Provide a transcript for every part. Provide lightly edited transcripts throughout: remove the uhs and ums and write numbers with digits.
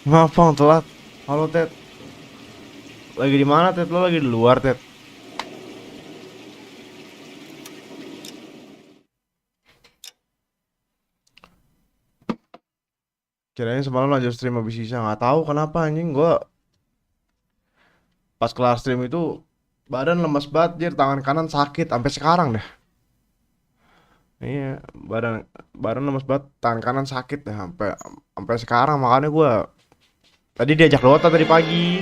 Maaf bang telat. Halo Ted. Lagi di mana Ted? Lo lagi di luar Ted? Kirain semalam lanjut stream habis sisa. Nggak tahu kenapa anjing. Gua pas kelar stream itu badan lemas banget, jir. Tangan kanan sakit sampai sekarang deh. Iya, badan badan lemas banget, tangan kanan sakit deh sampai sampai sekarang. Makanya gua tadi diajak Dota tadi pagi.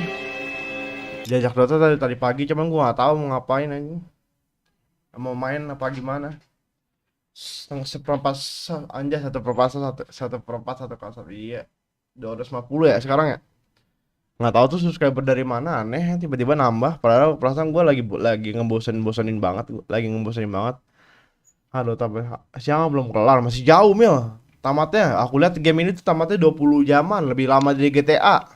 Diajak Dota tadi pagi, cuman gua nggak tahu mau ngapain anjing. Mau main apa gimana? Seperempat anjay, satu perempat satu kasar. Iya, 250 ya sekarang ya. Nggak tahu tuh subscriber dari mana, aneh tiba-tiba nambah. Padahal perasaan gue lagi ngebosenin banget, lagi ngebosenin banget. Aduh, tapi siang belum kelar, masih jauh mil tamatnya. Aku lihat game ini tuh tamatnya 20 jaman, lebih lama dari GTA.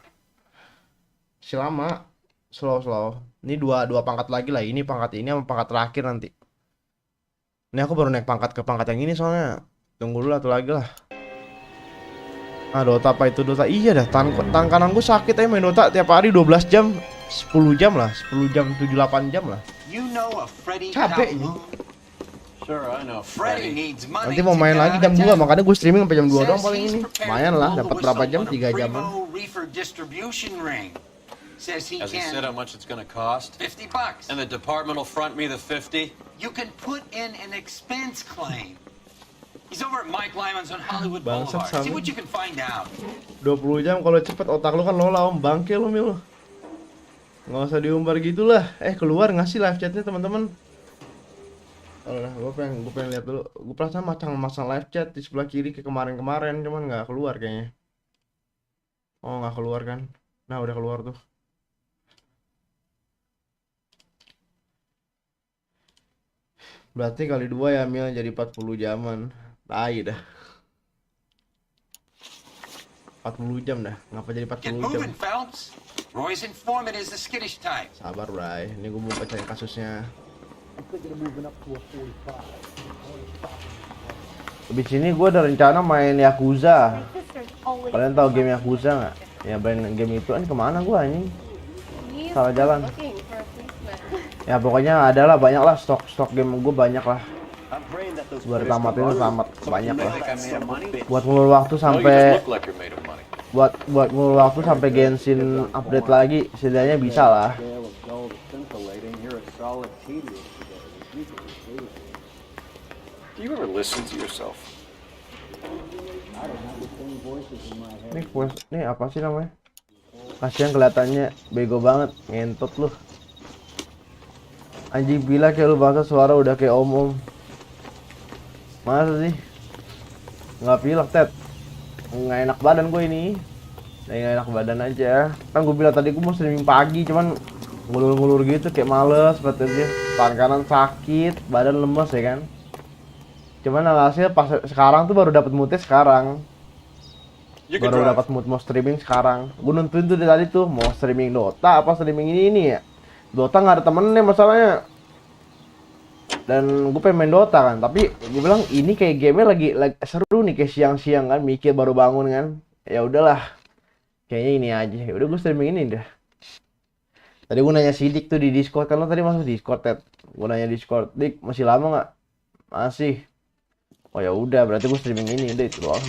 Si lama, slow. Ini dua pangkat lagi lah, ini pangkat ini sama pangkat terakhir nanti. Ini aku baru naik pangkat ke pangkat yang ini soalnya. Tunggu dulu atau lagi lah. Ah, Dota apa itu Dota? Iya dah, tangan kanan gue sakit aja main Dota tiap hari 12 jam, 10 jam lah, 10 jam, 7 8 jam lah. Capek ini. Nanti mau main lagi jam 2, makanya gue streaming sampai jam 2 doang paling ini. Lumayan lah, dapat berapa jam? 3 jaman. Has he said how much it's going to cost? $50. And the department will front me the 50? You can put in an expense claim. He's over at Mike Lyman's on Hollywood Boulevard. See what you can find out. 20 jam kalau cepet, otak lu kan lola om, bangke lu mil. Nggak usah diumbar gitulah. Keluar ngasih live chatnya teman-teman. Alah, gue pengen lihat dulu. Gue perasaan masang live chat di sebelah kiri ke kemarin-kemarin, cuman nggak keluar kayaknya. Oh, nggak keluar kan? Nah, udah keluar tuh. Berarti kali 2 ya mil, jadi 40 jaman. Tai dah. 40 jam dah. Ngapa jadi 40 jam? Roy's informant is the skittish type. Sabar, Bray. Ini gue mau bacain kasusnya. Habis ini gue ada rencana main Yakuza. Kalian tahu game Yakuza nggak? Ya, brand game itu kan kemana gue anjing? Salah jalan. Ya pokoknya adalah banyak lah, stok game gue banyak lah. Buat tamat itu tamat banyak lah. Buat ngulur waktu sampai ngulur waktu sampai Genshin update lagi, setidaknya bisa lah. Nih apa sih namanya? Kasihan kelihatannya bego banget, ngentot lu. Anjing bila kayak lu bahasa suara udah kayak om-om. Masa sih? Nggak pilek Ted. Nggak enak badan gue ini. Nggak enak badan aja. Kan gue bilang tadi gue mau streaming pagi, cuman ngulur-ngulur gitu kayak males seperti itu. Tangan kanan sakit, badan lemes ya kan. Cuman hasilnya pas sekarang tuh baru dapat moodnya sekarang. Baru dapat mood mau streaming sekarang. Gue nentuin tuh dari tadi tuh mau streaming Dota apa streaming ini ya. Dota nggak ada temennya masalahnya. Dan gue pengen main Dota kan, tapi gue bilang ini kayak gamenya lagi seru nih kayak siang-siang kan, mikir baru bangun kan. Ya udahlah, kayaknya ini aja. Ya udah gue streaming ini dah. Tadi gue nanya Sidik tuh di Discord, kan lo tadi masuk Discord Ted. Gue nanya Discord, Dik masih lama nggak? Masih. Oh ya udah, berarti gue streaming ini udah itu doang.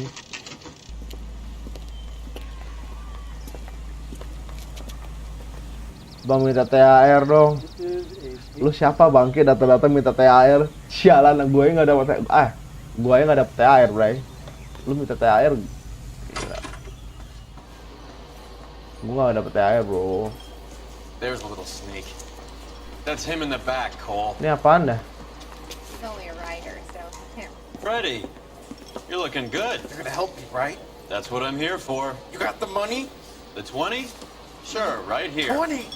Bang minta THR dong. Lu siapa bangke datang-datang minta THR? Sialan, gue nggak dapat gue nggak dapet THR, bray. Lu minta THR? Gila. Gue nggak dapet THR, bro. There's a little sneak. That's him in the back, Cole. Ini apaan dah? He's only a writer, so here. Freddie, you're looking good. You're gonna help me, right? That's what I'm here for. You got the money? The 20? Sure, right here. 20.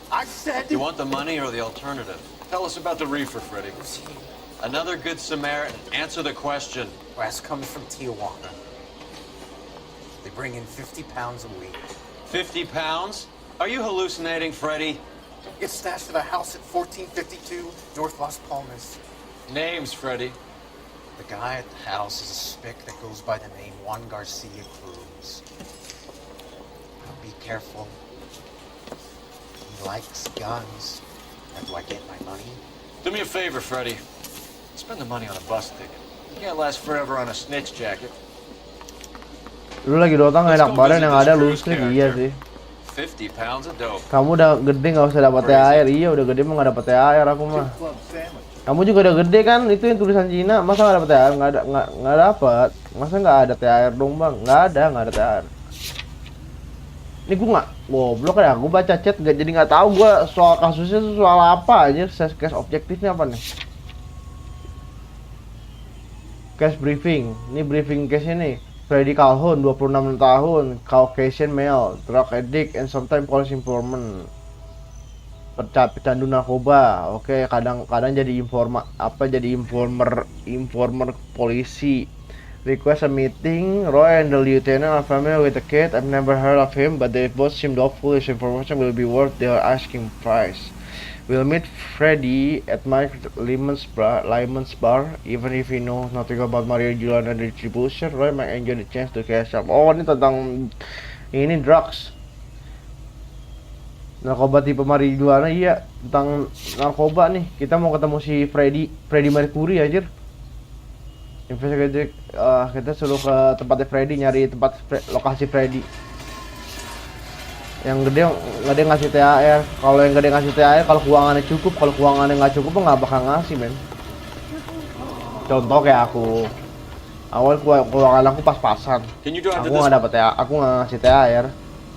I said. You want the money or the alternative? Tell us about the reefer, Freddie. Another good Samaritan. Answer the question. Wes comes from Tijuana. They bring in 50 pounds a week. 50 pounds? Are you hallucinating, Freddie? It's stashed at a house at 1452 North Las Palmas. Names, Freddie. The guy at the house is a spick that goes by the name Juan Garcia Cruz. careful. He likes guns. How do I get my money? Do me a favor, Freddy. Spend the money on a bus ticket. You can't last forever on a snitch jacket. Lu lagi dotang enak badan yang ada lu listrik, iya sih. 50 pounds of dope. Kamu udah gede nggak usah dapat THR. Iya udah gede mah nggak dapat THR aku mah. Kamu juga udah gede kan, itu yang tulisan Cina, masa nggak dapat THR? Nggak dapat. Masa nggak ada THR dong bang? Nggak ada THR. Ini gue nggak, goblok ya, gue baca chat jadi nggak tahu gue soal kasusnya soal apa aja, case objektifnya apa nih? Case briefing, ini briefing case ini. Freddy Calhoun, 26 tahun, Caucasian male, drug addict, and sometimes police informant. Pecandu narkoba, oke, kadang-kadang jadi informer polisi. Request a meeting. Roy and the lieutenant are familiar with the kid. I've never heard of him, but they both seem doubtful his information will be worth their asking price. We'll meet Freddy at Mike Lyman's bar. Even if he knows nothing about Mario Juliana distribution, Roy might enjoy the chance to cash up. Oh, ini tentang ini drugs. Narkoba tipe marijuana, iya, tentang narkoba nih. Kita mau ketemu si Freddy Mercury anjir. Investigate, kita suruh ke tempatnya Freddy, nyari lokasi Freddy. Yang gede ngasih THR. Kalau yang gede ngasih THR kalau keuangannya cukup, kalau keuangannya nggak cukup nggak bakal ngasih, men. Contoh kayak aku, awal keuangan aku pas-pasan, aku nggak dapet THR, aku nggak ngasih THR.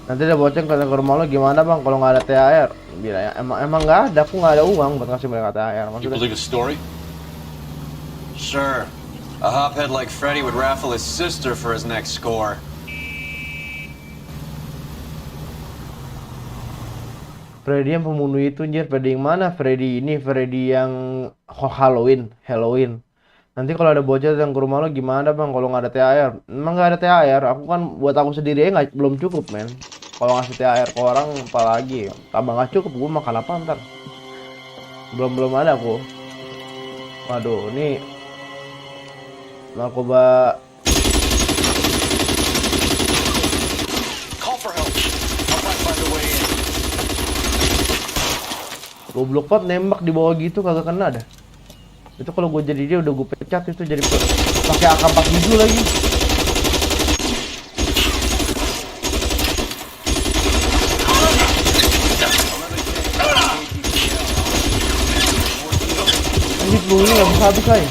Nanti dia boceng ke rumah lo, gimana bang kalau nggak ada THR? Bilang ya, emang nggak ada, aku nggak ada uang buat ngasih mereka THR. You believe his story? Sure. A hophead like Freddy would raffle his sister for his next score. Freddy yang pembunuh itu, anjir. Freddy yang mana? Freddy yang Halloween. Nanti kalau ada bocah yang ke rumah lo gimana bang kalau nggak ada THR? Emang nggak ada THR? Aku kan buat aku sendiri aja belum cukup, men. Kalau ngasih THR ke orang apalagi. Tambah nggak cukup, gue makan apa ntar? Belum ada aku. Waduh, ini narkoba. Call for help. I'll find a way in. Goblok banget, nembak di bawah gitu kagak kena dah. Itu kalau gue jadi dia udah gue pecat itu, jadi pakai AK-47 lagi. Ini pelurunya nggak bisa habis aja.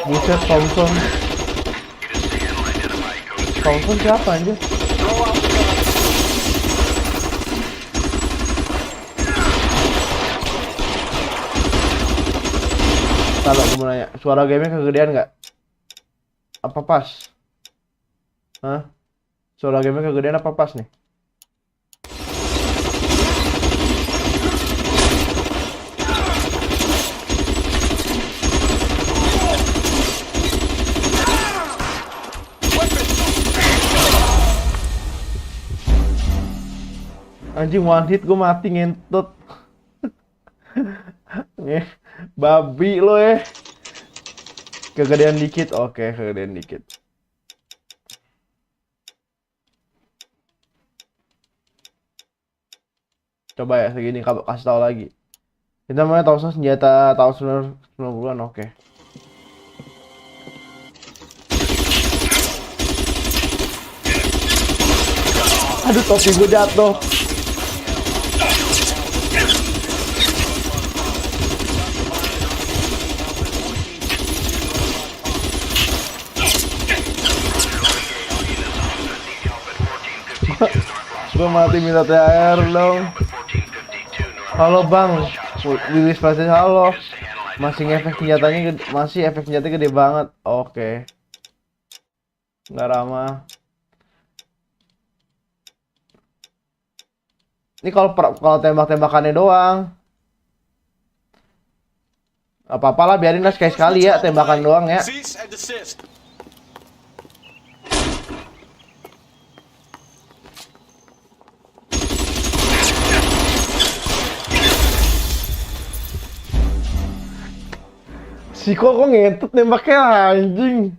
Buset, Thompson siapa anjir? Kalau gue mau nanya, suara gamenya kegedean nggak? Apa pas? Hah? Suara gamenya kegedean apa pas nih? Anjing, one hit gue mati ngentut. Babi lo ya. Kegedean dikit, oke, kegedean dikit. Coba ya segini, kasih tahu lagi. Kita mau tahu senjata tahun 90-an, oke. Aduh, topi gue jatuh. Gue mati minta THR dong. Halo bang, Willis pasti halo. Masih efek senjatanya gede banget. Oke. Nggak ramah. Ini kalau tembak-tembakannya doang. Apa-apalah, biarin lah sekali-sekali ya tembakan doang ya. Si kok ngentot nembaknya anjing.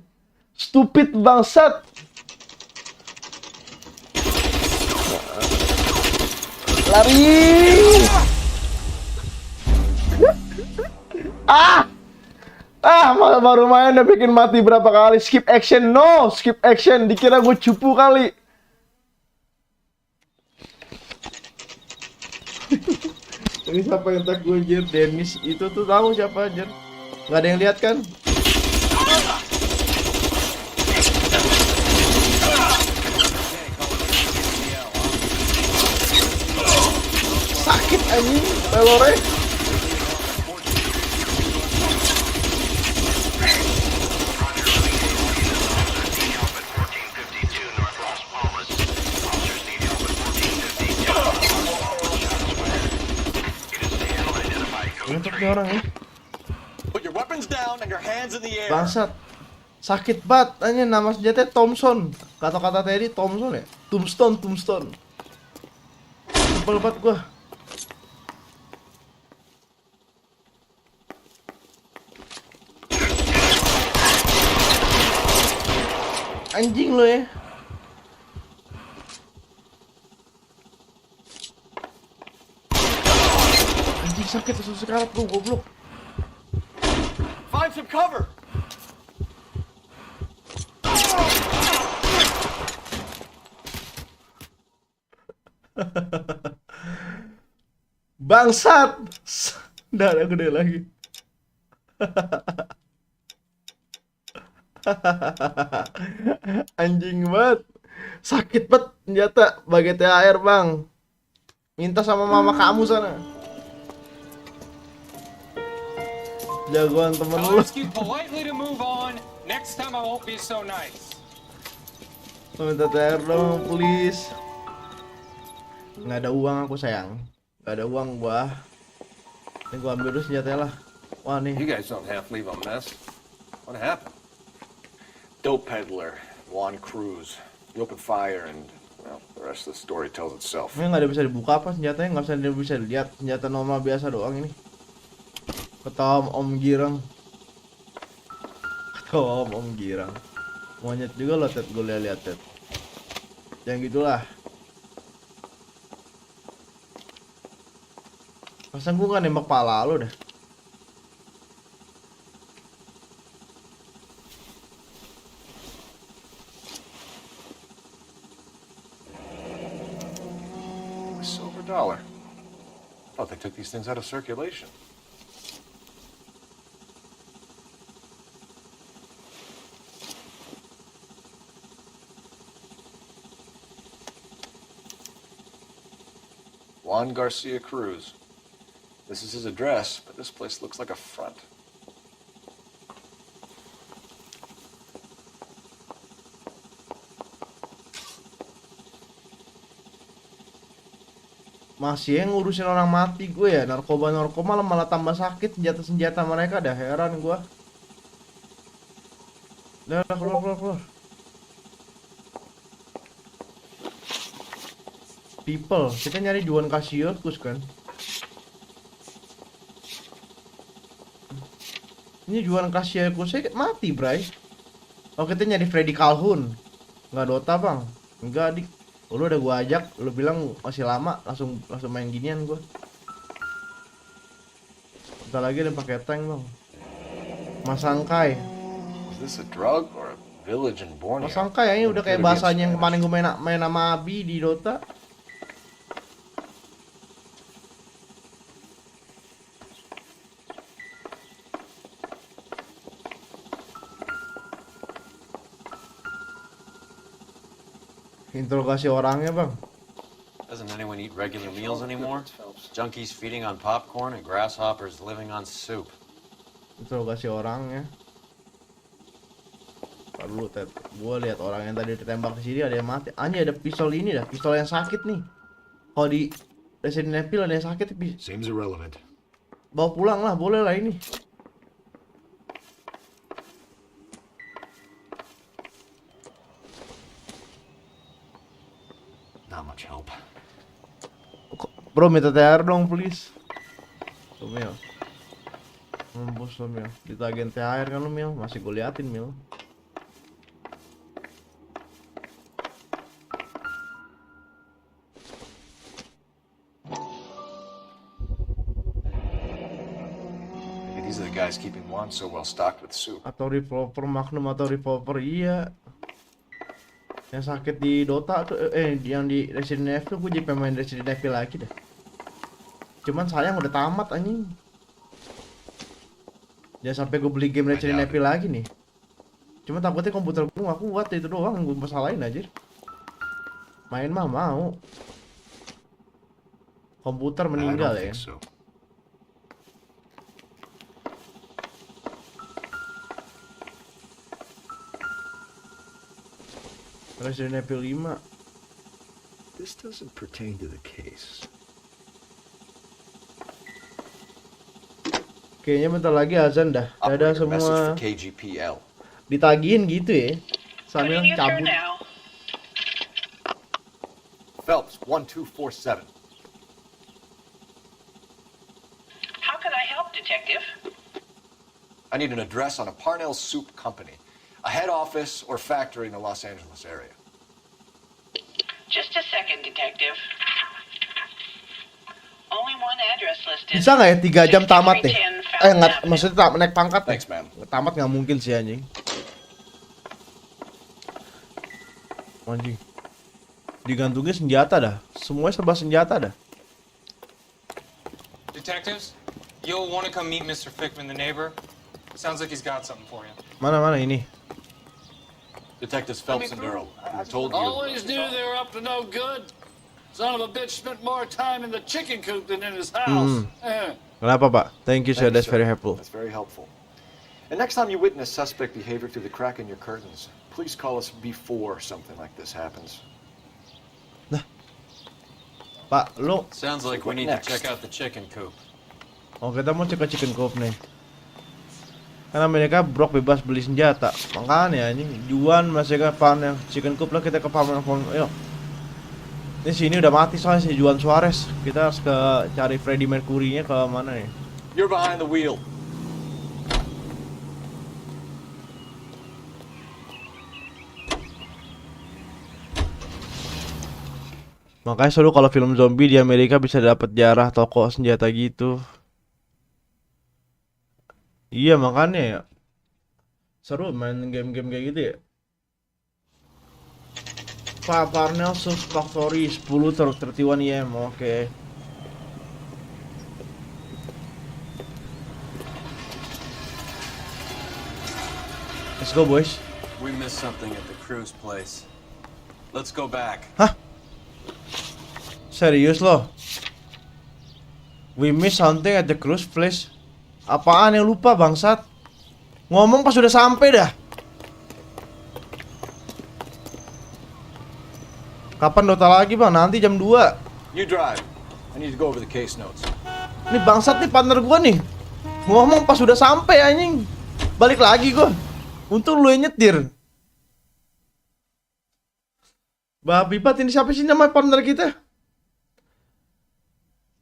Stupid bangsat. Lari. Ah! Baru main udah bikin mati berapa kali. Skip action, no! Skip action, dikira gue cupu kali. Ini siapa yang tag gue, Jer? Dennis itu tuh tahu siapa, Jer? Nggak ada yang lihat kan? Sakit anjing, pelore. Untuk orang ya. Put your weapons down and your hands in the air. Bangsat. Sakit banget. Anjir, nama senjatanya Thompson. Kata-kata Teddy Thompson ya. Tombstone. Sebel banget gua. Anjing lo ya. Anjing sakit susah sekarat lu goblok. Find some cover. Bangsat. Darah gede lagi. Anjing banget. Sakit banget senjata bagi THR, Bang. Minta sama mama kamu sana. Jagoan temen I'll lu. ask you politely to move on. Next time I won't be so nice. Minta THR dong, please. Nggak ada uang aku, sayang. Nggak ada uang gua. Ini gua ambil dulu senjatanya lah. Wah nih. You guys don't half leave a mess. What happened? Dope peddler, Juan Cruz. You opened fire and, well, the rest of the story tells itself. Ini nggak ada bisa dibuka apa senjatanya, nggak bisa dilihat. Senjata normal biasa doang ini. Ketawa Om Girang. Ketawa Om Girang. Monyet juga lo, Ted. Gue lihat Ted. Yang gitulah. Pasang gue nggak nembak pala lo dah. Silver dollar. Thought they took these things out of circulation. Juan Garcia Cruz. This is his address, but this place looks like a front. Masih yang ngurusin orang mati gue ya. Narkoba malah tambah sakit senjata mereka, dah heran gue. Dah keluar. People, kita nyari Juan Cassius kan. Ini Juan Cassius mati, Bray. Oh, kita nyari Freddy Calhoun. Nggak Dota, Bang. Enggak, Dik. Oh, lu udah gua ajak, lu bilang masih lama, langsung main ginian gua. Bentar lagi ada pakai tank, Bang. Masangkai. Is this a drug or a village in Borneo? Masangkai ya, ini udah kayak bahasanya yang kemarin gua main sama Abi di Dota. Interogasi orangnya, Bang. Doesn't anyone eat regular meals anymore? Junkies feeding on popcorn and grasshoppers living on soup. Interogasi orangnya. Dulu, Ted. Gua lihat orang yang tadi ditembak di sini ada yang mati. Anjir, ada pistol ini dah, pistol yang sakit nih. Kalau di Resident Evil ada yang sakit. Seems irrelevant. Bawa pulang lah, boleh lah ini. Not much help. Bro, minta TR dong, please. Tumel. Mampus lo Mil, ditagihin THR kan lo Mil, masih gue liatin Mil. Maybe these are the guys keeping Juan so well stocked with soup. Atau revolver Magnum atau revolver iya. Yang sakit di Dota tuh, yang di Resident Evil, gue jadi pemain Resident Evil lagi dah. Cuman sayang udah tamat anjing. Jangan sampai gue beli game Resident Evil lagi nih. Cuma takutnya komputer gue gak kuat, itu doang yang gue masalahin aja. Main mah mau. Komputer I meninggal don't ya. think so. Resident Evil 5. This doesn't pertain to the case. Kayaknya bentar lagi azan dah. Dadah Operator, message semua. for KGPL. Ditagihin gitu ya. Sambil Putting you through cabut. now. Phelps, 1247. How can I help, Detective? I need an address on a Parnell Soup Company, a head office or factory in the Los Angeles area. Just a second, Detective. Only one address listed. Bisa nggak ya 3 jam tamat deh? 6310 Nggak, Fountain maksudnya tak naik pangkat ya? Thanks, man. Tamat nggak mungkin sih anjing. Anjing. Digantungnya senjata dah. Semuanya serba senjata dah. Detectives, you'll want to come meet Mr. Fickman, the neighbor. Sounds like he's got something for you. Mana ini? Detectives Phelps and Earl. I told you. Always knew they were up to no good. Son of a bitch spent more time in the chicken coop than in his house. Kenapa Pak? Thank you sir, Thank you, that's very helpful. That's very helpful. And next time you witness suspect behavior through the crack in your curtains, please call us before something like this happens. Pak, lu. Sounds like we need Next. to check out the chicken coop. Oh kita mau cek ke chicken coop nih. Karena mereka brok bebas beli senjata. Makanya anjing, Juan masih ke farm chicken coop lah, kita ke farm. Yuk. Ini sini udah mati soalnya si Juan Suarez. Kita harus ke cari Freddie Mercury-nya ke mana nih? You're behind the wheel. Makanya selalu kalau film zombie di Amerika bisa dapat jarah toko senjata gitu. Iya makanya ya. Seru main game-game kayak gitu ya. Pak Parnell Soup Factory 10 31 IM, oke. Let's go boys. We missed something at the cruise place. Let's go back. Hah? Serius loh? We miss something at the cruise place. Apaan yang lupa bangsat? Ngomong pas udah sampai dah. Kapan Dota lagi bang? Nanti jam 2. You drive. I need to go over the case notes. Ini bangsat nih partner gua nih. Ngomong pas udah sampai anjing. Balik lagi gua. Untung lu yang nyetir. Babi bat, ini siapa sih nama partner kita?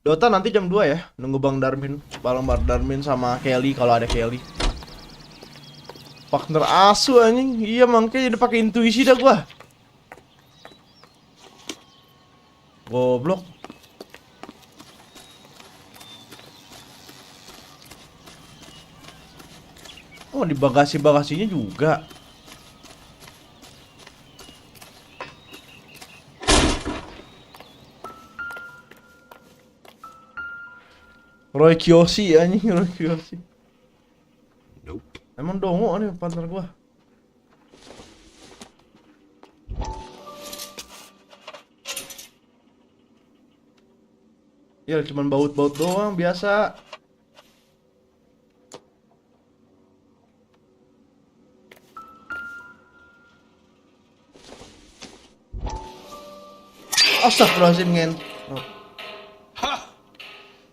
Dota nanti jam 2 ya. Nunggu Bang Darmin. Bareng Bang Darmin sama Kelly kalau ada Kelly. Partner asu anjing. Iya makanya jadi pakai intuisi dah gua. Goblok. Oh, di bagasi-bagasinya juga. Roy Kiyoshi anjing, Roy Kiyoshi. Nope. Emang dongo nih partner gua. Ya cuman baut-baut doang biasa. Astagfirullahaladzim ngen. Oh. Ha!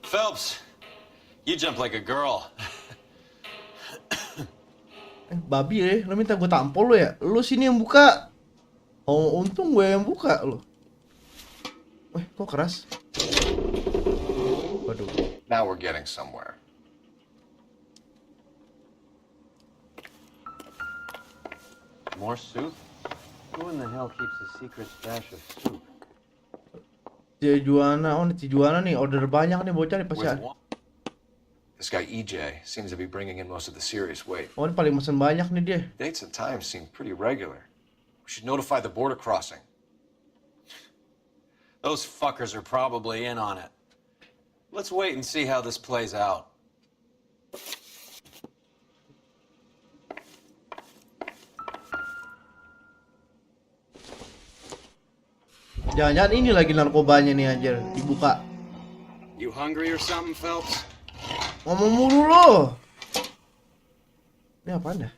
Phelps, you jump like a girl. Babi lu minta gue tampol lu ya? Lu sini yang buka. Oh untung gue yang buka lu. Kok keras? Waduh. Now we're getting somewhere. More soup? Who in the hell keeps a secret stash of soup? Tijuana, Tijuana nih, order banyak nih bocah nih pasti. Where's one? This guy EJ seems to be bringing in most of the serious weight. Oh, ini paling mesen banyak nih dia. Dates and times seem pretty regular. We should notify the border crossing. Those fuckers are probably in on it. Let's wait and see how this plays out. Jangan-jangan ini lagi narkobanya nih anjir, dibuka. You hungry or something, Phelps? Ngomong mulu lo. Ini apaan dah?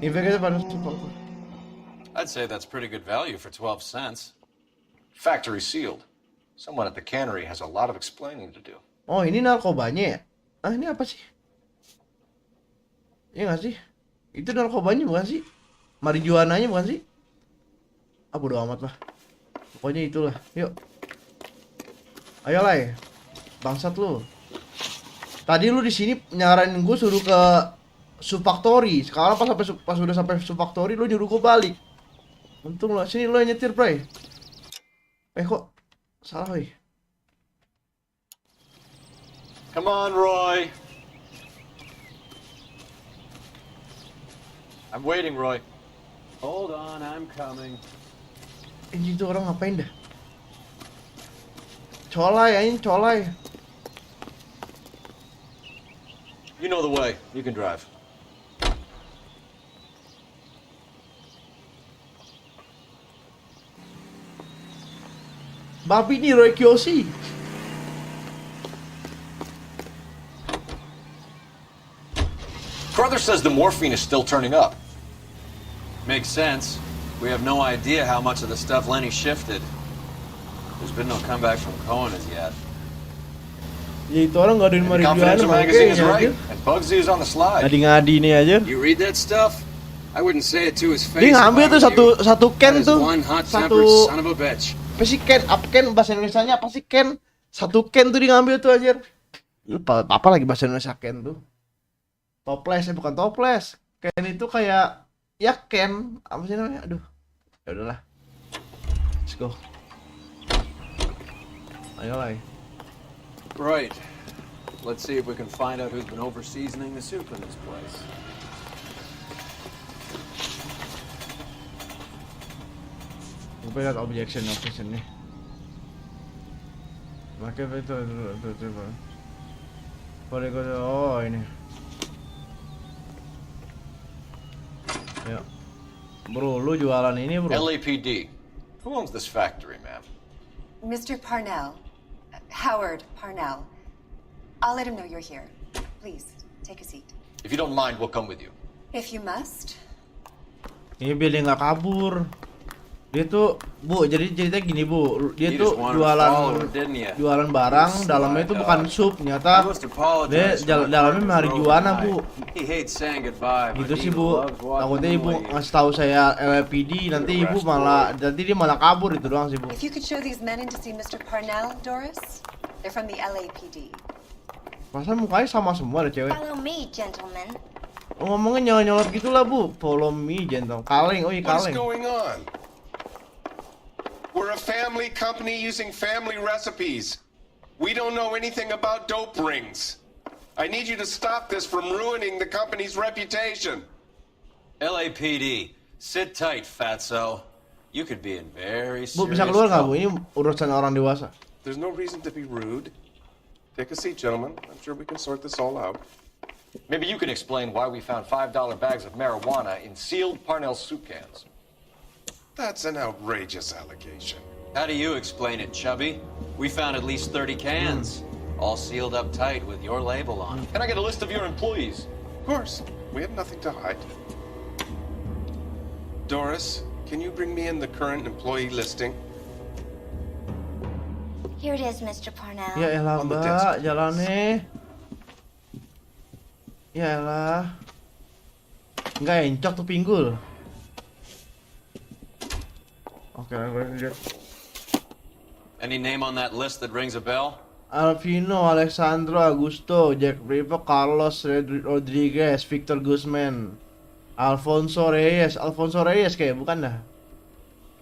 Investigator pada support. I'd say that's pretty good value for 12 cents. Factory sealed. Someone at the cannery has a lot of explaining to do. Oh, ini narkobanya ya? Ah, ini apa sih? Iya nggak sih? Itu narkobanya bukan sih? Marijuananya bukan sih? Ah, bodo amat lah. Pokoknya itulah. Yuk. Ayolah ya. Bangsat lu. Tadi lu di sini nyaranin gue suruh ke subfactory. Sekarang pas udah sampai subfactory lu nyuruh gue balik. Untung lo sini lo yang nyetir, Bray. Kok salah, weh. Come on, Roy. I'm waiting, Roy. Hold on, I'm coming. Ini tuh orang ngapain dah? Colai, ini colai. You know the way. You can drive. Babi nih Roy Kiyoshi. Carruthers says the morphine is still turning up. Makes sense. We have no idea how much of the stuff Lenny shifted. There's been no comeback from Cohen as yet. Ya itu orang ngadain The marijuana Confidential magazine is makanya right, aja. and Bugsy is on the slide. Ngadi-ngadi nih aja. You read that stuff? I wouldn't say it to his face. Dia ngambil if I tuh were you. satu can That is tuh. one hot-tempered Satu son of a bitch. apa sih can? Apa can bahasa Indonesianya apa sih can? Satu can tuh dia ngambil tuh anjir. Lupa apa lagi bahasa Indonesia can tuh. Toples ya bukan toples. Can itu kayak ya can apa sih namanya? Aduh. Ya udahlah. Let's go. Ayolah. Right. Let's see if we can find out who's been over-seasoning the soup in this place. Gue lihat objection nih. Makanya itu boleh gue oh ini. Ya. Bro, lu jualan ini, bro. LAPD. Who owns this factory, ma'am? Mr. Parnell. Howard Parnell. I'll let him know you're here. Please, take a seat. If you don't mind, we'll come with you. If you must. Ini biar dia nggak kabur. Dia tuh, Bu, jadi ceritanya gini, Bu. Dia You tuh just wanted to follow her, didn't ya? jualan barang, dalamnya itu bukan sup, ternyata dia dalamnya marijuana, Bu. He hates saying goodbye, but Gitu he sih, Bu. loves watching Takutnya them Ibu leave. ngasih tahu saya LAPD, nanti Ibu nanti dia malah kabur itu doang sih, Bu. If you could show these men in to see Mr. Parnell, Doris. They're from the LAPD. Perasaan mukanya sama semua ada cewek. Follow me, gentlemen. Ngomongnya nyolot gitulah, Bu. Follow me, gentle. Kaleng, oh iya What's kaleng. going on? We're a family company using family recipes. We don't know anything about dope rings. I need you to stop this from ruining the company's reputation. LAPD, sit tight, fatso. You could be in very serious Bu, bisa keluar nggak, Bu? trouble. Ini urusan orang dewasa. There's no reason to be rude. Take a seat, gentlemen. I'm sure we can sort this all out. Maybe you can explain why we found $5 bags of marijuana in sealed Parnell soup cans. That's an outrageous allegation. How do you explain it, Chubby? We found at least 30 cans, all sealed up tight with your label on them. Can I get a list of your employees? Of course, we have nothing to hide. Doris, can you bring me in the current employee listing? Here it is, Mr. Parnell. Ya elah, On the Mbak, desk, please. jalannya. Ya elah. Enggak encok tuh pinggul. Oke, gue lihat. Any name on that list that rings a bell? Alvino, Alexandro, Augusto, Jack River, Carlos Rodriguez, Victor Guzman, Alfonso Reyes kayak bukan dah.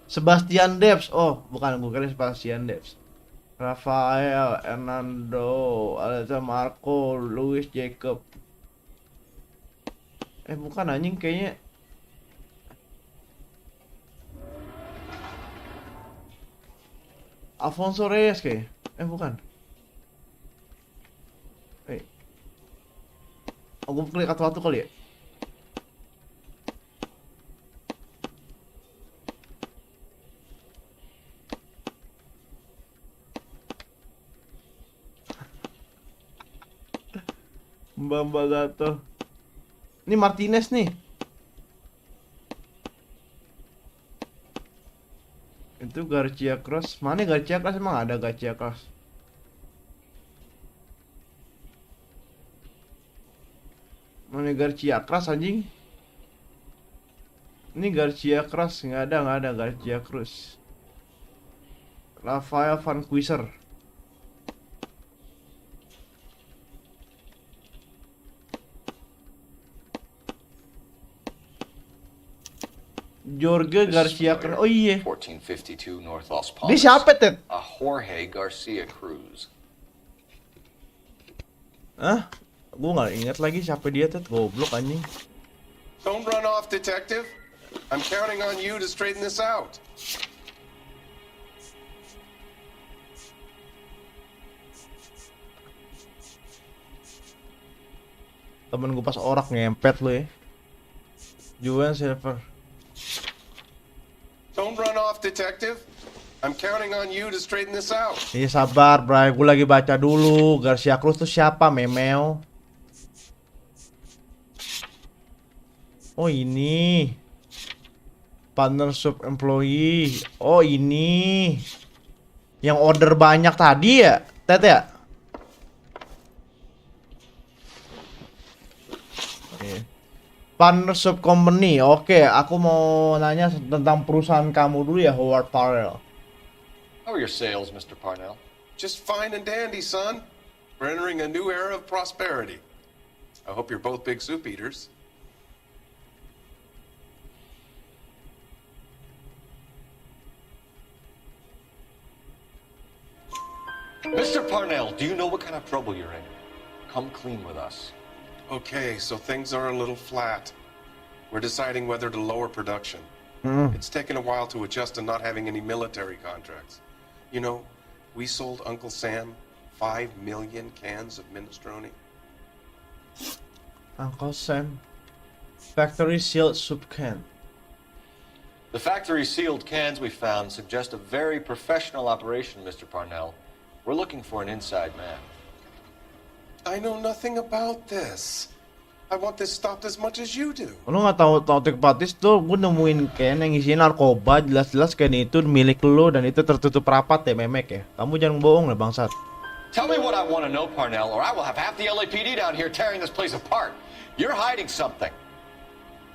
Sebastian Debs. Oh, bukan, gue kira Sebastian Debs. Rafael, Hernando, Aleza Marco, Luis Jacob. Bukan anjing kayaknya. Alfonso Reyes kayak. Bukan. Gue klik satu-satu kali ya. Mbak Gato. Ini Martinez nih. Itu Garcia Cross. Mana Garcia Cross? Emang ada Garcia Cross? Mana Garcia Cross anjing? Ini Garcia Cross. Nggak ada Garcia Cruz. Rafael Van Quisser. Jorge Garcia Cruz. Oh iya. 1452 North Los Palmas. Dia siapa, Ted? A Jorge Garcia Cruz. Hah? Gue nggak ingat lagi siapa dia, Ted. Goblok anjing. Don't run off, detective. I'm counting on you to straighten this out. Temen gue pas orak ngempet lo ya. Juan Silver. Don't run off, detective. I'm counting on you to straighten this out. Iya sabar, Bray. Gue lagi baca dulu. Garcia Cruz tuh siapa, Memeo? Oh ini. Partnership employee. Oh ini. Yang order banyak tadi ya, Tet ya? Partnership company. Oke, aku mau nanya tentang perusahaan kamu dulu ya, Howard Parnell. How are your sales, Mr. Parnell? Just fine and dandy, son. We're entering a new era of prosperity. I hope you're both big soup eaters. Mr. Parnell, do you know what kind of trouble you're in? Come clean with us. Okay, so things are a little flat. We're deciding whether to lower production. It's taken a while to adjust to not having any military contracts. You know, we sold Uncle Sam 5 million cans of minestrone. Uncle Sam. Factory sealed soup can. The factory sealed cans we found suggest a very professional operation, Mr. Parnell. We're looking for an inside man. I know nothing about this. I want this stopped as much as you do. Lu nggak tahu patis tuh? Gue nemuin can yang isinya narkoba. Jelas-jelas can itu milik lu dan itu tertutup rapat ya, memek ya. Kamu jangan bohong lah bangsat. Tell me what I want to know, Parnell, or I will have half the LAPD down here tearing this place apart. You're hiding something.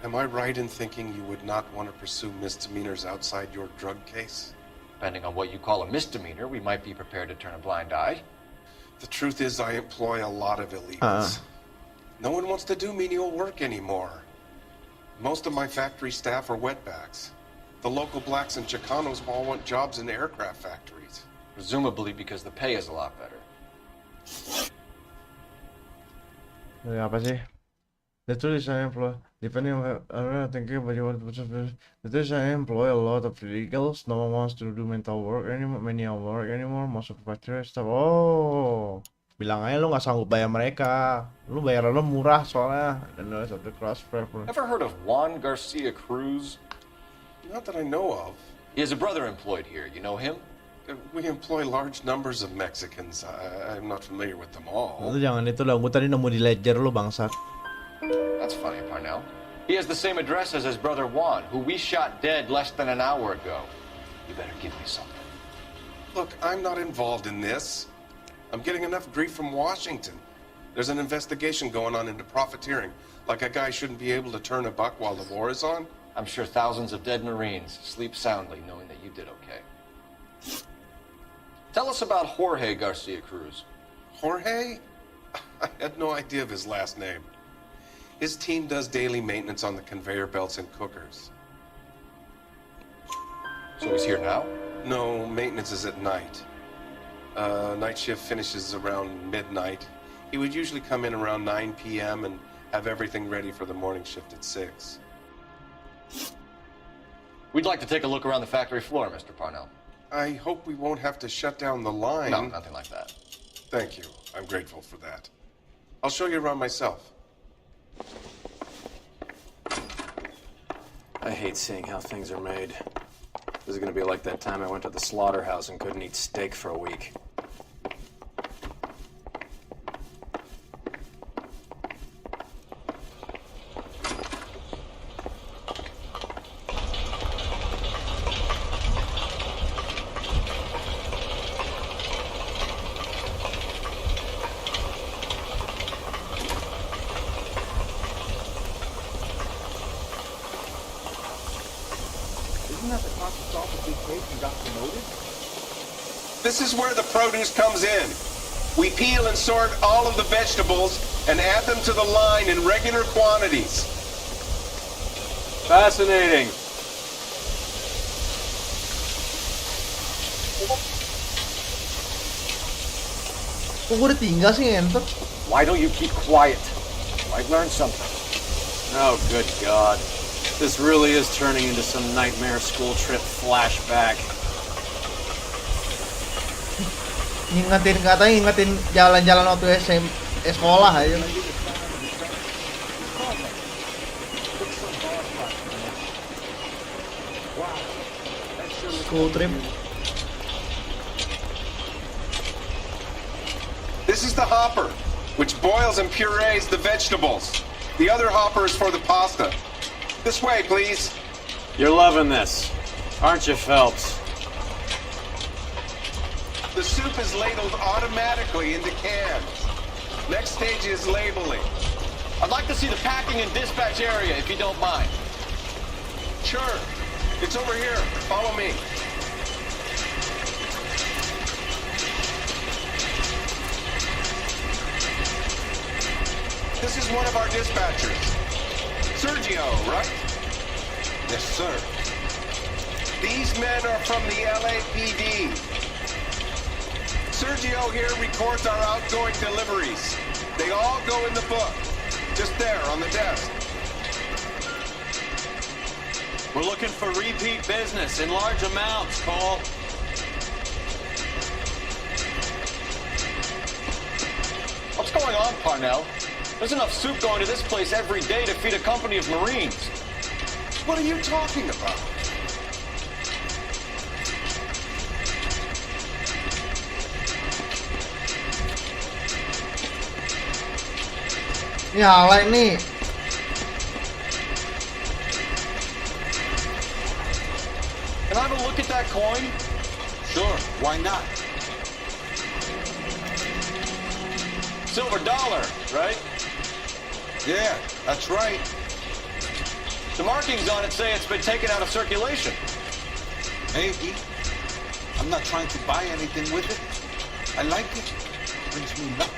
Am I right in thinking you would not want to pursue misdemeanors outside your drug case? Depending on what you call a misdemeanor, we might be prepared to turn a blind eye. The truth is I employ a lot of illegals. No one wants to do menial work anymore. Most of my factory staff are wetbacks. The local blacks and Chicanos all want jobs in aircraft factories. Presumably because the pay is a lot better. Apa sih? The truth is I employ, depending on thinking about your the truth is I employ a lot of illegals. No one wants to do mental work anymore, manual work anymore. Most of factory stuff. Oh, bilang aja lu nggak sanggup bayar mereka. Lu bayar lu murah soalnya. Dan the rest of the cross prefer. Ever heard of Juan Garcia Cruz? Not that I know of. He has a brother employed here. You know him? We employ large numbers of Mexicans. I'm not familiar with them all. Lu jangan itu lah. Gue tadi nemu di ledger lu bangsat. That's funny, Parnell. He has the same address as his brother Juan, who we shot dead less than an hour ago. You better give me something. Look, I'm not involved in this. I'm getting enough grief from Washington. There's an investigation going on into profiteering. Like a guy shouldn't be able to turn a buck while the war is on. I'm sure thousands of dead Marines sleep soundly knowing that you did okay. Tell us about Jorge Garcia Cruz. Jorge? I had no idea of his last name. His team does daily maintenance on the conveyor belts and cookers. So he's here now? No, maintenance is at night. Night shift finishes around midnight. He would usually come in around 9 p.m. and have everything ready for the morning shift at 6. We'd like to take a look around the factory floor, Mr. Parnell. I hope we won't have to shut down the line. No, nothing like that. Thank you. I'm grateful for that. I'll show you around myself. I hate seeing how things are made. This is gonna be like that time I went to the slaughterhouse and couldn't eat steak for a week. This is where the produce comes in. We peel and sort all of the vegetables and add them to the line in regular quantities. Fascinating. Kok gue ditinggal sih ngentot? Why don't you keep quiet? Might learn something. Oh, good God. This really is turning into some nightmare school trip flashback. Katanya ngingetin jalan-jalan waktu sekolah aja. School trip. This is the hopper, which boils and purees the vegetables. The other hopper is for the pasta. This way, please. You're loving this, aren't you, Phelps? The soup is ladled automatically into cans. Next stage is labeling. I'd like to see the packing and dispatch area, if you don't mind. Sure. It's over here. Follow me. This is one of our dispatchers. Sergio, right? Yes, sir. These men are from the LAPD. Sergio here records our outgoing deliveries. They all go in the book. Just there on the desk. We're looking for repeat business in large amounts, Cole. What's going on, Parnell? There's enough soup going to this place every day to feed a company of Marines. What are you talking about? Ini alay nih. Can I have a look at that coin? Sure, why not? Silver dollar, right? Yeah, that's right. The markings on it say it's been taken out of circulation. Maybe. I'm not trying to buy anything with it. I like it. Brings me luck.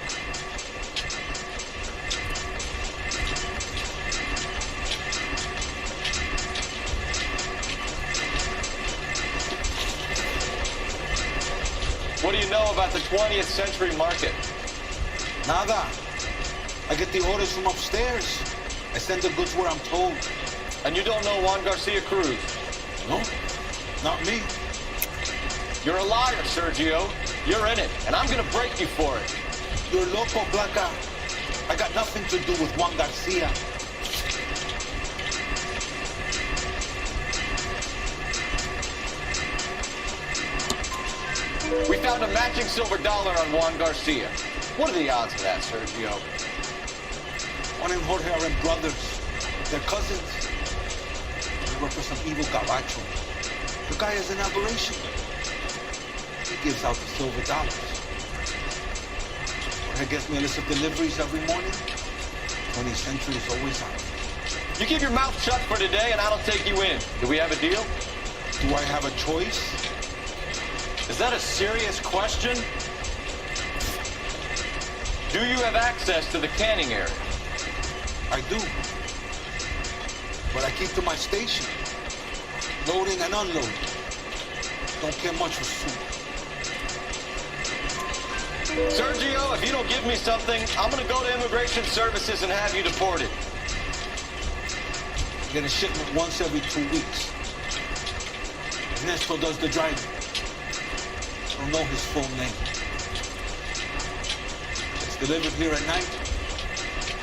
What do you know about the 20th century market? Nada. I get the orders from upstairs. I send the goods where I'm told. And you don't know Juan Garcia Cruz? No, not me. You're a liar, Sergio. You're in it, and I'm gonna break you for it. You're loco, Blanca. I got nothing to do with Juan Garcia. We found a matching silver dollar on Juan Garcia. What are the odds of that, Sergio? Juan and Jorge are brothers. They're cousins. They work for some evil gabacho. The guy is an aberration. He gives out the silver dollars. Jorge gets me a list of deliveries every morning. 20th century is always out. You keep your mouth shut for today, and I don't take you in. Do we have a deal? Do I have a choice? Is that a serious question? Do you have access to the canning area? I do. But I keep to my station. Loading and unloading. Don't care much for soup. Sergio, if you don't give me something, I'm gonna go to Immigration Services and have you deported. I get a shipment once every 2 weeks. Ernesto does the driving. I don't know his full name. It's delivered here at night,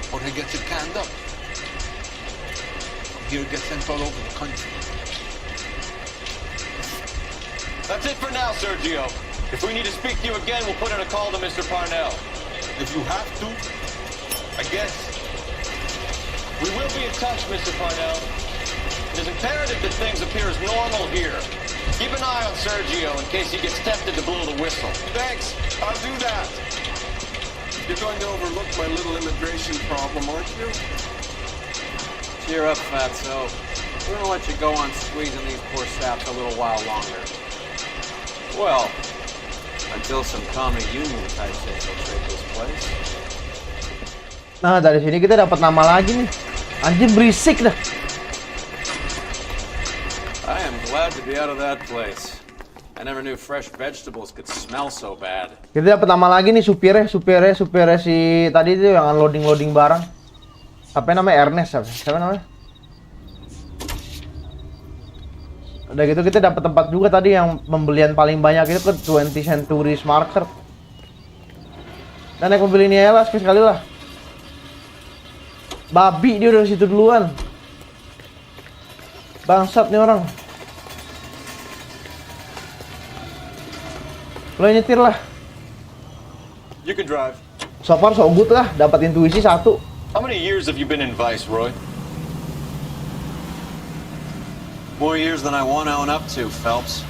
or he gets it canned up. From here it gets sent all over the country. That's it for now, Sergio. If we need to speak to you again, we'll put in a call to Mr. Parnell. If you have to, I guess. We will be in touch, Mr. Parnell. It is imperative that things appear as normal here. Keep an eye on Sergio in case he gets tempted to blow the whistle. Thanks. I'll do that. You're going to overlook my little immigration problem, aren't you? Cheer up, Fatso. We're gonna let you go on squeezing these poor saps a little while longer. Well, until some commie union types infiltrate this place. Nah, dari sini kita dapat nama lagi nih. Anjir berisik dah. I am glad to be out of that place. I never knew fresh vegetables could smell so bad. Kita dapat nama lagi nih supirnya si tadi itu yang loading barang. Apa namanya Ernest siapa namanya? Udah gitu kita dapat tempat juga tadi yang pembelian paling banyak itu ke 20th Century Market. Dan naik mobil ini ya lah sekali lah. Babi dia udah situ duluan. Bangsat nih orang. Lo nyetir lah. You can drive. So far so good lah, dapat intuisi 1. How many years have you been in Vice, Roy? More years than I want to own up to, Phelps.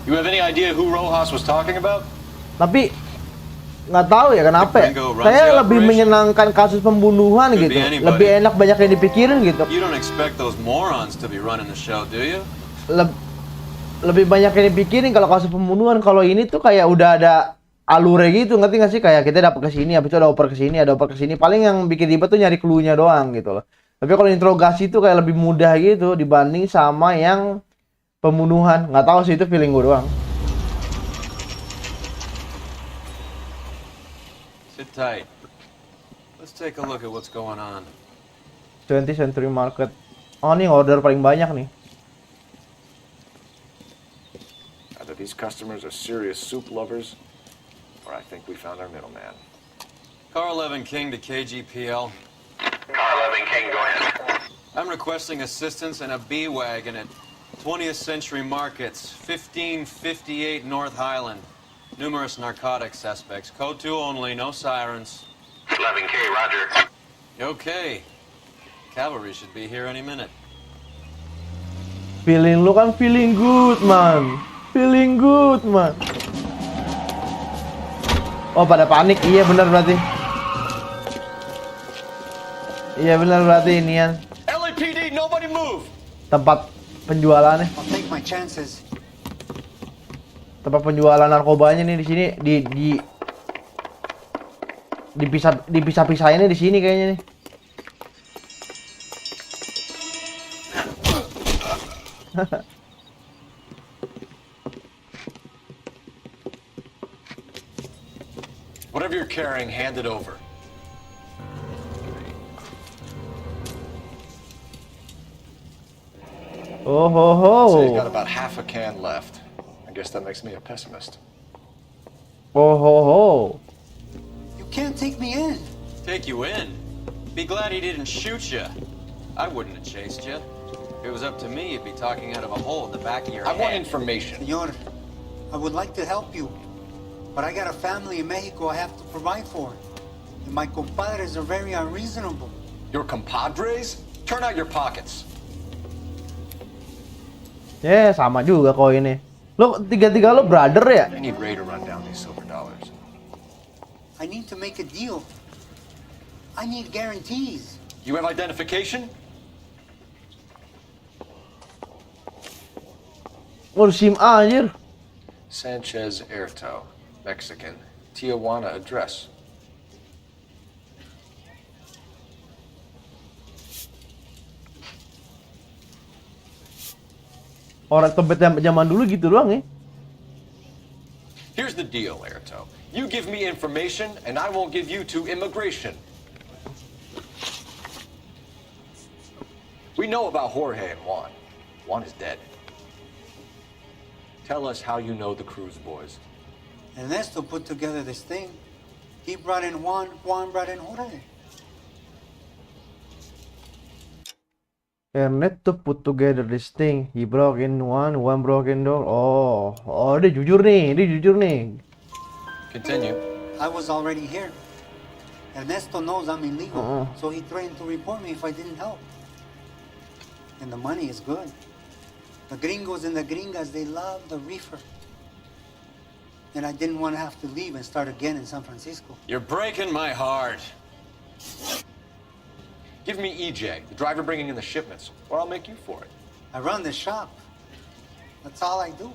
You have any idea who Rojas was talking about? Tapi nggak tahu ya kenapa ya. Saya lebih menyenangkan kasus pembunuhan gitu. Lebih enak banyak yang dipikirin gitu. You don't expect those morons to be running the show, do you? Lebih banyak yang dipikirin kalau kasus pembunuhan. Kalau ini tuh kayak udah ada alure gitu, ngerti nggak sih? Kayak kita dapat ke sini, habis itu ada oper ke sini, Paling yang bikin ribet tuh nyari clue-nya doang gitu loh. Tapi kalau interogasi tuh kayak lebih mudah gitu dibanding sama yang pembunuhan. Nggak tahu sih, itu feeling gue doang. Sit tight. Let's take a look at what's going on. 20th Century Market. Oh, nih order paling banyak nih. Either these customers are serious soup lovers, or I think we found our middleman. Car 11 King to KGPL. Car 11 King, go ahead. I'm requesting assistance in a B-Wagon at 20th Century Markets, 1558 North Highland. Numerous narcotic suspects. Code 2 only, no sirens. 11K, roger. Okay. Cavalry should be here any minute. Feeling lu kan feeling good, man. Feeling good, man. Oh, pada panik. Iya benar berarti. Iya benar berarti inian. LAPD, nobody move. Tempat penjualannya. I'll take my chances. Tempat penjualan narkobanya nih di sini dipisah-pisahinnya di sini kayaknya nih. Whatever you're carrying, hand it over. Oh ho ho. So you've got about half a can left. I guess that makes me a pessimist. Oh ho ho. You can't take me in. Take you in? Be glad he didn't shoot you. I wouldn't have chased you. If it was up to me, you'd be talking out of a hole in the back of your head. I want information. Senor, I would like to help you, but I got a family in Mexico I have to provide for. And my compadres are very unreasonable. Your compadres? Turn out your pockets. Ya, sama juga kok ini. Lo tiga-tiga lo brother ya? I need Ray to run down these silver dollars. I need to make a deal. I need guarantees. You have identification? Oh, SIM A anjir. Sanchez Airto, Mexican. Tijuana address. Orang tebet zaman dulu gitu doang ya. Here's the deal, Airto. You give me information, and I won't give you to immigration. We know about Jorge and Juan. Juan is dead. Tell us how you know the Cruz boys. Ernesto put together this thing. He brought in Juan, Juan brought in Jorge. Ernesto put together this thing. He broke in one, one broke in door. Oh, dia jujur nih. Continue. I was already here. Ernesto knows I'm illegal, so he threatened to report me if I didn't help. And the money is good. The gringos and the gringas, they love the reefer. And I didn't want to have to leave and start again in San Francisco. You're breaking my heart. Give me EJ, the driver bringing in the shipments, or I'll make you for it. I run the shop. That's all I do.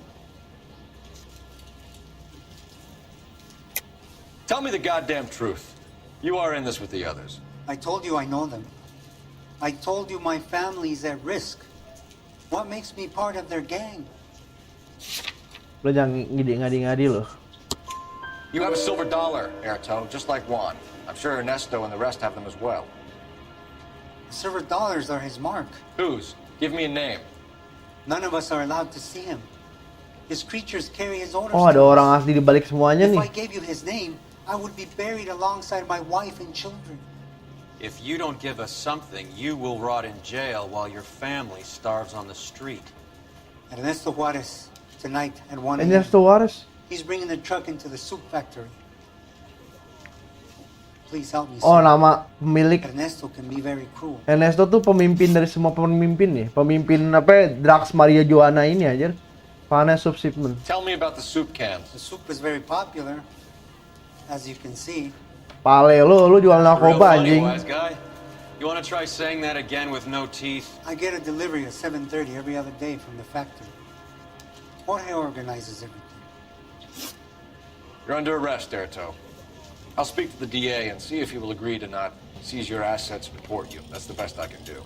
Tell me the goddamn truth. You are in this with the others. I told you I know them. I told you my family's at risk. What makes me part of their gang? Lo jangan ngadi loh. You have a silver dollar, Airto, just like Juan. I'm sure Ernesto and the rest have them as well. The silver dollars are his mark. Whose? Give me a name. None of us are allowed to see him. His creatures carry his orders. Oh, ada orang asli di balik semuanya If nih. I gave you his name, I would be buried alongside my wife and children. If you don't give us something, you will rot in jail while your family starves on the street. Ernesto Juarez, tonight at 1 a.m. Ernesto Juarez. He's bringing the truck into the soup factory. Please help me, sir. Oh, nama pemilik. Ernesto can be very cruel. Ernesto tuh pemimpin dari semua pemimpin nih. Pemimpin apa ya? Drax Maria Joanna ini aja. Finance Subshipment. Tell me about the soup cans. The soup is very popular, as you can see. Pale lu jual narkoba anjing. Wise guy. You want to try saying that again with no teeth? I get a delivery at 7:30 every other day from the factory. Jorge organizes everything. You're under arrest, Airto. I'll speak to the DA and see if he will agree to not seize your assets and deport you. That's the best I can do.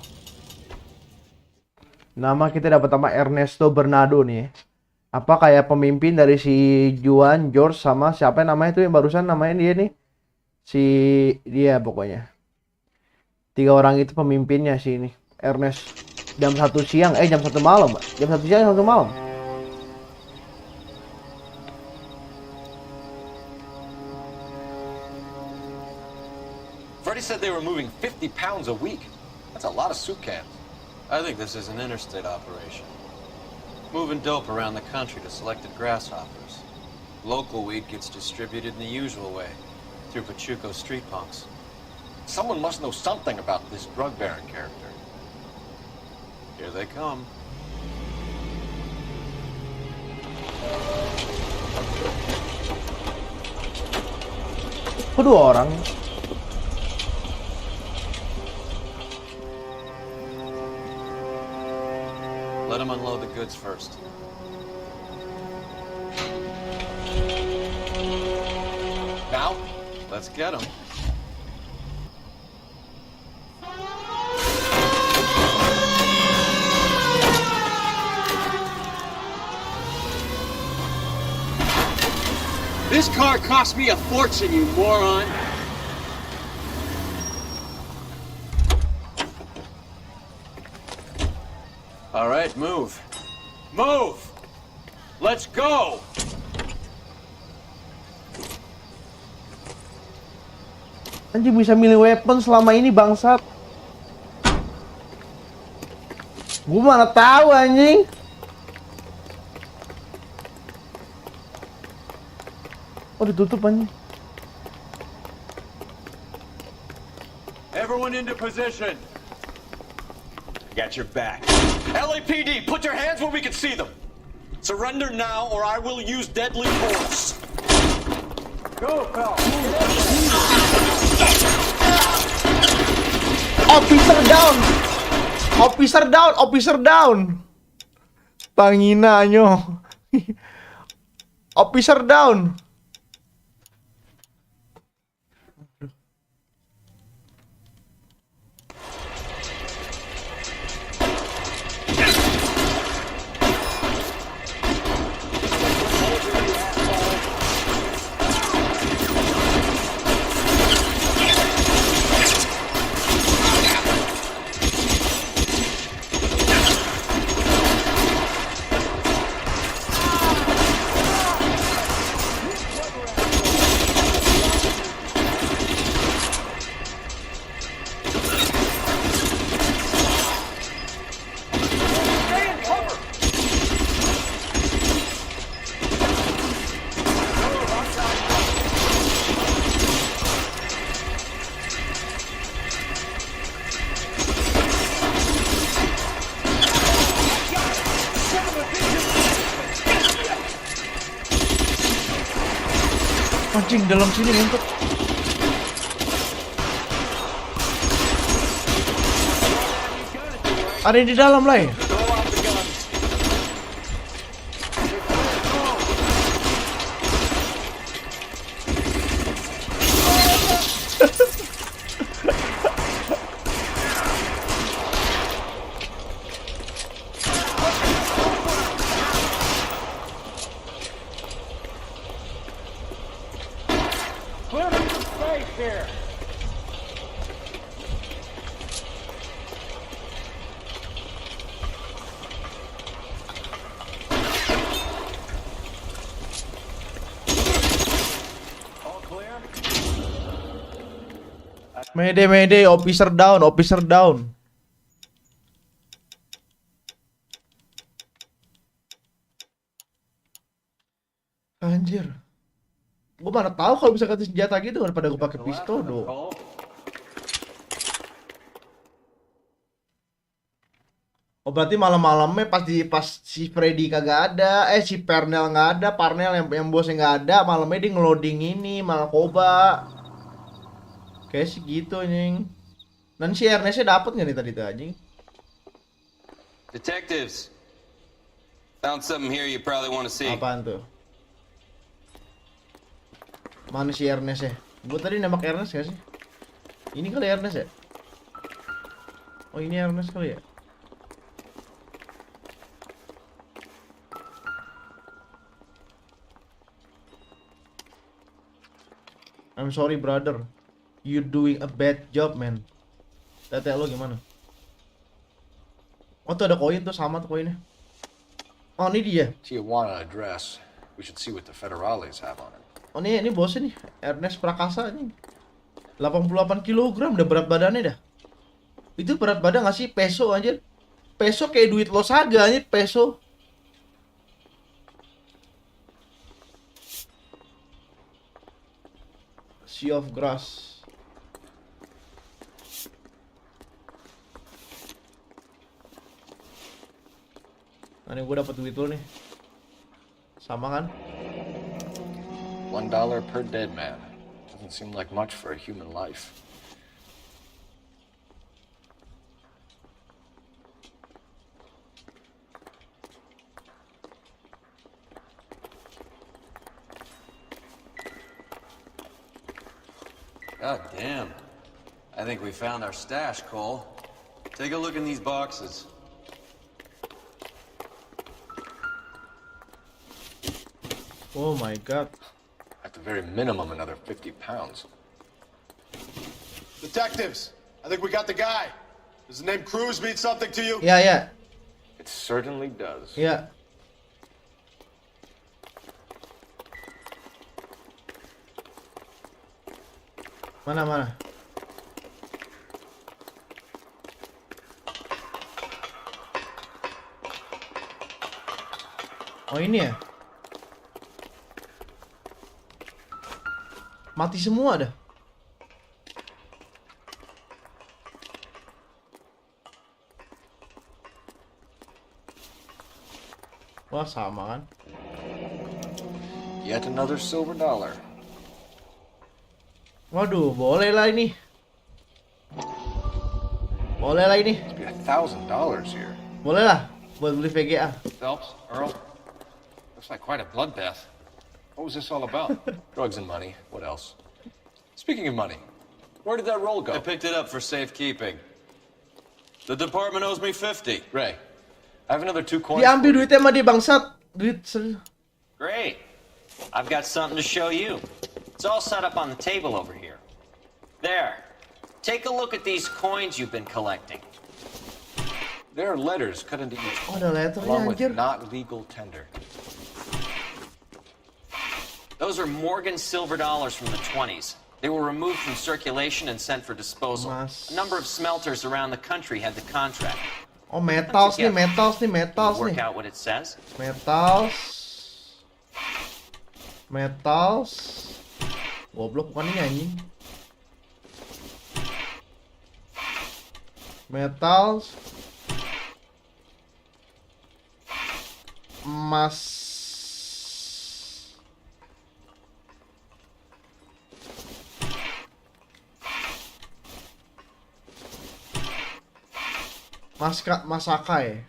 Nama kita dapat nama Ernesto Bernardo nih. Apa kayak pemimpin dari si Juan, George sama siapa namanya itu yang barusan namanya dia nih. Si dia pokoknya. 3 orang itu pemimpinnya si ini. Ernest. Jam 1 siang, jam 1 malam. Jam 1 siang, jam 1 malam. Freddie said they were moving 50 pounds a week. That's a lot of soup cans. I think this is an interstate operation. Moving dope around the country to selected grasshoppers. Local weed gets distributed in the usual way, through Pachuco street punks. Someone must know something about this drug baron character. Here they come. Kedua orang. Let them unload the goods first. Now? Let's get them. This car cost me a fortune, you moron! All right, move. Move! Let's go! Anjing bisa milih weapon selama ini bangsat. Gua mana tahu anjing. Oh, ditutup anjing. Everyone into position. Got your back. LAPD, put your hands where we can see them. Surrender now or I will use deadly force. Go, pal. Officer down. Officer down, officer down. Tanginanyo. Officer down. Anjing dalam sini ngentot. Ada yang di dalam lah ya. Mayday, officer down, officer down. Anjir. Gue mana tahu kalau bisa ganti senjata gitu daripada gue pakai pistol do. Oh berarti malam-malamnya pas si Freddy kagak ada, si Parnell nggak ada, Parnell yang bosnya nggak ada, malamnya dia ngeloading ini Malakoba. Kayak sih gitu anjing. Dan si Ernestnya dapet nggak nih tadi tuh anjing? Detectives, found something here you probably want to see. Apaan tuh? Mana si Ernest ya? Gue tadi nembak Ernest gak sih? Ini kali Ernest ya? Oh ini Ernest kali ya? I'm sorry brother, you doing a bad job man. Tete lo gimana? Oh tuh ada koin tuh, sama tuh koinnya. Oh ini dia. Tijuana address. We should see what the federales have on it. Oh ini bosnya nih, Ernest Prakasa nih. 88 kg udah berat badannya dah. Itu berat badan nggak sih? Peso anjir. Peso kayak duit lo saga anjir, peso. Sea of Grass. Nah, ini gue dapet duit lo nih. Sama kan? $1 per dead man. Doesn't seem like much for a human life. God damn. I think we found our stash, Cole. Take a look in these boxes. Oh my god. At the very minimum, another 50 pounds. Detectives, I think we got the guy. Does the name Cruz mean something to you? Yeah. It certainly does. Yeah. Mana? Oh ini ya? Mati semua dah. Wah sama kan? Yet another silver dollar. Waduh, boleh lah ini. Boleh lah ini. Must be $1,000 here. Boleh lah, buat beli VGA. Phelps, Earl, looks like quite a bloodbath. What was this all about? Drugs and money. What else? Speaking of money, where did that roll go? I picked it up for safekeeping. The department owes me 50. Ray, I have another 2 coins. Diambil duitnya sama dia bangsat. Duit Great. I've got something to show you. It's all set up on the table over here. There. Take a look at these coins you've been collecting. There are letters cut into each Oh, ada letternya along with anjir. not legal tender. Those are Morgan silver dollars from the 20s. They were removed from circulation and sent for disposal. A number of smelters around the country had the contract. Oh, metals nih. Work out what it says. Metals. Goblok bukan ini anjing. Metals. Emas. Masakai.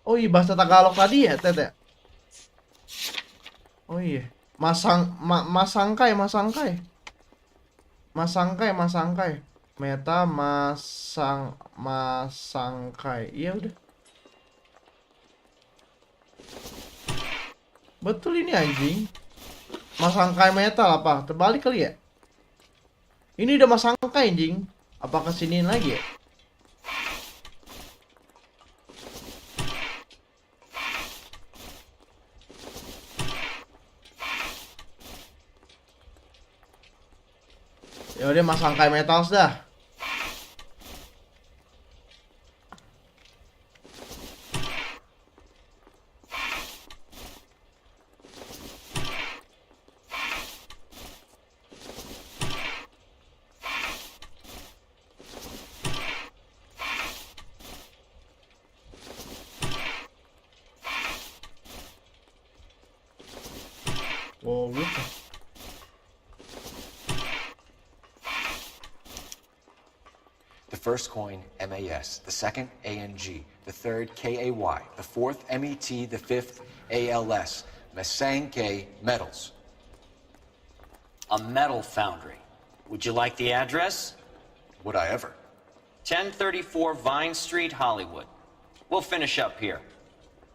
Oh iya, bahasa Tagalog tadi ya, Tete. Oh iya. Masangkai. Meta masangkai. Iya udah. Betul ini anjing. Masangkai metal apa? Terbalik kali ya? Ini udah masangkai anjing. Apa kesiniin lagi ya? Ya udah masangkai metal dah. Oh, gitu. The first coin, MAS. The second, ANG. The third, KAY. The fourth, MET. The fifth, ALS. Masanke Metals. A metal foundry. Would you like the address? Would I ever? 1034 Vine Street, Hollywood. We'll finish up here.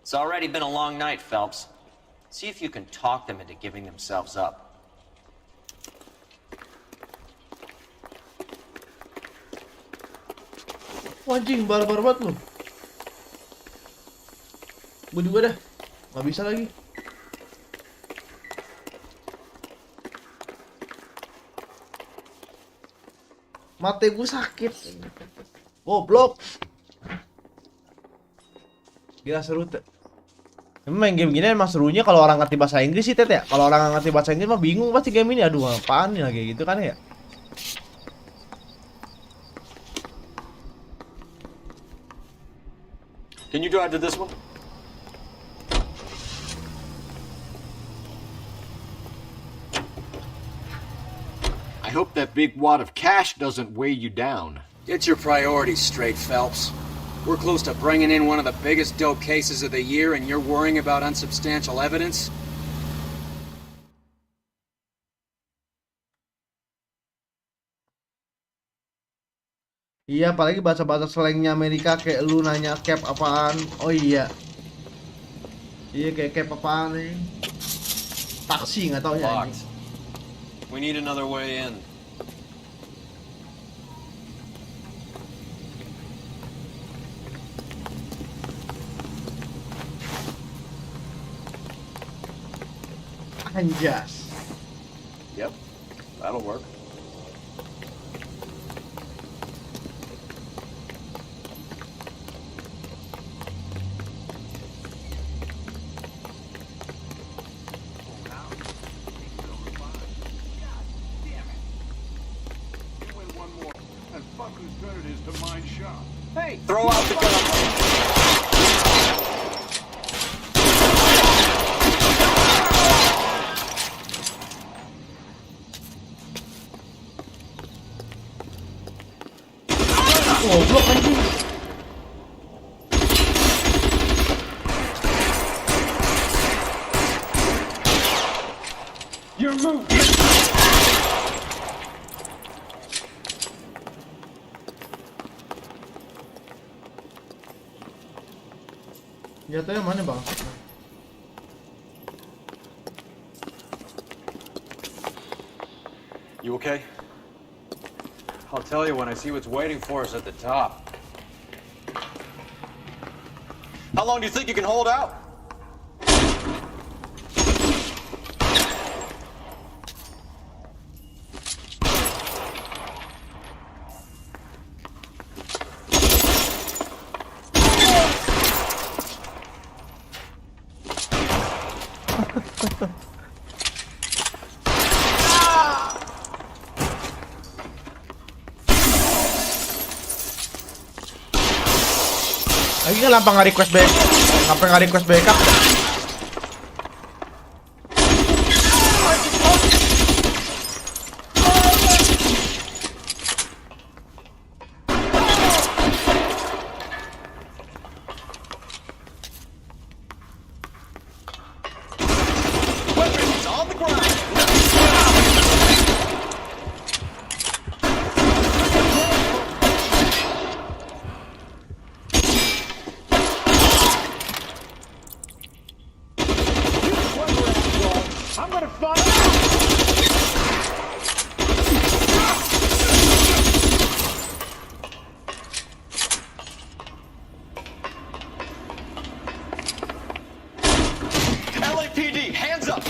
It's already been a long night, Phelps. See if you can talk them into giving themselves up. Anjing, barbar banget lu. Gue juga dah. Nggak bisa lagi. Mata gue sakit. Goblok. Gila seru tuh. Main game gini emang serunya kalau orang ngerti bahasa Inggris sih, Tet ya. Kalau orang nggak ngerti bahasa Inggris mah bingung pasti game ini. Aduh, apaan nih lagi gitu kan ya. Can you drive to this one? I hope that big wad of cash doesn't weigh you down. Get your priorities straight, Phelps. We're close to bringing in one of the biggest dope cases of the year, and you're worrying about unsubstantial evidence? Iya, apalagi bahasa-bahasa slangnya Amerika kayak lu nanya cap apaan. Oh iya. Iya, kayak cap apaan nih. Taksi nggak tahu ya. We need another way in. Anjas. Yep, that'll work. Hey, throw out the gun. Goblok anjing. Your move. Jatuhnya mana, Bang? You okay? I'll tell you when I see what's waiting for us at the top. How long do you think you can hold out? Lagi kenapa nggak request back? Kenapa nggak request backup? Weapons on the ground. I'm gonna find out. LAPD, hands up.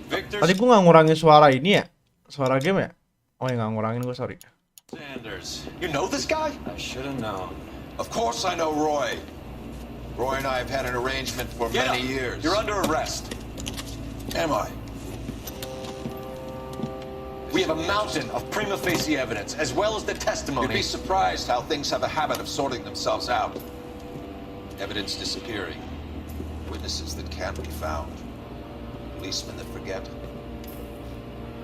Victor Tadi gue nggak ngurangin suara ini ya? Suara game ya? Oh ya nggak ngurangin gue, sorry. Sanders. You know this guy? I should have known. Of course I know Roy. Roy and I have had an arrangement for Get many up. years. You're under arrest. Am I? We have a mountain of prima facie evidence, as well as the You'd testimony. be surprised how things have a habit of sorting themselves out. Evidence disappearing. Witnesses that can't be found. Policemen that forget.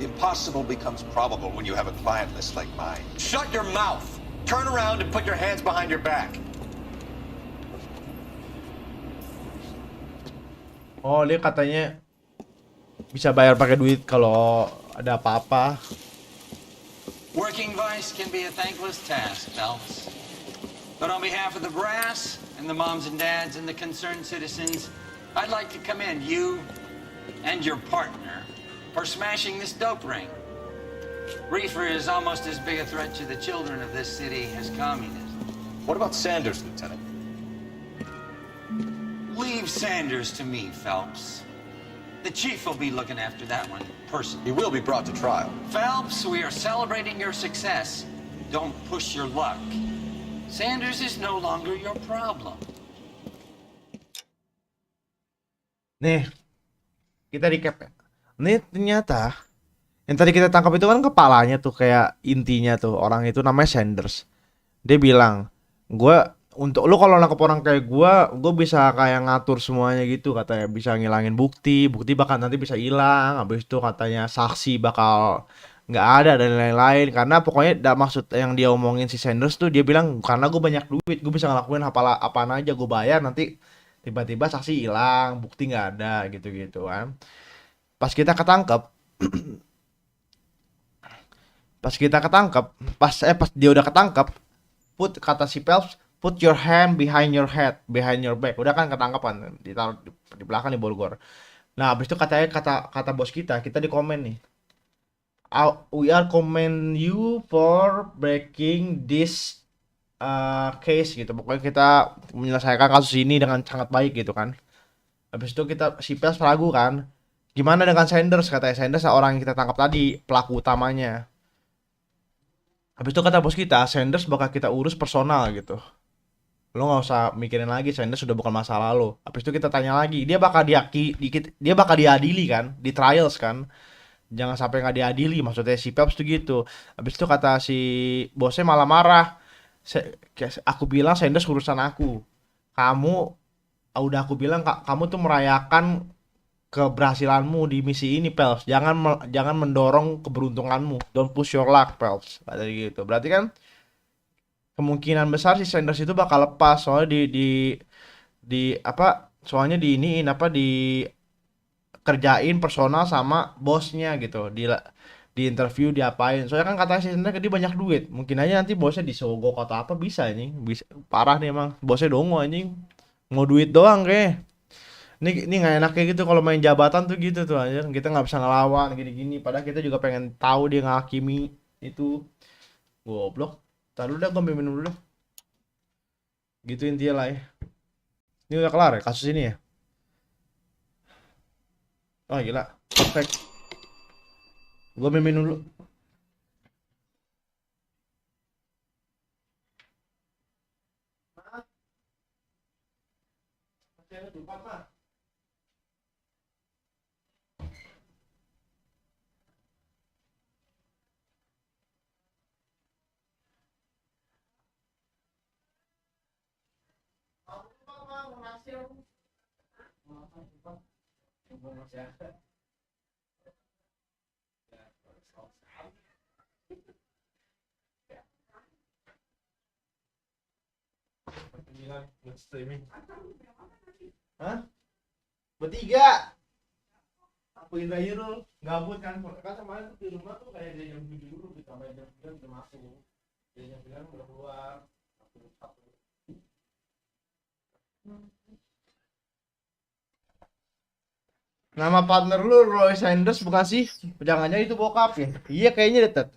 The impossible becomes probable when you have a client list like mine. Shut your mouth. Turn around and put your hands behind your back. Oh, dia katanya bisa bayar pakai duit kalau ada apa-apa. Working vice can be a thankless task, Phelps. But on behalf of the brass and the moms and dads and the concerned citizens, I'd like to commend you and your partner for smashing this dope ring. Reefer is almost as big a threat to the children of this city as communism. What about Sanders, Lieutenant? Leave Sanders to me, Phelps. The chief will be looking after that one personally. He will be brought to trial. Phelps, we are celebrating your success. Don't push your luck. Sanders is no longer your problem. Nih, kita recap ya. Nih ternyata yang tadi kita tangkap itu kan kepalanya tuh, kayak intinya tuh orang itu namanya Sanders. Dia bilang, gue untuk lu kalau nangkep orang kayak gue bisa kayak ngatur semuanya gitu, katanya bisa ngilangin bukti bahkan nanti bisa hilang, habis itu katanya saksi bakal nggak ada dan lain-lain, karena pokoknya maksud yang dia omongin si Sanders tuh, dia bilang karena gue banyak duit gue bisa ngelakuin apaan aja, gue bayar nanti tiba-tiba saksi hilang, bukti nggak ada gitu-gitu kan. Pas kita ketangkep pas dia udah ketangkep, kata si Phelps, put your hand behind your head, behind your back. Udah kan ketangkapan, ditaruh di belakang di borgor. Nah, habis itu katanya kata bos kita di komen nih. We are commend you for breaking this case gitu. Pokoknya kita menyelesaikan kasus ini dengan sangat baik gitu kan. Habis itu si Pels ragu kan. Gimana dengan Sanders? Katanya Sanders orang yang kita tangkap tadi, pelaku utamanya. Habis itu kata bos kita, Sanders bakal kita urus personal gitu. Lo nggak usah mikirin lagi, Sanders sudah bukan masalah lo. Habis itu kita tanya lagi, dia bakal diadili kan, di trials kan. Jangan sampai nggak diadili, maksudnya si Phelps tuh gitu. Habis itu kata si bosnya malah marah. Aku bilang Sanders urusan aku. Udah aku bilang kamu tuh merayakan keberhasilanmu di misi ini, Phelps. Jangan mendorong keberuntunganmu. Don't push your luck, Phelps. Kata gitu. Berarti kan kemungkinan besar si Sanders itu bakal lepas, soalnya soalnya kerjain personal sama bosnya gitu, di interview diapain, soalnya kan katanya si Sanders dia banyak duit, mungkin aja nanti bosnya disogok atau apa, bisa anjing, bisa parah nih emang bosnya dongo anjing, mau duit doang kayak ini nggak enak kayak gitu kalau main jabatan tuh gitu tuh anjir, kita nggak bisa ngelawan gini-gini, padahal kita juga pengen tahu dia ngehakimi itu, goblok. Taruh udah gue minum dulu, gitu intinya lah ya. Ini udah kelar ya kasus ini ya. Oh gila, perfect. Gue minum dulu. Streaming. Hah? Bertiga. Aku Indra Yurul gabut kan kemarin di rumah tuh kayak dia jam 7 dulu ditambah jam 9 udah masuk. Dia jam 9 udah keluar. Nama partner lu Roy Sanders bukan sih? Jangan-jangan itu bokap ya? Iya kayaknya deh Ted.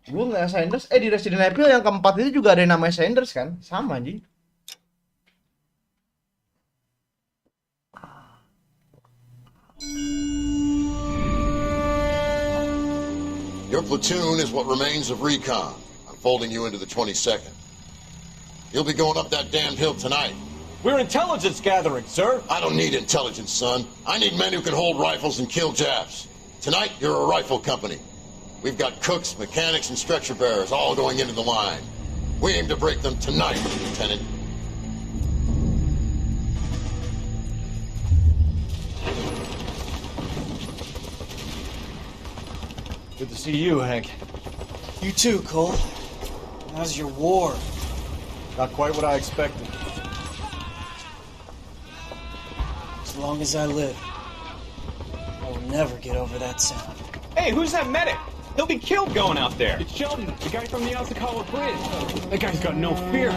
Gue nggak Sanders, di Resident Evil yang keempat itu juga ada yang namanya Sanders kan? Sama anjing. Your platoon is what remains of recon. I'm folding you into the 22nd. You'll be going up that damned hill tonight. We're intelligence gathering, sir. I don't need intelligence, son. I need men who can hold rifles and kill Japs. Tonight, you're a rifle company. We've got cooks, mechanics, and stretcher bearers all going into the line. We aim to break them tonight, Lieutenant. Good to see you, Hank. You too, Cole. How's your war? Not quite what I expected. As long as I live, I will never get over that sound. Hey, who's that medic? He'll be killed going out there. It's Sheldon, the guy from the Alcala Bridge. That guy's got no fear.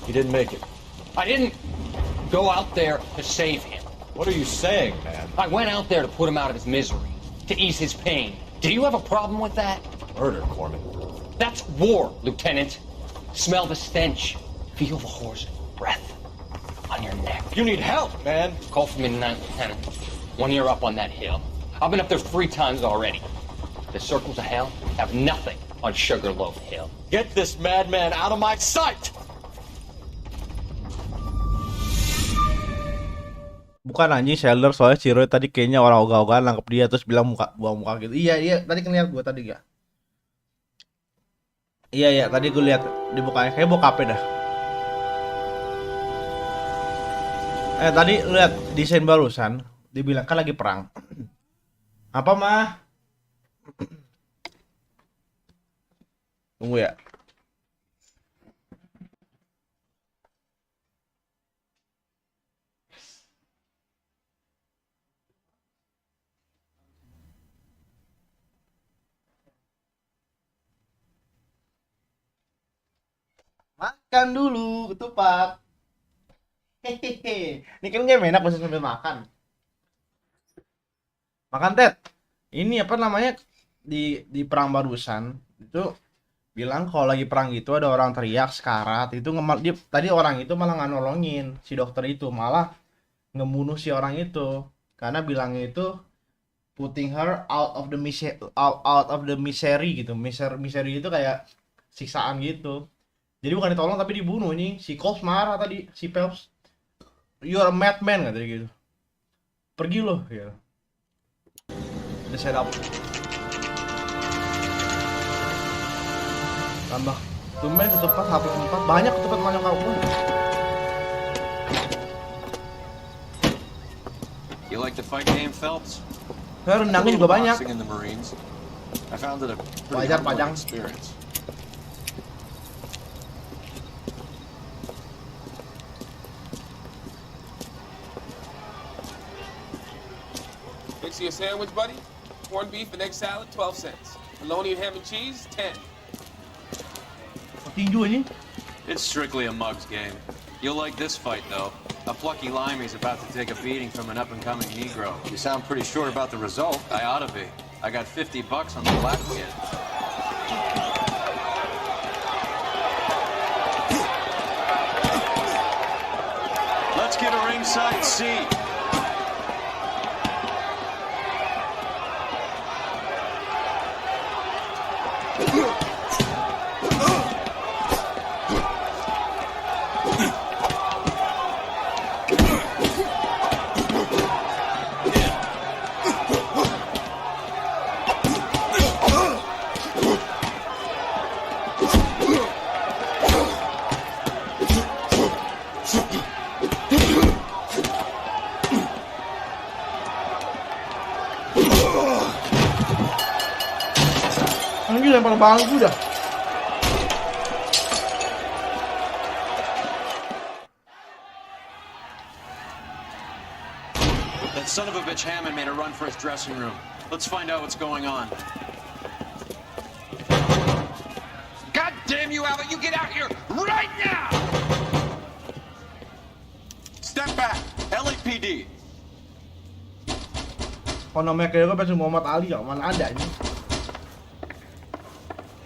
He didn't make it. I didn't go out there to save him. What are you saying, man? I went out there to put him out of his misery, to ease his pain. Do you have a problem with that? Murder, Corman. That's war, Lieutenant. Smell the stench. Feel the horse breath on your neck. You need help, man. Call for me tonight, Lieutenant. When you're up on that hill. I've been up there 3 times already. The circles of hell have nothing on Sugarloaf Hill. Get this madman out of my sight! Bukan anjing Sheldon, soalnya si Roy tadi kayaknya orang ogah-ogahan nangkep dia terus bilang buang muka gitu. Iya tadi kan lihat gue tadi ya. Iya tadi gue lihat di mukanya kayak bokapnya dah. Tadi lihat desain barusan dibilang kan lagi perang. Apa mah? Tunggu ya. Makan dulu ketupat. Hehehe. Ini kan game enak bisa sambil makan. Makan Ted. Ini apa namanya di perang barusan itu bilang kalau lagi perang gitu ada orang teriak sekarat itu tadi orang itu malah nggak nolongin si dokter itu malah ngebunuh si orang itu karena bilangnya itu putting her out of the misery gitu. Misery itu kayak siksaan gitu. Jadi bukan ditolong tapi dibunuh nih. Si Coles marah tadi, si Phelps. You're a madman katanya gitu. Pergi loh gitu. The setup. Tambah tumben ketupat HP 4 banyak ketupat banyak kau pun. You like the fight game, Phelps? Rendangnya juga banyak. In the Marines. I found it a Wajar panjang. Experience. Fix you a sandwich, buddy? Corned beef and egg salad, 12 cents. Bologna and ham and cheese, 10. Tinju ini. It's strictly a mug's game. You'll like this fight, though. A plucky limey's about to take a beating from an up-and-coming Negro. You sound pretty sure about the result. I ought to be. I got $50 on the black kid. Let's get a ringside seat. Anjir lempar bangku dah. That son of a bitch Hammond made a run for his dressing room. Let's find out what's going on. God damn you, Albert! You get out here right now! Step back. LAPD. Kalau namanya kayak gue Muhammad Ali ya, mana ada ini?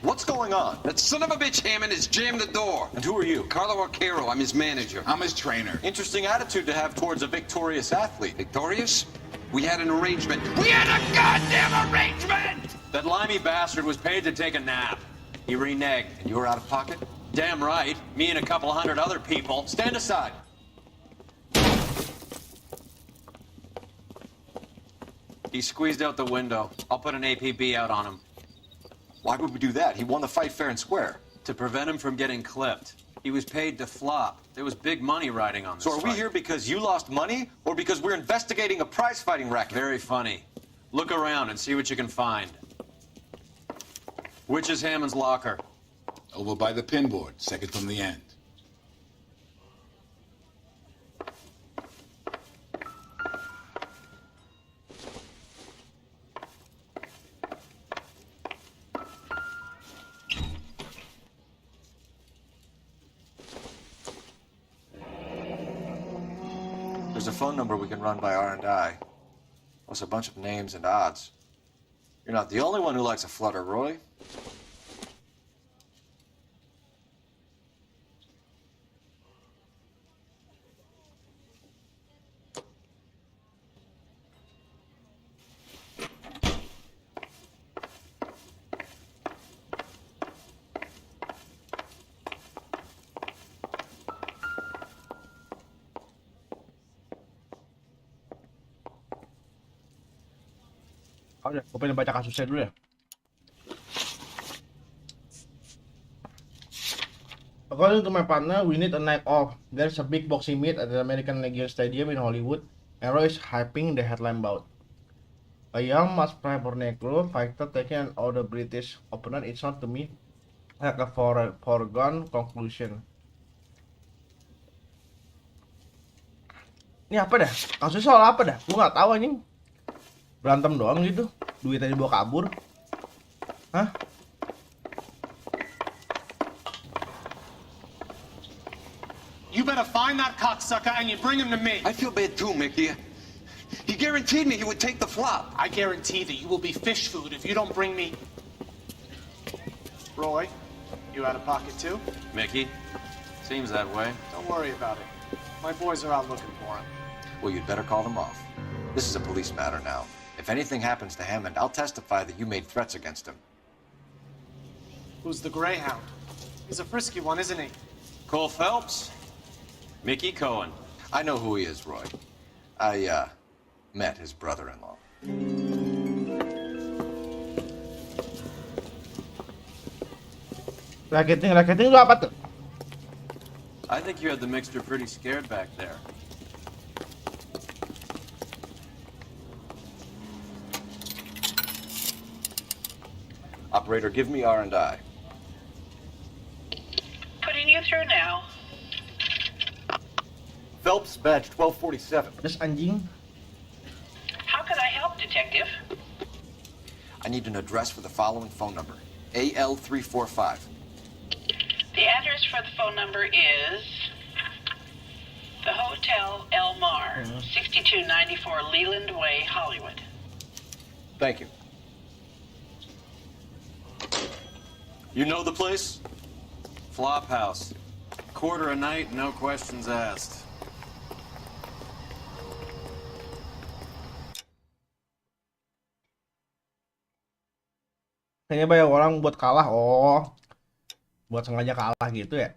What's going on? That son of a bitch Hammond has jammed the door. And who are you? Carlo Arcaro, I'm his manager. I'm his trainer. Interesting attitude to have towards a victorious athlete. Victorious? We had an arrangement. We had a goddamn arrangement! That limey bastard was paid to take a nap. He reneged. And you were out of pocket? Damn right. Me and a couple hundred other people. Stand aside. He squeezed out the window. I'll put an APB out on him. Why would we do that? He won the fight fair and square. To prevent him from getting clipped. He was paid to flop. There was big money riding on this So are we fight. here because you lost money or because we're investigating a prize-fighting racket? Very funny. Look around and see what you can find. Which is Hammond's locker? Over by the pinboard, second from the end. There's a phone number we can run by R&I. Plus a bunch of names and odds. You're not the only one who likes a flutter, Roy. Udah, gue pengen baca kasusnya dulu ya. According to my partner, we need a night off. There's a big boxing meet at the American Legion Stadium in Hollywood, and Roy is hyping the headline bout. A young masked Negro fighter taking out the British opponent. It sounds to me like a foregone conclusion. Ini apa dah? Kasusnya soal apa dah? Gue nggak tahu anjing. Berantem doang gitu, duitnya dibawa kabur. Hah? You better find that cocksucker and you bring him to me. I feel bad too, Mickey. He guaranteed me he would take the flop. I guarantee that you will be fish food if you don't bring me... Roy, you out of pocket too? Mickey? Seems that way. Don't worry about it. My boys are out looking for him. Well, you'd better call them off. This is a police matter now. If anything happens to Hammond, I'll testify that you made threats against him. Who's the Greyhound? He's a frisky one, isn't he? Cole Phelps? Mickey Cohen. I know who he is, Roy. I, met his brother-in-law. Racketing itu apa tuh? I think you had the mixture pretty scared back there. Operator, give me R&I. Putting you through now. Phelps, badge 1247. Terus anjing. How can I help, Detective? I need an address for the following phone number. AL345. The address for the phone number is the Hotel El Mar, 6294 Leland Way, Hollywood. Thank you. You know the place? Flop house. Quarter a night, no questions asked. Kayaknya banyak orang buat kalah. Oh, buat sengaja kalah gitu ya.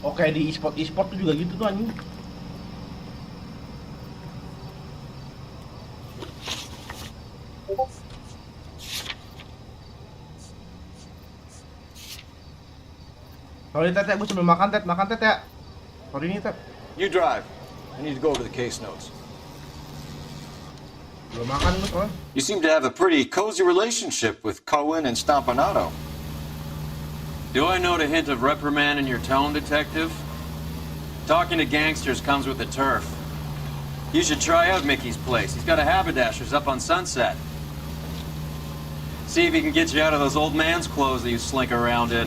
Oke, di e-sport tuh juga gitu tuh anjing. Kalau di Tet, gue sambil makan Tet ya. Sorry nih, Ted. You drive. I need to go over the case notes. Belum makan lu soalnya. You seem to have a pretty cozy relationship with Cohen and Stompanato. Do I note a hint of reprimand in your tone, Detective? Talking to gangsters comes with the turf. You should try out Mickey's place. He's got a haberdasher's up on Sunset. See if he can get you out of those old man's clothes that you slink around in.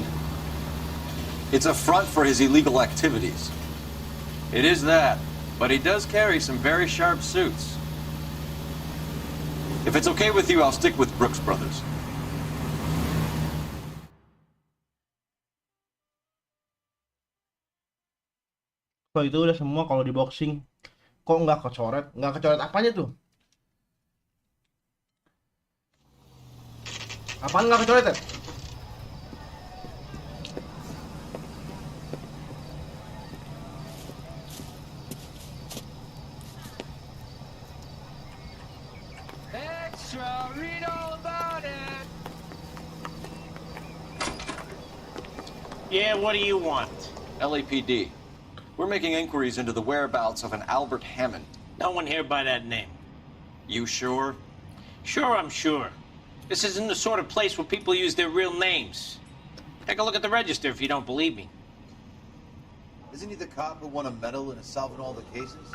It's a front for his illegal activities. It is that, but he does carry some very sharp suits. If it's okay with you, I'll stick with Brooks Brothers. Kalau itu udah semua kalau di boxing. Kok nggak kecoret? Nggak kecoret apanya tuh? Apaan nggak kecoret, Ted? Extra, read all about it. Yeah, what do you want? LAPD. We're making inquiries into the whereabouts of an Albert Hammond. No one here by that name. You sure? Sure, I'm sure. This isn't the sort of place where people use their real names. Take a look at the register if you don't believe me. Isn't he the cop who won a medal in solving all the cases?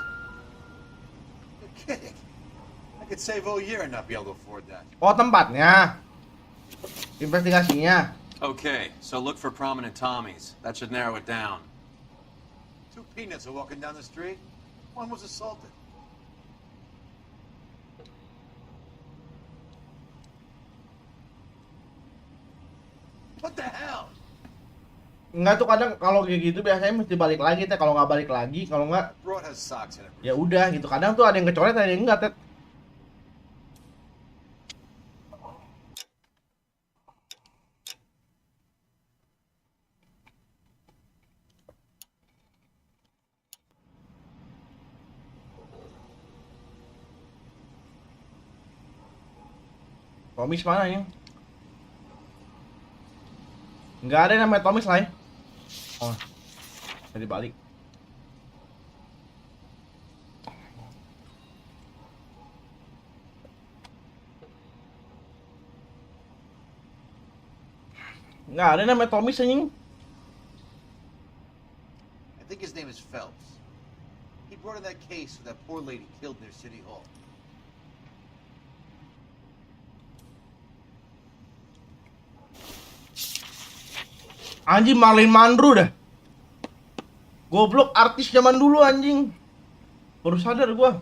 You're kidding. I could save all year and not be able to afford that. Oh, tempatnya. Investigasinya. Okay, so look for prominent Tommies. That should narrow it down. Two peanuts are walking down the street. One was assaulted. What the hell? Enggak tuh kadang kalau kayak gitu biasanya mesti balik lagi, Ted. Kalau nggak balik lagi, kalau nggak Broad has socks in it. ya udah gitu. Kadang tuh ada yang kecoret, ada yang enggak, Ted. Tomis mana ya? Nggak ada yang namanya Tomis lah ya. Oh, jadi balik. Nggak ada yang namanya Tomis anjing. I think his name is Phelps. He brought in that case with that poor lady killed near City Hall. Anjing Marlene Mandro dah. Goblok artis zaman dulu anjing. Baru sadar gua.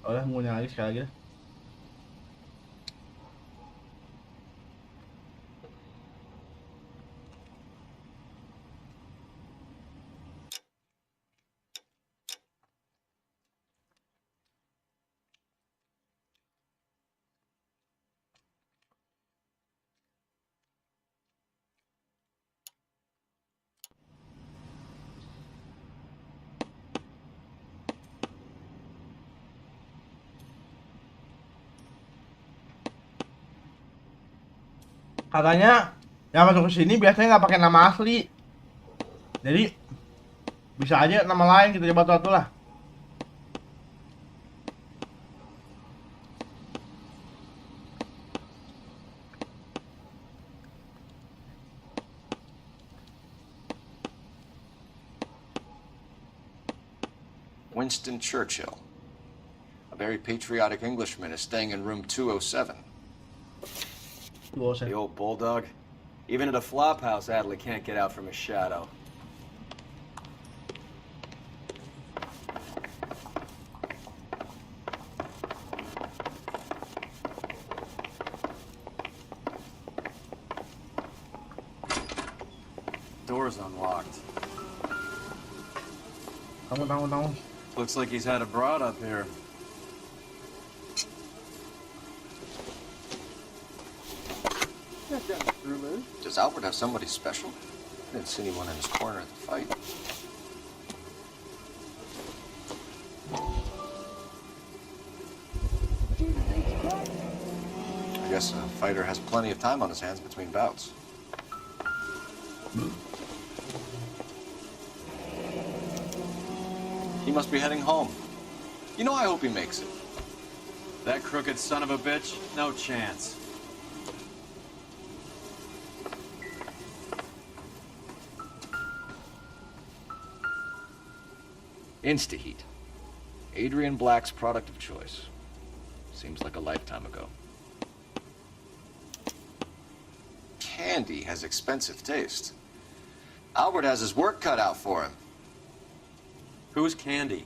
Udah mau nyala lagi sekali lagi dah. Katanya yang masuk ke sini biasanya nggak pakai nama asli, jadi bisa aja nama lain gitu, coba tuh lah. Winston Churchill. A very patriotic Englishman is staying in room 207. The old bulldog. Even at a flop house, Adley can't get out from his shadow. Door's unlocked. Tanggung. Looks like he's had a broad up here. Does Albert have somebody special? I didn't see anyone in his corner at the fight. I guess a fighter has plenty of time on his hands between bouts. He must be heading home. You know, I hope he makes it. That crooked son of a bitch? No chance. Instaheat. Adrian Black's product of choice. Seems like a lifetime ago. Candy has expensive taste. Albert has his work cut out for him. Who's Candy?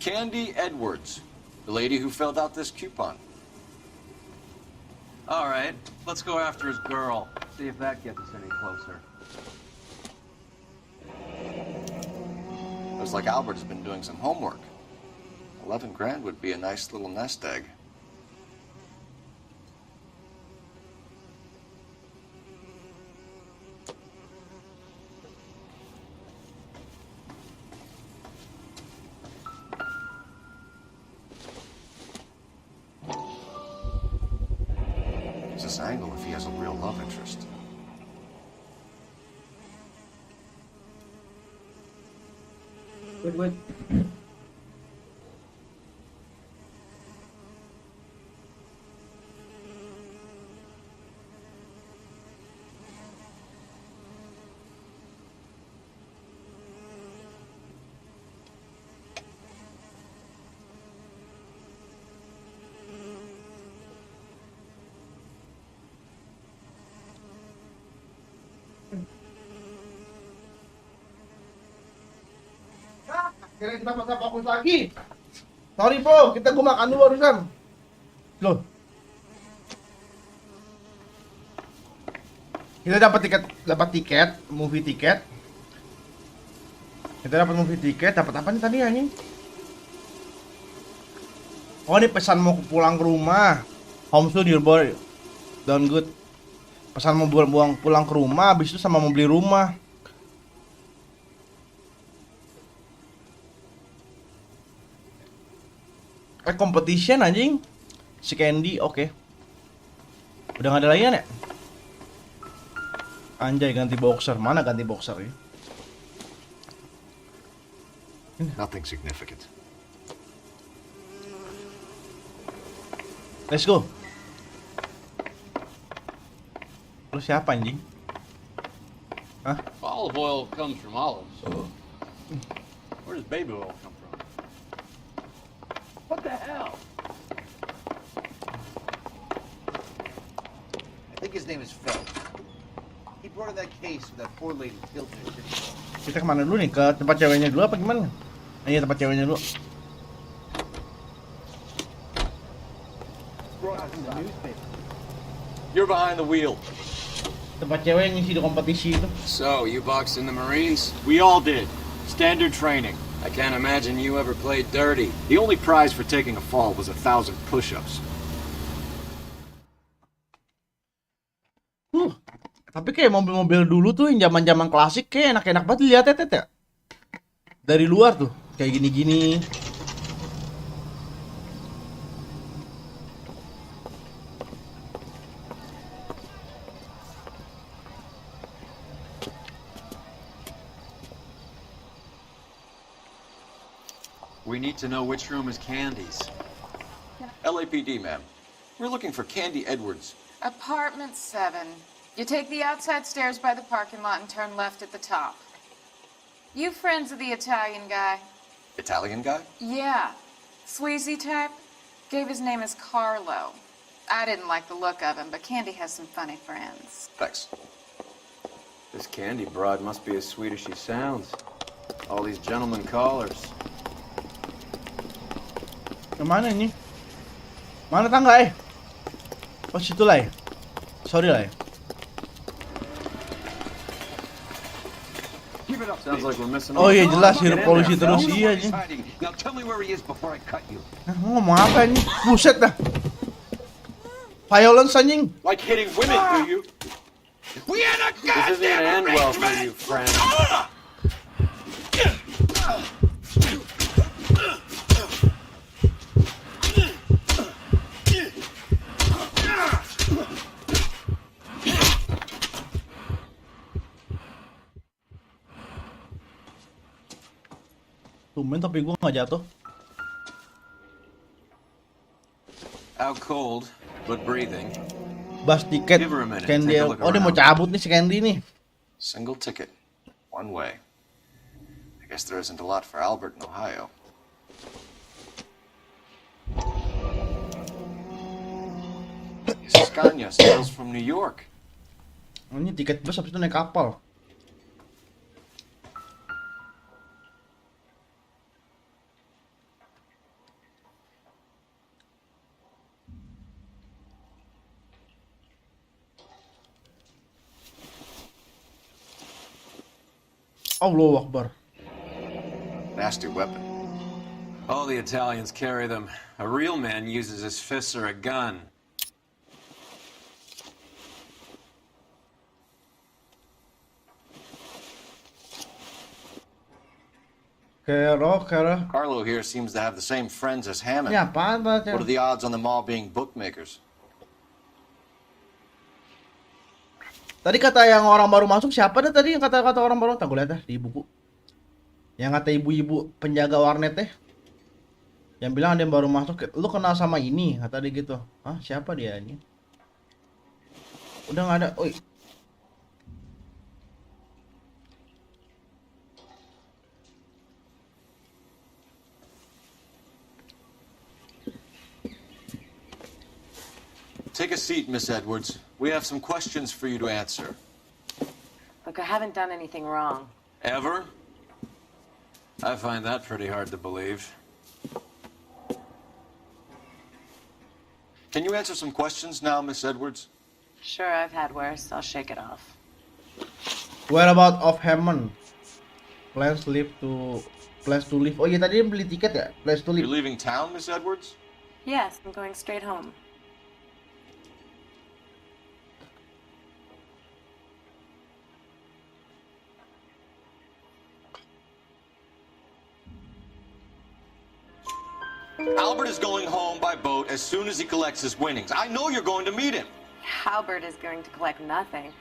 Candy Edwards, the lady who filled out this coupon. All right, let's go after his girl. See if that gets us any closer. Looks like Albert has been doing some homework. 11 grand would be a nice little nest egg. Use this angle if he has a real love interest. Wait. Kira kita masa fokus lagi. Sorry po, kita gumakan dulu barusan. Loh. Kita dapat tiket, movie tiket. Kita dapat movie tiket, dapat apa nih tadi anjing? Oh, ini pesan mau pulang ke rumah. Home to dear boy. Down good. Pesan mau pulang ke rumah, habis itu sama mau beli rumah. Competition anjing. Si Candy, oke. Udah gak ada lagi kan ya? Anjay, ganti boxer. Mana ganti boxer ya? Nothing significant. Let's go. Lu siapa anjing? Hah? Olive oil comes from olives. Where does baby oil come from? What the hell? I think his name is Phil. He brought in that case with that poor lady killed in her city. Kita kemana dulu nih? Ke tempat ceweknya dulu apa gimana? Iya, tempat ceweknya dulu. You're behind the wheel. Tempat cewek yang ngisi di kompetisi itu. So, you boxed in the Marines? We all did. Standard training. I can't imagine you ever played dirty. The only prize for taking a fall was 1,000 push-ups. Tapi kayak mobil-mobil dulu tuh yang zaman-zaman klasik kayak enak-enak banget dilihat ya. Dari luar tuh kayak gini-gini. We need to know which room is Candy's. LAPD, ma'am. We're looking for Candy Edwards. Apartment 7. You take the outside stairs by the parking lot and turn left at the top. You friends of the Italian guy? Italian guy? Yeah. Sleazy type? Gave his name as Carlo. I didn't like the look of him, but Candy has some funny friends. Thanks. This Candy broad must be as sweet as she sounds. All these gentlemen callers. Kemana ini? Mana tangga Oh, situ lah ya. Sorry lah ya. Sounds like we're missing. Oh iya jelas hidup polisi terus iya aja. Now tell me where he is before I cut you. Ngomong apa ini? Buset dah. Violence anjing. Like hitting women, do you? We had a This isn't gonna end well for you, friend. Tumben tapi gue nggak jatuh. Out cold, but breathing. Bus tiket. Give her a minute, Candy. take a look Oh dia mau around. cabut nih si Candy nih. Single ticket, one way. I guess there isn't a lot for Albert in Ohio. Scania sails from New York. Oh, ini tiket bus habis itu naik kapal. Allahu Akbar. Nasty weapon. All the Italians carry them. A real man uses his fists or a gun. Kero. Carlo here seems to have the same friends as Hammond. Ini apaan Pak? What are the odds on them all being bookmakers? Tadi kata yang orang baru masuk siapa dah tadi yang kata orang baru? Tak gue lihat dah di buku. Yang kata ibu-ibu penjaga warnet teh. Yang bilang ada yang baru masuk, lu kenal sama ini, kata dia gitu. Hah, siapa dia ini? Udah nggak ada. Oi. Take a seat, Miss Edwards. We have some questions for you to answer. Look, I haven't done anything wrong. Ever? I find that pretty hard to believe. Can you answer some questions now, Miss Edwards? Sure, I've had worse. I'll shake it off. Whereabout of Hammond? Plans to leave. Oh iya tadi dia beli tiket ya? Plans to You're leave. leaving town, Miss Edwards? Yes, I'm going straight home. Albert is going home by boat as soon as he collects his winnings. I know you're going to meet him. Albert is going to collect nothing.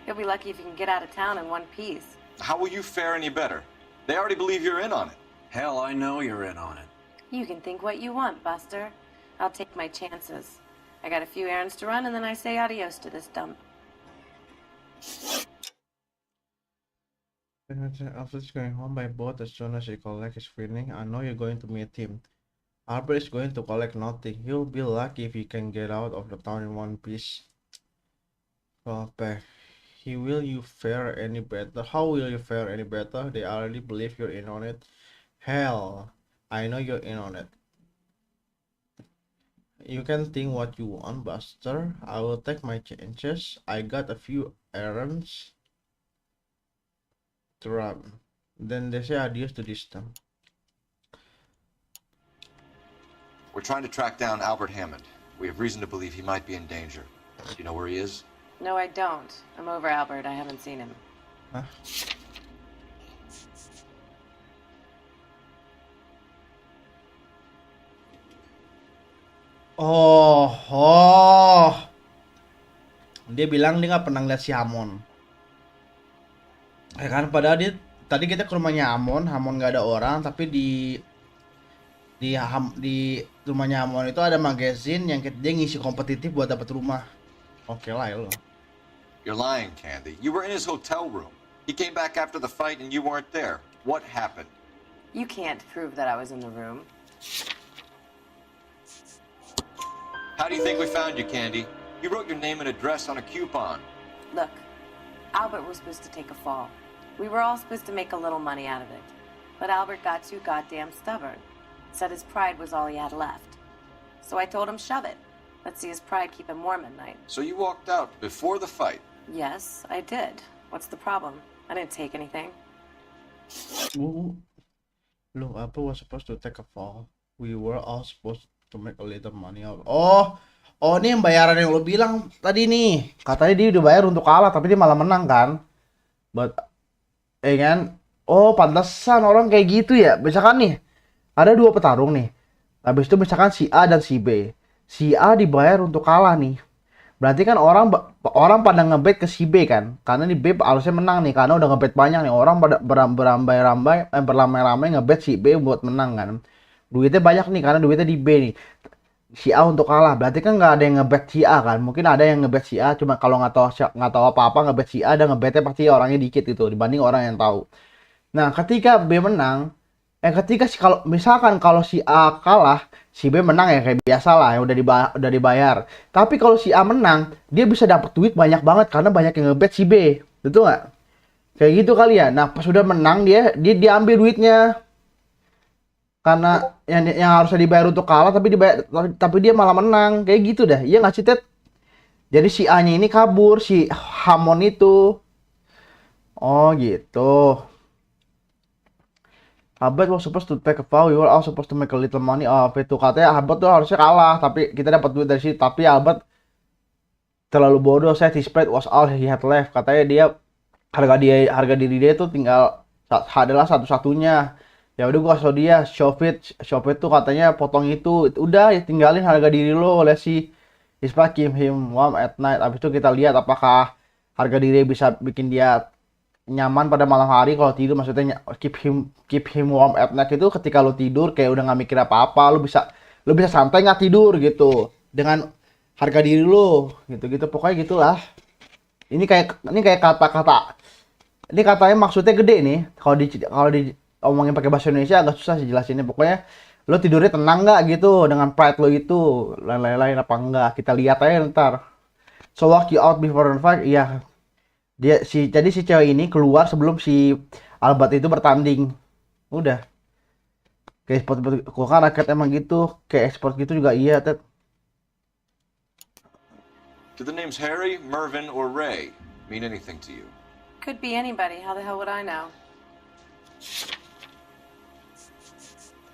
He'll be lucky if he can get out of town in one piece. How will you fare any better? They already believe you're in on it. Hell, I know you're in on it. You can think what you want, Buster. I'll take my chances. I got a few errands to run, and then I say adios to this dump. Albert's going home by boat as soon as he collects his winnings. I know you're going to meet him. Albert is going to collect nothing. He'll be lucky if he can get out of the town in one piece. Okay. Will you fare any better? How will you fare any better? They already believe you're in on it. Hell, I know you're in on it. You can think what you want, Buster. I will take my chances. I got a few errands to run. Then they say adios to this town. We're trying to track down Albert Hammond. We have reason to believe he might be in danger. Do you know where he is? No, I don't. I'm over Albert. I haven't seen him. Hah? Oh. Dia bilang dia nggak pernah lihat si Hammond. Ya kan, padahal dia tadi kita ke rumahnya Hammond nggak ada orang, tapi di rumahnya Hammond itu ada magazine yang dia ngisi kompetitif buat dapat rumah. Oke lah ya lo. You're lying, Candy. You were in his hotel room. He came back after the fight and you weren't there. What happened? You can't prove that I was in the room. How do you think we found you, Candy? You wrote your name and address on a coupon. Look, Albert was supposed to take a fall. We were all supposed to make a little money out of it. But Albert got too goddamn stubborn. Said his pride was all he had left. So I told him shove it. Let's see his pride keep him warm at night. So you walked out before the fight? Yes, I did. What's the problem? I didn't take anything. Look, Apple was supposed to take a fall. We were all supposed to make a little money out. Oh, ini yang bayaran yang lo bilang tadi nih. Katanya dia udah bayar untuk kalah, tapi dia malah menang kan? Kan? Oh, pantesan orang kayak gitu ya. Misalkan nih, ada dua petarung nih. Habis itu misalkan si A dan si B. Si A dibayar untuk kalah nih. Berarti kan orang pada ngebet ke si B kan, karena di B harusnya menang nih, karena udah ngebet banyak nih, orang pada berramai-ramai ngebet si B buat menang kan. Duitnya banyak nih, karena duitnya di B nih. Si A untuk kalah, berarti kan nggak ada yang ngebet si A kan? Mungkin ada yang ngebet si A, cuma kalau nggak tahu apa-apa ngebet si A, dan ngebetnya pasti orangnya dikit gitu dibanding orang yang tahu. Nah, ketika B menang, ketika kalau misalkan kalau si A kalah, si B menang ya kayak biasa lah, yang udah dibayar. Tapi kalau si A menang, dia bisa dapat duit banyak banget karena banyak yang ngebet si B, betul nggak? Kayak gitu kali ya. Nah, pas udah menang dia diambil duitnya karena yang harusnya dibayar untuk kalah, tapi dia malah menang, kayak gitu dah. Iya nggak sih, Ted? Jadi si A-nya ini kabur, si Hamon itu. Oh gitu. Albert was supposed to take a foul, we were all supposed to make a little money. Oh, itu katanya Albert tuh harusnya kalah, tapi kita dapat duit dari situ. Tapi Albert terlalu bodoh, said his spread was all he had left. Katanya dia harga diri dia tuh adalah satu-satunya. Ya udah gua kasih dia Shopit tuh katanya potong itu. Udah ya tinggalin harga diri lo. Let's see his back keep him warm at night. Abis itu kita lihat apakah harga diri bisa bikin dia nyaman pada malam hari. Kalau tidur maksudnya keep him warm at night itu ketika lo tidur kayak udah nggak mikir apa-apa, lo bisa santai nggak tidur gitu dengan harga diri lo gitu pokoknya gitulah. Ini kayak kata-kata, ini katanya maksudnya gede nih. Kalau di omongin pakai bahasa Indonesia agak susah sih jelasinnya. Pokoknya lo tidurnya tenang nggak gitu dengan pride lo itu, lain-lain apa enggak, kita lihat aja ntar. So walk you out before the fight. Iya, jadi si cewek ini keluar sebelum si Albert itu bertanding. Udah kayak sport kok kan rakyat emang gitu, kayak sport gitu juga. Iya, Ted. Do the names Harry, Mervyn, or Ray mean anything to you? Could be anybody. How the hell would I know?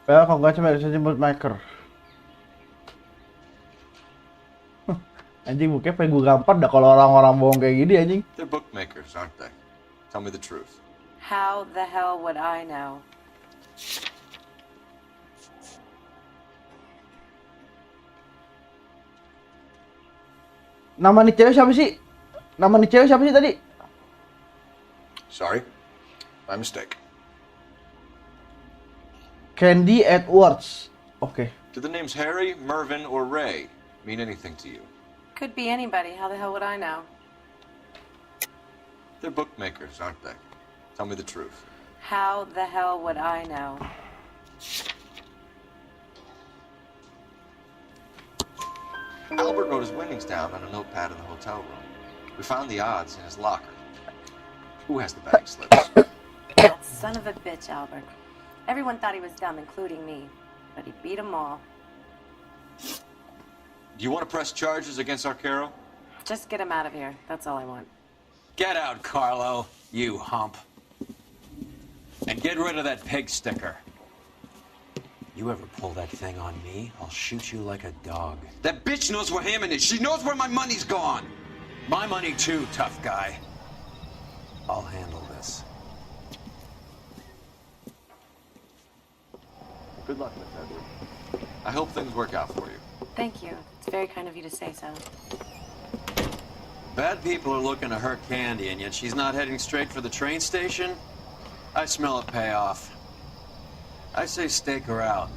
Well, congratulations bookmaker. Anjing bukannya pengen gue gampar dah kalau orang-orang bohong kayak gini anjing. They're bookmakers, aren't they? Tell me the truth. How the hell would I know? Nama nih cewek siapa sih tadi? Sorry, my mistake. Candy Edwards. Okay. Do the names Harry, Mervyn, or Ray mean anything to you? Could be anybody. How the hell would I know? They're bookmakers, aren't they? Tell me the truth. How the hell would I know? Albert wrote his winnings down on a notepad in the hotel room. We found the odds in his locker. Who has the betting slips? That son of a bitch, Albert. Everyone thought he was dumb, including me. But he beat them all. Do you want to press charges against Arcaro? Just get him out of here. That's all I want. Get out, Carlo, you hump. And get rid of that pig sticker. You ever pull that thing on me, I'll shoot you like a dog. That bitch knows where Hammond is. She knows where my money's gone. My money too, tough guy. I'll handle this. Good luck, Miss Edward. I hope things work out for you. Thank you. It's very kind of you to say so. Bad people are looking to hurt Candy, and yet she's not heading straight for the train station? I smell a payoff. I say stake her out.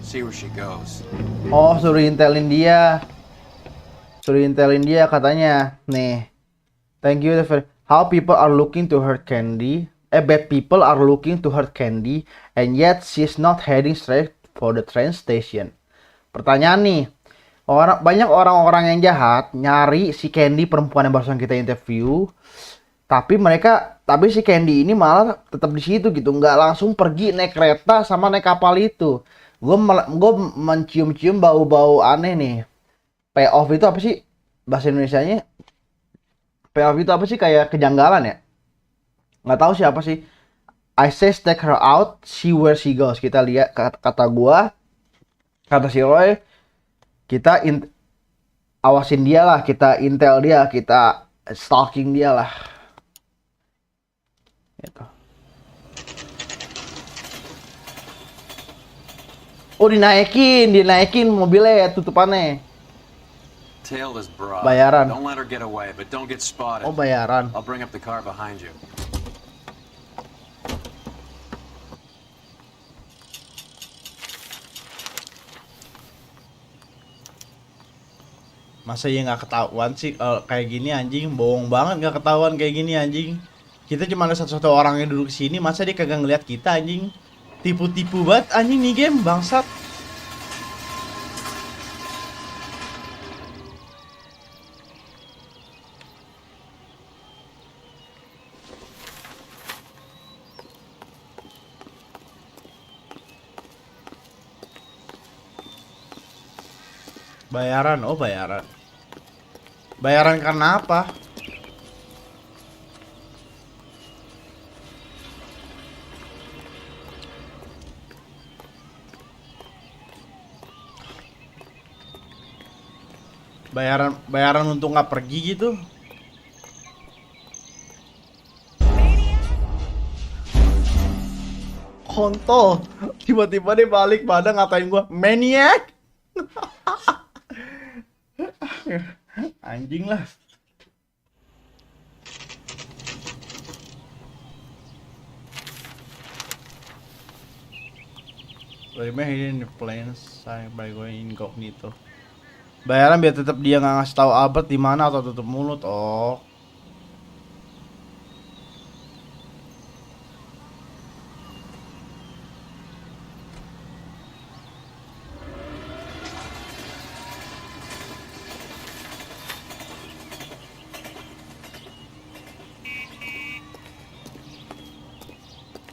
See where she goes. Oh, suruh intelin dia katanya. Nih. Thank you for how people are looking to hurt Candy. Bad people are looking to hurt Candy, and yet she's not heading straight for the train station. Pertanyaan nih, banyak orang-orang yang jahat nyari si Candy, perempuan yang barusan kita interview, tapi si Candy ini malah tetap di situ gitu, nggak langsung pergi naik kereta sama naik kapal itu. Gue mencium-cium bau-bau aneh nih. Payoff itu apa sih bahasa Indonesianya? Payoff itu apa sih, kayak kejanggalan ya? Nggak tahu siapa sih. I say take her out, see where she goes. Kita lihat, kata si Roy, kita awasin dia lah, kita intel dia, kita stalking dia lah. Gitu. Oh, dinaikin mobilnya, tutupannya. tail this broad. Bayaran. Don't let her get away, but don't get spotted. Oh, bayaran. I'll bring up the car behind you. Masa ya nggak ketahuan sih kayak gini anjing, bohong banget nggak ketahuan kayak gini anjing. Kita cuma ada satu-satu orang yang duduk sini, masa dia kagak ngeliat kita anjing. Tipu-tipu banget anjing nih game bangsat. Bayaran, oh bayaran. Bayaran karena apa? Bayaran untuk nggak pergi gitu? Kontol, tiba-tiba dia balik pada ngatain gua maniac. Anjing lah. Remain hidden in the plains by going incognito. Bayaran biar tetap dia nggak ngasih tahu Albert di mana atau tutup mulut. Oh.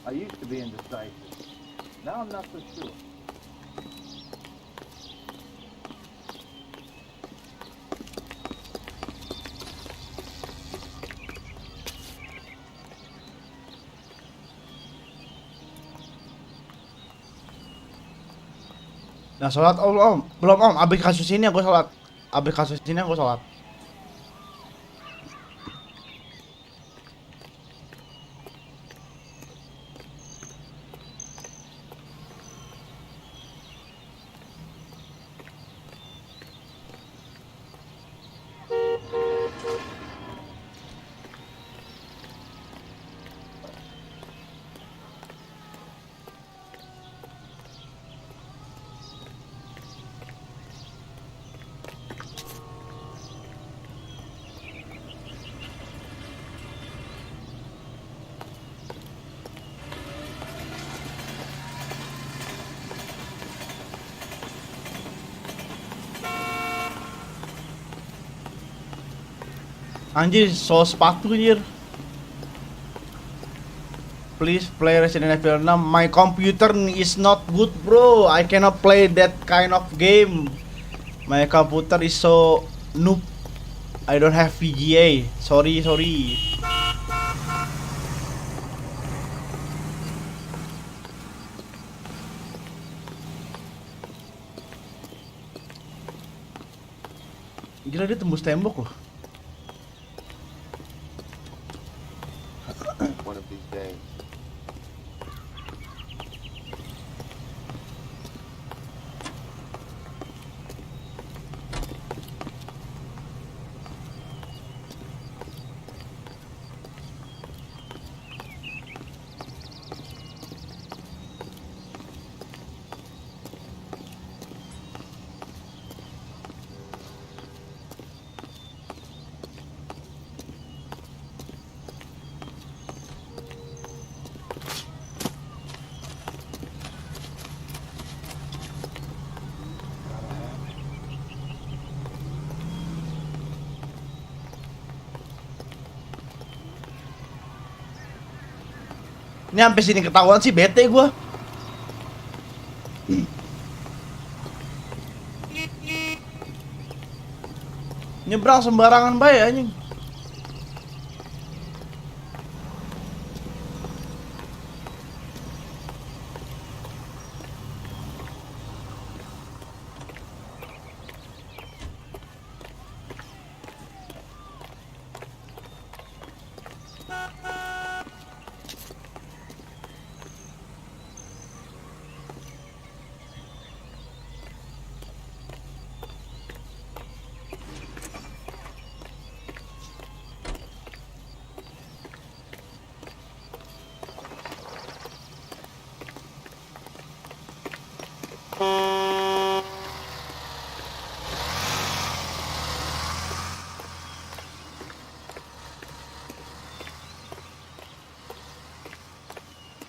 I used to be indecisive. Now I'm not so sure. Nah sholat om, belum om, abis kasus ini aku sholat. Abis kasus ini aku sholat. Anjir, so sepatu anjir. Please play Resident Evil 6. My computer is not good, bro. I cannot play that kind of game. My computer is so noob. I don't have VGA. Sorry. Gila, dia tembus tembok loh. One of these days. Ini sampai sini ketahuan sih bete gua. Nyebrang sembarangan bae anjing.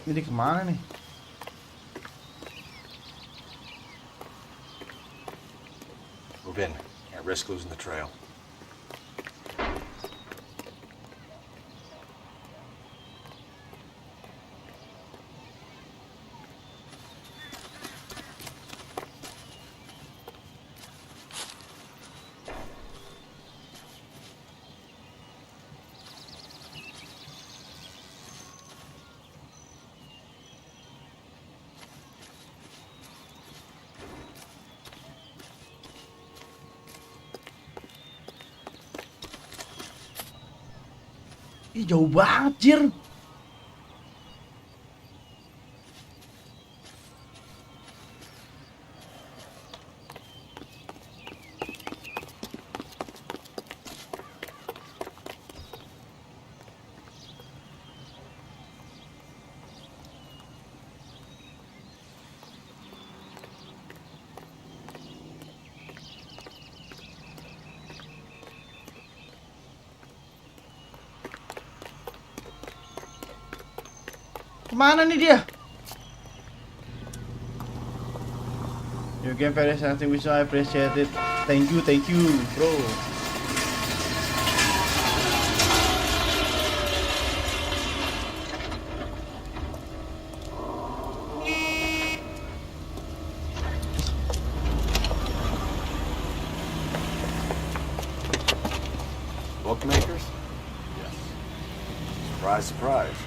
Jadi kemana nih? Move in. Can't risk losing the trail. Ih, jauh banget, Jir. Kemana nih dia? You can very something which I appreciate it. Thank you, bro. Bookmakers? Yes. Surprise, surprise.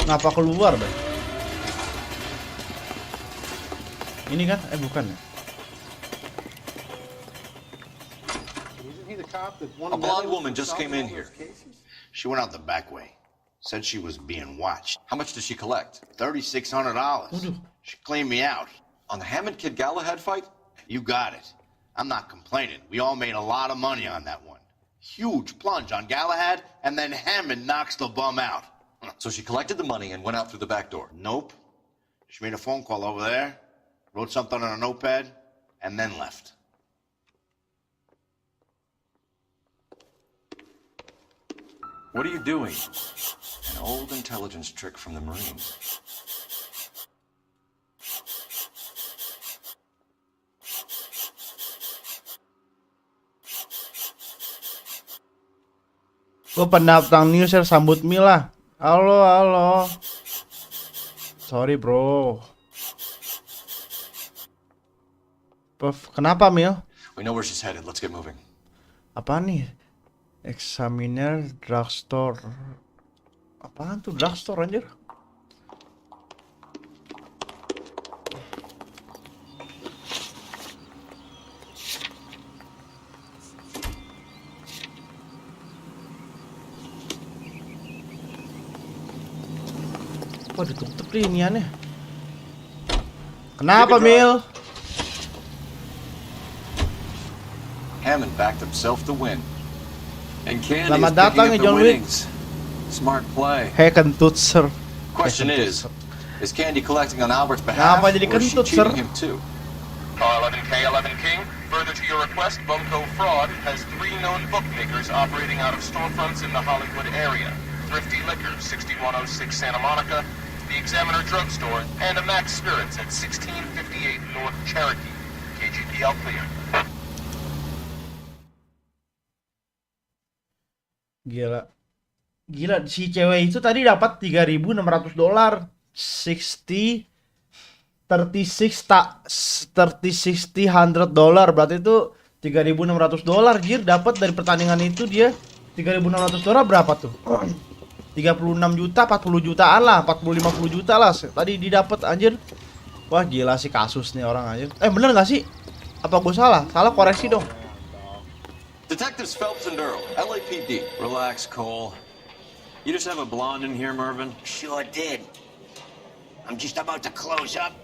Kenapa keluar dah? Ini kan? Bukan ya? A blonde woman just came in here. She went out the back way. Said she was being watched. How much did she collect? $3,600. She cleaned me out. On the Hammond Kid Galahad fight? You got it. I'm not complaining. We all made a lot of money on that one. Huge plunge on Galahad, and then Hammond knocks the bum out. So she collected the money and went out through the back door? Nope. She made a phone call over there, wrote something on a notepad, and then left. What are you doing? An old intelligence trick from the Marines. Gue pendatang new share sambut Mila. Halo. Sorry bro. Puff, kenapa Mil? We know where she's headed. Let's get moving. Apaan nih? Examiner drugstore. Apaan tuh drugstore anjir? Kok ditutup nih iniannya? Kenapa, Mil? Hammond backed himself to win. And Candy Selamat is datang picking ya up the John Wick. winnings. Smart play. Hey kentut sir. Question is Candy collecting on Albert's behalf, Kenapa jadi or is she kentut, sir? cheating him too? Car 11K, 11 King. Further to your request, Bumco Fraud has 3 known bookmakers operating out of storefronts in the Hollywood area. Thrifty Liquor, 6106 Santa Monica, the Examiner Drugstore, and a Max Spirits at 1658 North Cherokee. KGPL clear. Gila si cewek itu tadi dapat $3.600. $100 berarti itu $3.600 jir dapat dari pertandingan itu. Dia $3.600 berapa tuh? 36 juta, 40 jutaan lah, 40-50 juta lah tadi didapat anjir. Wah gila sih kasus nih orang anjir. Bener gak sih? Apa gue salah? Salah koreksi dong. Detectives Phelps and Earl, LAPD. Relax, Cole. You just have a blonde in here, Mervyn? Sure did. I'm just about to close up.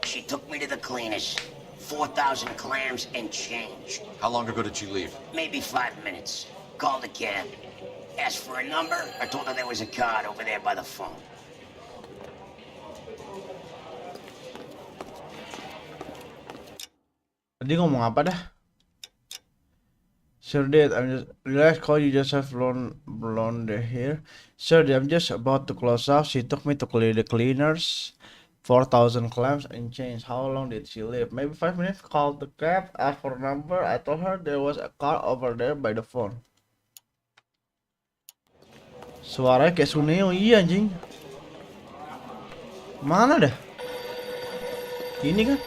She took me to the cleaners. 4,000 clams and change. How long ago did she leave? Maybe 5 minutes. Called a cab. Asked for a number. I told her there was a card over there by the phone. Tadi ngomong apa dah? Sure did. I'm just relax, call you just have blonde hair. Sure did. I'm just about to close out. She took me to clear the cleaners. 4,000 clams and change. How long did she live? Maybe 5 minutes. Called the cab, asked for a number. I told her there was a car over there by the phone. Suaranya kayak Suneo, iya anjing. Mana dah? Ini kan?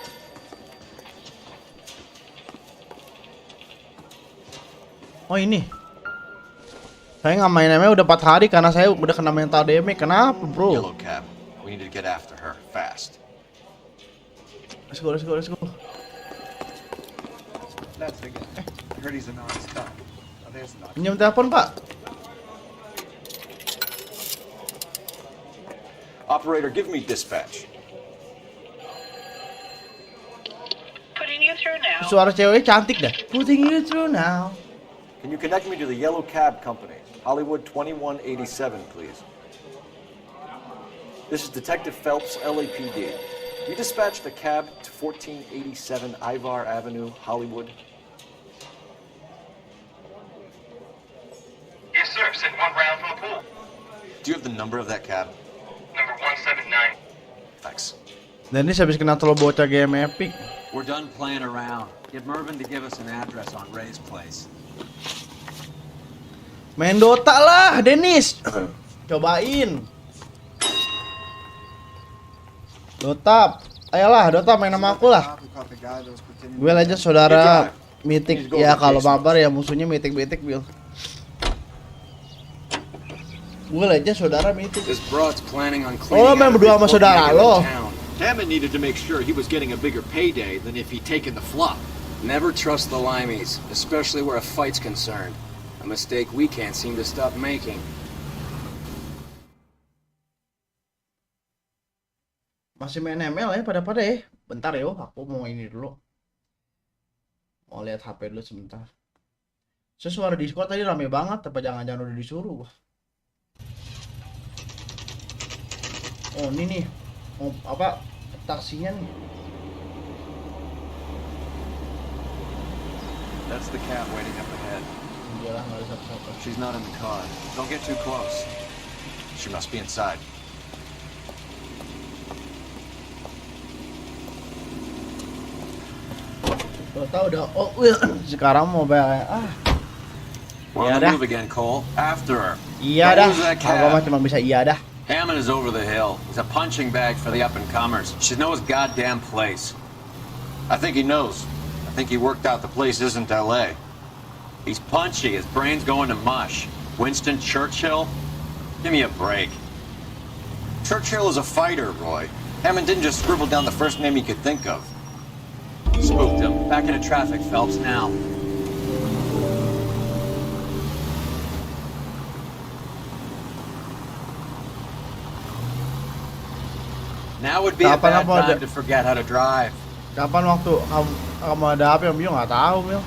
Oh ini. Saya nggak main namanya udah 4 hari karena saya udah kena mental damage. Kenapa bro? Yellow cab. We need to get after her fast. Let's go, let's go, let's go. That's the guy. I heard he's a non-stop. Oh, there's not. Pinjam telepon pak. Operator, give me dispatch. Putting you through now. Suara ceweknya cantik dah. Putting you through now. Can you connect me to the Yellow Cab Company? Hollywood 2187, please. This is Detective Phelps, LAPD. You dispatched a cab to 1487 Ivar Avenue, Hollywood. Yes, sir. Send one round from the pool. Do you have the number of that cab? Number 179. Thanks. Dennis habis kena telo bocah game epic. We're done playing around. Get Mervin to give us an address on Ray's place. Main Dota lah, Dennis. Cobain. Dota. Ayolah, Dota main sama aku lah. Gue aja saudara Mythic. Ya kalau mabar ya musuhnya Mythic Bill. Gue aja saudara Mythic. This broad's planning on Oh, main berdua sama saudara lo. Hammond needed to make sure he was getting a bigger payday than if he'd taken the flop. Never trust the limeys, especially where a fight's concerned. A mistake we can't seem to stop making. Masih main ML ya pada ya. Bentar yo, aku mau ini dulu. Mau lihat HP dulu sebentar. Suara Discord tadi rame banget, apa jangan-jangan udah disuruh gua. Oh, ini nih. Oh, apa taksinya nih? That's the cab waiting up ahead. Iyalah, nggak ada siapa-siapa. She's not in the car. Don't get too close. She must be inside. Tahu udah sekarang mobile We're on the move again, Cole. After her. Iya dah. Aku mah cuma bisa iya dah. Hammond is over the hill. He's a punching bag for the up-and-comers. She knows his goddamn place. I think he knows. I think he worked out the place isn't L.A. He's punchy. His brain's going to mush. Winston Churchill? Give me a break. Churchill is a fighter, Roy. Hammond didn't just scribble down the first name he could think of. Spooked him. Back into traffic, Phelps, now. Now would be a bad time to forget how to drive. Kapan waktu kamu ada apa yang Mio nggak tahu Mil?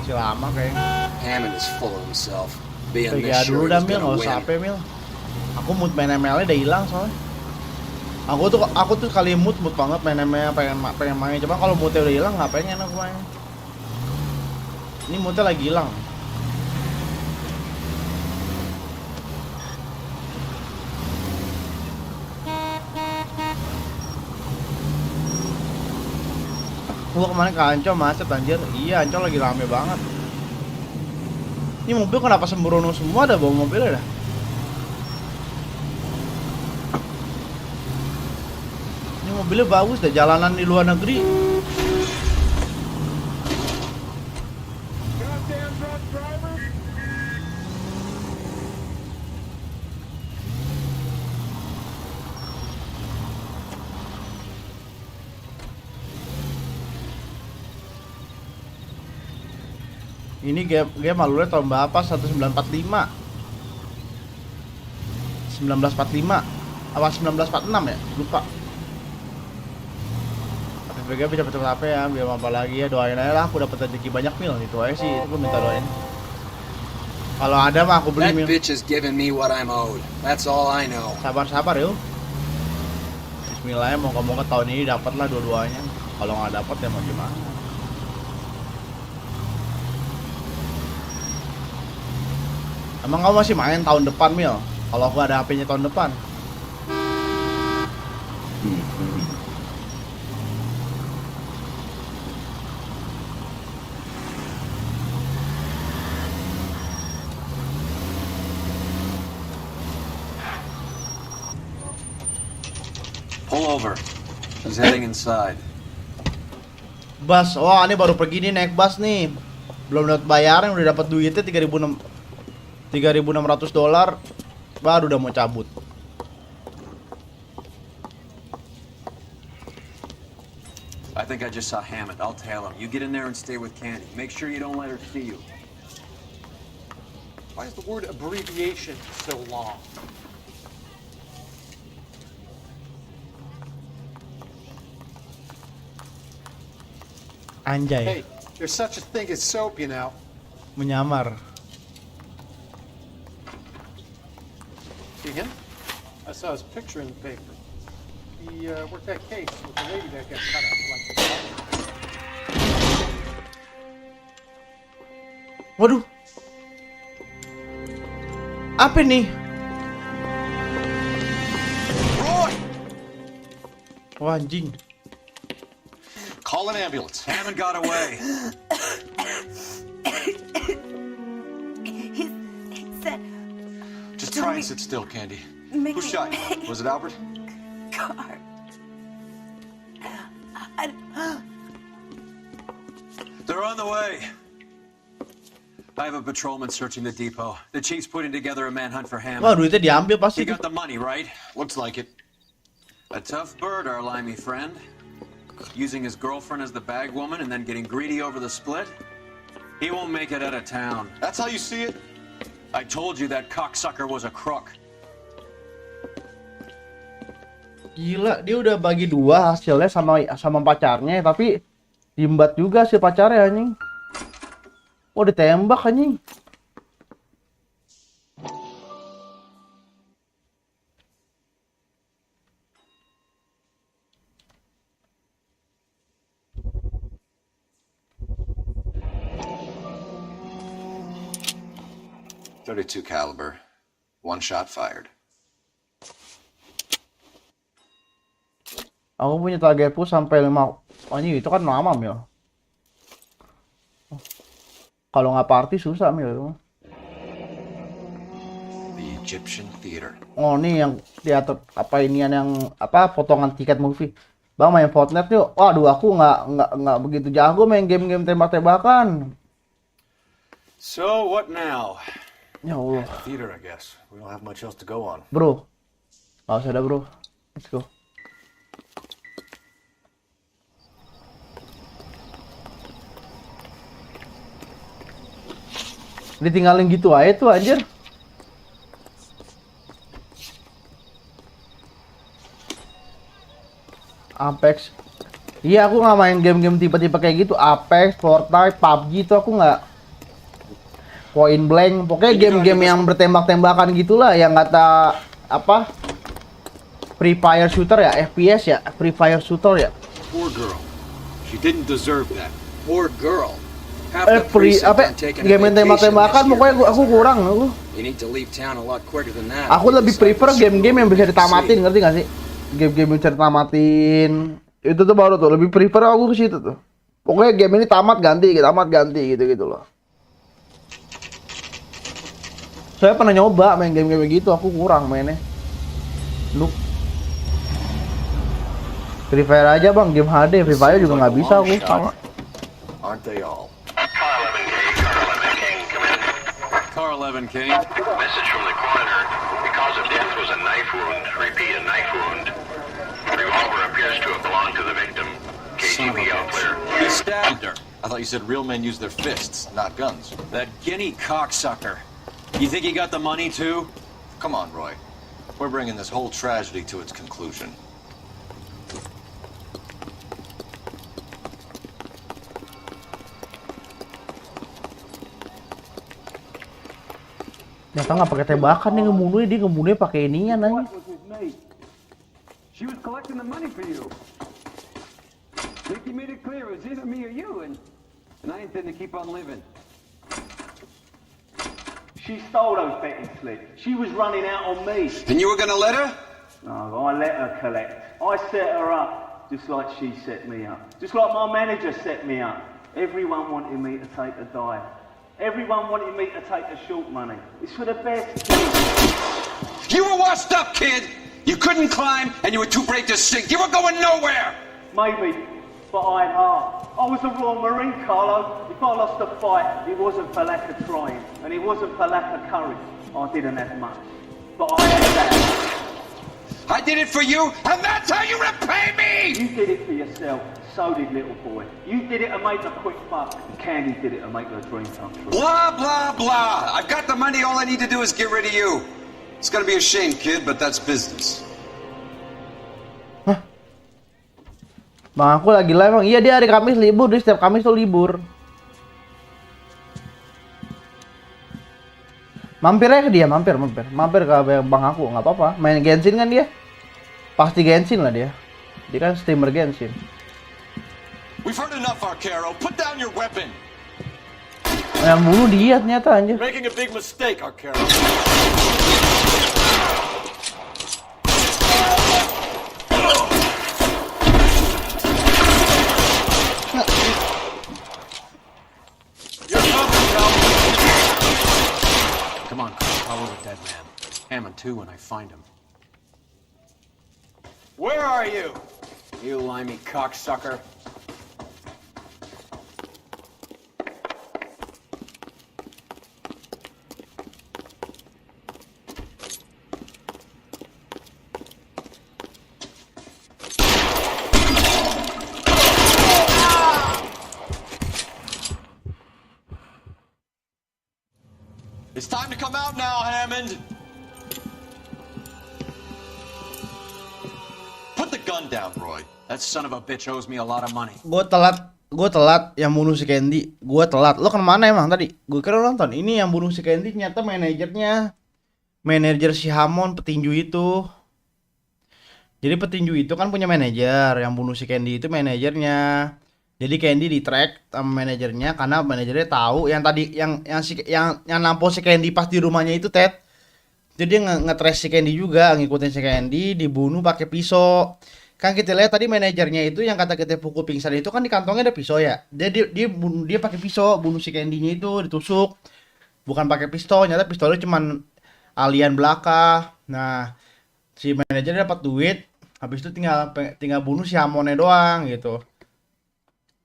Si lama kayaknya. Hammond is full of himself. Being ya dulu dah Mil, nggak usah apa Mil. Aku mood main ML-nya udah hilang soalnya. Aku tuh kali mood banget main ML, pengen main. Coba kalau moodnya udah hilang nggak pengen aku main. Ini moodnya lagi hilang. Gua kemarin ke Ancol macet anjir. Iya, Ancol lagi rame banget. Ini mobil kenapa sembrono semua dah bawa mobilnya dah. Ini mobilnya bagus dah, jalanan di luar negeri. Ini game alurnya tahun berapa? 1945 apa 1946 ya? Lupa. PPG bisa cepet apa ya, biar apa lagi ya, doain aja lah aku dapat rezeki banyak Mil, itu aja sih, itu minta doain. Kalau ada mah aku beli Mil. That bitch is giving me what I'm owed. That's all I know. Sabar yuk. Bismillah, moga-moga tahun ini dapat lah dua-duanya. Kalau nggak dapat ya mau gimana. Emang kamu masih main tahun depan, Mil? Kalau aku ada HP-nya tahun depan. Pull over. He's heading inside. Bus, oh ini baru pergi nih naik bus nih. Belum dapat bayaran, udah dapat duitnya $3.600, baru udah mau cabut. I think I just saw Hammond. I'll tail him. You get in there and stay with Candy. Make sure you don't let her see you. Why is the word abbreviation so long? Anjay. Hey, there's such a thing as soap, you know. Menyamar. See him? I saw his picture in the paper. He worked that case with the lady that got cut up like. Waduh. Apa nih? Roy! Wah, anjing. Call an ambulance. Hammond got away. He said, Just try and sit still, Candy. Make Who shot you? Was it Albert? car. They're on the way. I have a patrolman searching the depot. The chief's putting together a manhunt for Hammond. Wah, duitnya diambil pasti. He got the money, right? Looks like it. A tough bird, our limey friend. Using his girlfriend as the bag woman and then getting greedy over the split. He won't make it out of town. That's how you see it? I told you that cocksucker was a crook. Gila, dia udah bagi dua hasilnya sama pacarnya, tapi diembat juga si pacarnya anjing. Oh, ditembak anjing. .32 caliber, one shot fired. Aku punya target push sampai 5. Anjing itu kan lama, Mil. Kalau nggak party susah, Mil. The Egyptian Theater. Oh, nih yang teater apa inian yang apa potongan tiket movie. Bang main Fortnite yuk. Waduh, aku nggak begitu jago main game-game tembak-tembakan. So what now? Ya Allah. Theater, I guess. We don't have much else to go on. Bro. Nggak usah ada, bro. Let's go. Ditinggalin gitu aja tuh anjir. Apex. Iya, aku nggak main game-game tipe-tipe kayak gitu. Apex, Fortnite, PUBG itu aku nggak. Point Blank, pokoknya game-game yang bertembak-tembakan gitulah, yang kata apa? Free Fire shooter ya, FPS ya, Free Fire shooter ya. Poor girl. She didn't deserve that. Poor girl. Free apa? Game tembak-tembakan pokoknya aku kurang aku. You need to leave town a lot quicker than that. Aku lebih prefer game-game yang bisa ditamatin, ngerti gak sih? Game-game yang bisa ditamatin. Itu tuh baru tuh, lebih prefer aku ke situ tuh. Pokoknya game ini tamat ganti gitu-gitu loh. Saya pernah nyoba main game-game gitu, aku kurang mainnya. Look. Free Fire aja bang, game HD, Free Fire juga nggak bisa aku sama. Aren't they all? Car 11, King. Message from the coroner. The cause of death was a knife wound. Repeat, a knife wound. The revolver appears to have belonged to the victim. KGB out clear. He stabbed her. I thought you said real men use their fists, not guns. That guinea cocksucker. You think he got the money too? Come on, Roy. We're bringing this whole tragedy to its conclusion. Ternyata nggak pakai tembakan nih ngebunuhnya, dia ngebunuhnya pakai ininya nanya. She was collecting the money for you. Nicky made it clear it was either me or you, and I intend to keep on living. She stole those betting slips. She was running out on me. And you were gonna let her? No, I let her collect. I set her up, just like she set me up. Just like my manager set me up. Everyone wanted me to take a dive. Everyone wanted me to take the short money. It's for the best. You were washed up, kid! You couldn't climb, and you were too brave to sink. You were going nowhere! Maybe, but I had heart. I was a Royal Marine, Carlo. If I lost a fight, it wasn't for lack of trying, and it wasn't for lack of courage. I didn't have much, but I had that. I did it for you, and that's how you repay me! You did it for yourself. So did little boy. You did it to make a quick buck. Candy did it to make her dream come true. Blah, blah, blah. I've got the money. All I need to do is get rid of you. It's gonna be a shame, kid, but that's business. Hah? Bang aku lagi live, bang. Iya, dia hari Kamis libur. Dia setiap Kamis tuh libur. Mampir aja ke dia, mampir ke bang aku, nggak apa-apa. Main Genshin kan dia? Pasti Genshin lah dia. Dia kan streamer Genshin. We've heard enough, Arcaro. Put down your weapon. Yang bunuh dia ternyata anjir. Making a big mistake, Arcaro. Come on, Chris. Follow the dead man. Hammond too when I find him. Where are you? You limey cocksucker. It's time to come out now, Hammond. Put the gun down, Roy. That son of a bitch owes me a lot of money. Gue telat yang bunuh si Candy. Gue telat. Lo kemana emang tadi? Gue kira nonton. Ini yang bunuh si Candy ternyata manajernya. Manajer si Hammond petinju itu. Jadi petinju itu kan punya manajer. Yang bunuh si Candy itu manajernya. Jadi Candy di track sama manajernya karena manajernya tahu yang tadi yang nampol si Candy pas di rumahnya itu Ted. Jadi dia nge-trace si Candy juga, ngikutin si Candy, dibunuh pakai pisau. Kan kita lihat tadi manajernya itu yang kata kita pukul pingsan itu kan di kantongnya ada pisau ya. Dia pakai pisau bunuh si Candy-nya itu ditusuk. Bukan pakai pistol, ternyata pistolnya cuman alien belaka. Nah, si manajernya dapat duit, habis itu tinggal bunuh si Hammond-nya doang gitu.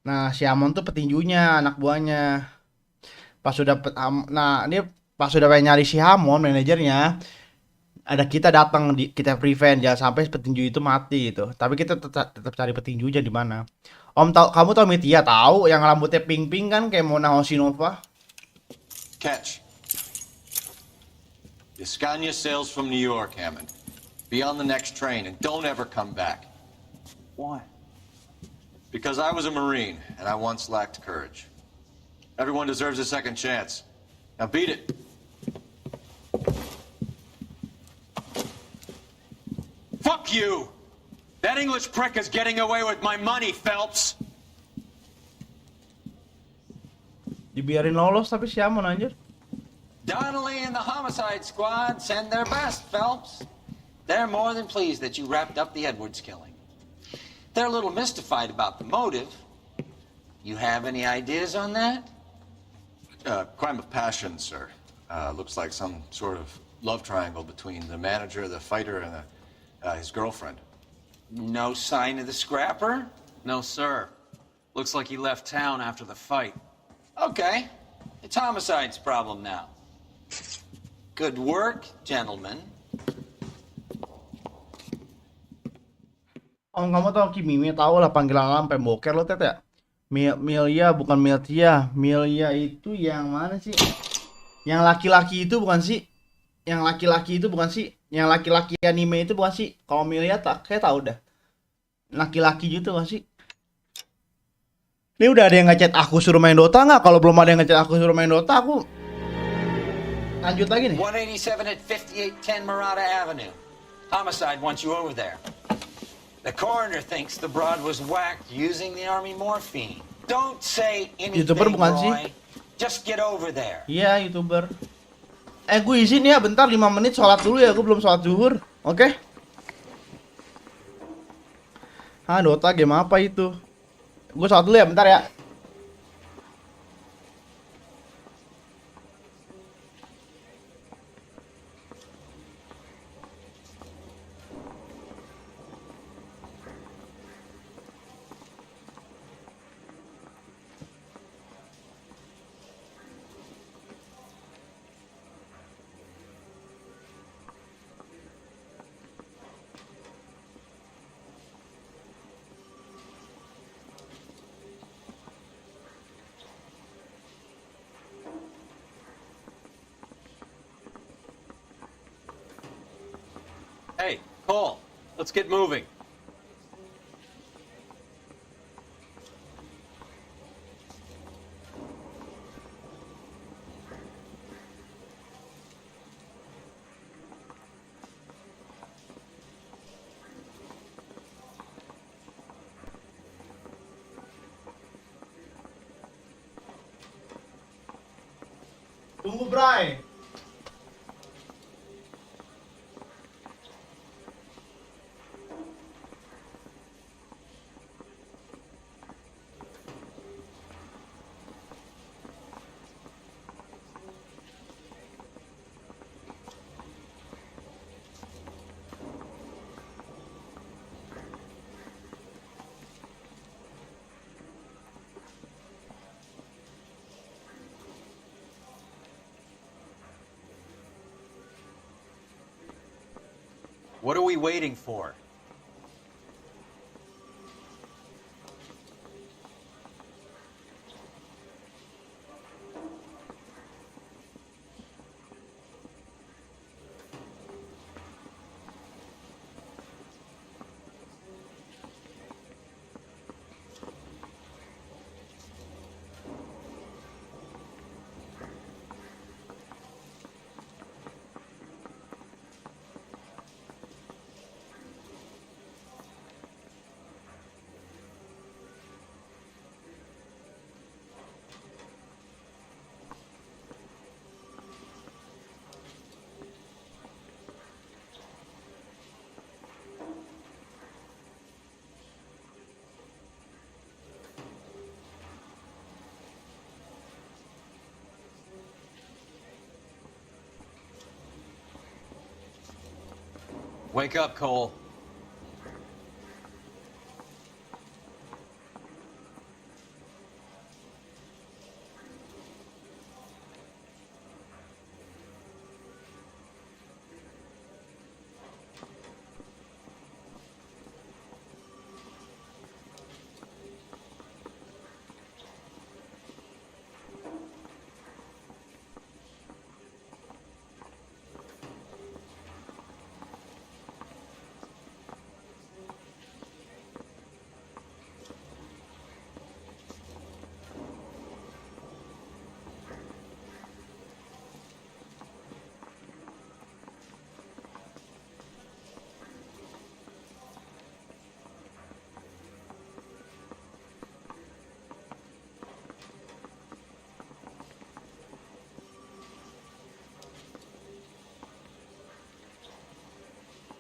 Nah, si Hammond tuh petinjunya, anak buahnya. Pas sudah pengen nyari si Hammond, manajernya, ada kita datang kita prevent jangan sampai petinju itu mati gitu. Tapi kita tetap cari petinjunya di mana. Kamu tahu Mitya tahu yang rambutnya pink-pink kan kayak Mona Hosinova? Catch. Scania sails from New York, Hammond. Be on the next train and don't ever come back. Why? Because I was a Marine, and I once lacked courage. Everyone deserves a second chance. Now beat it. Fuck you! That English prick is getting away with my money, Phelps! Dibiarin lolos tapi si Hammond anjir. Donnelly and the homicide squad send their best, Phelps. They're more than pleased that you wrapped up the Edwards killing. They're a little mystified about the motive. You have any ideas on that? Crime of passion, sir. Looks like some sort of love triangle between the manager, the fighter, and his girlfriend. No sign of the scrapper? No, sir. Looks like he left town after the fight. Okay. It's homicide's problem now. Good work, gentlemen. Kamu tahu Kimimi tahu lah panggilan sampai boker lo Tet ya? Milya bukan Miltia. Milya itu yang mana sih? Yang laki-laki itu bukan sih? Yang laki-laki itu bukan sih? Yang laki-laki anime itu bukan sih? Kalau Milya tak kayak tahu dah. Laki-laki gitu kan sih? Ini udah ada yang ngechat aku suruh main Dota nggak? Kalau belum ada yang ngechat aku suruh main Dota, aku lanjut lagi nih. 187 at 5810 Murata Avenue. Homicide wants you over there. The coroner thinks the broad was whacked using the army morphine. Don't say anything, YouTuber bukan sih? Roy. Just get over there. Iya, YouTuber. Gue izin ya bentar 5 menit sholat dulu ya, gue belum sholat zuhur. Oke? Dota game apa itu? Gue sholat dulu ya bentar ya. Hey, Cole, let's get moving. Tunggu, Bray. What are we waiting for? Wake up, Cole.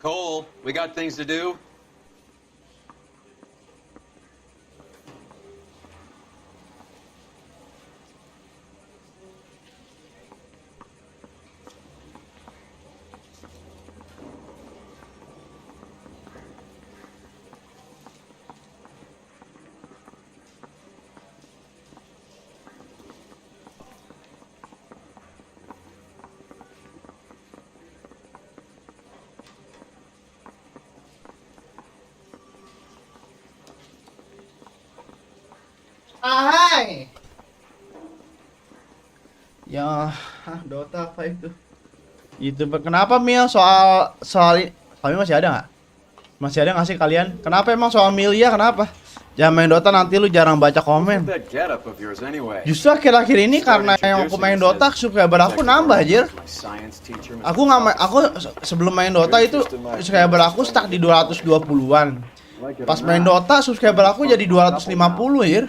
Cole, we got things to do. Hai. Ya, Dota apa itu? YouTuber kenapa Mil soal kami masih ada nggak? Masih ada nggak sih kalian? Kenapa emang soal Milia kenapa? Jangan main Dota nanti lu jarang baca komen. Justru akhir-akhir ini karena yang aku main Dota subscriber aku nambah anjir. Aku sebelum main Dota itu subscriber aku stuck di 220-an. Pas main Dota subscriber aku jadi 250 anjir.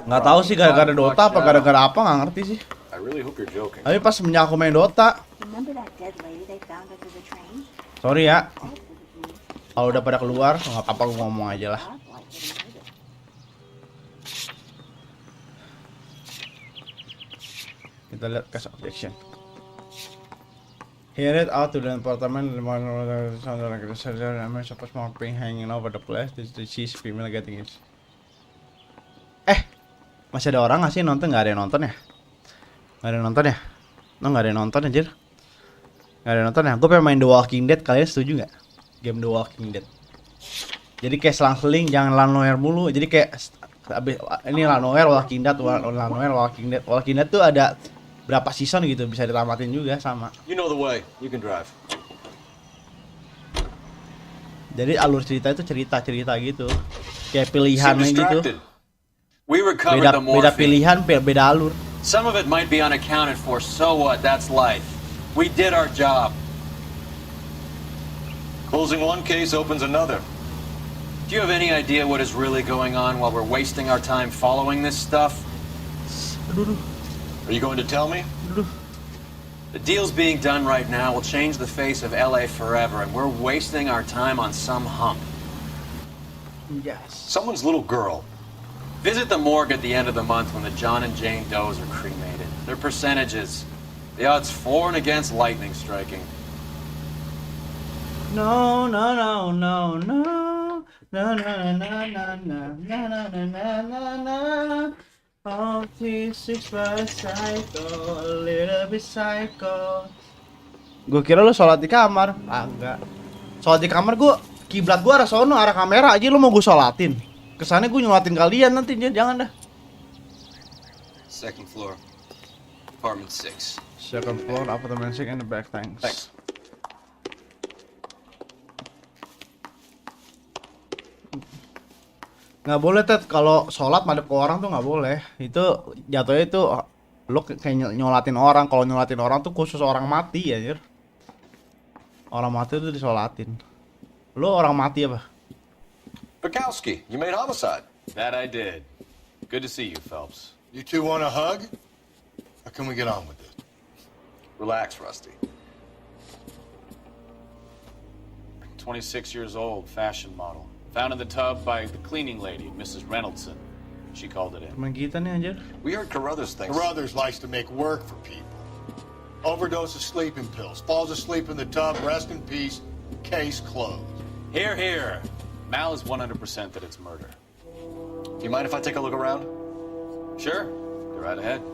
Nggak tahu sih gara-gara Dota apa gara-gara apa nggak ngerti sih. really hope you're joking. Tapi pas semenjak aku main Dota, Remember that dead lady they found under the train? sorry ya. Kalau udah pada keluar, nggak apa-apa aku ngomong aja lah. Kita lihat case of action. He headed out to the apartment. The morning sounded like the surgeon. I mean, suppose more pink hanging over the place. This the cheese female getting it. Masih ada orang nggak sih nonton? Nggak ada yang nonton ya? Nggak ada yang nonton ya? Nggak ada yang nonton anjir. Nggak ada yang nonton ya? Gue pengen main The Walking Dead. Kalian setuju nggak? Game The Walking Dead. Jadi kayak selang-seling, jangan Noire mulu. Jadi kayak ini Noire, Walking Dead, Noire, Walking Dead. Walking Dead tuh ada berapa season gitu, bisa ditamatin juga sama. You know the way. You can drive. Jadi alur cerita itu cerita-cerita gitu. Kayak pilihannya gitu. We recovered the morphine. Beda pilihan, beda alur. Some of it might be unaccounted for. So what? That's life. We did our job. Closing one case opens another. Do you have any idea what is really going on while we're wasting our time following this stuff? Are you going to tell me? The deals being done right now will change the face of LA forever, and we're wasting our time on some hump. Yes. Someone's little girl. Visit the morgue at the end of the month when the John and Jane Does are cremated. Their percentages. The odds for and against lightning striking. No, no, no, no, no. No, no, no, no, no, no, no, no, no, no. Oh, this is but psycho, a little bit psycho. Gue kira lu sholat di kamar. Enggak. Sholat di kamar gue, kiblat gue arah sono, arah kamera aja lu mau gue sholatin. Kesannya gue nyolatin kalian nanti, jangan dah. Second floor. Apartment 6. Second floor, apartment 6 in the back, thanks. Nggak boleh Ted, kalau sholat madep ke orang tuh nggak boleh. Itu jatuhnya itu lo kayak nyolatin orang. Kalau nyolatin orang tuh khusus orang mati ya, orang mati tuh disolatin. Lo orang mati apa? Bukowski, you made homicide. That I did. Good to see you, Phelps. You two want a hug? Or can we get on with it? Relax, Rusty. 26 years old, fashion model. Found in the tub by the cleaning lady, Mrs. Reynoldson. She called it in. Teman kita nih anjir. We heard Carruthers thinks. Carruthers likes to make work for people. Overdose of sleeping pills. Falls asleep in the tub. Rest in peace. Case closed. Here, here. Mal is 100% that it's murder. Do you mind if I take a look around? Sure. Go right ahead.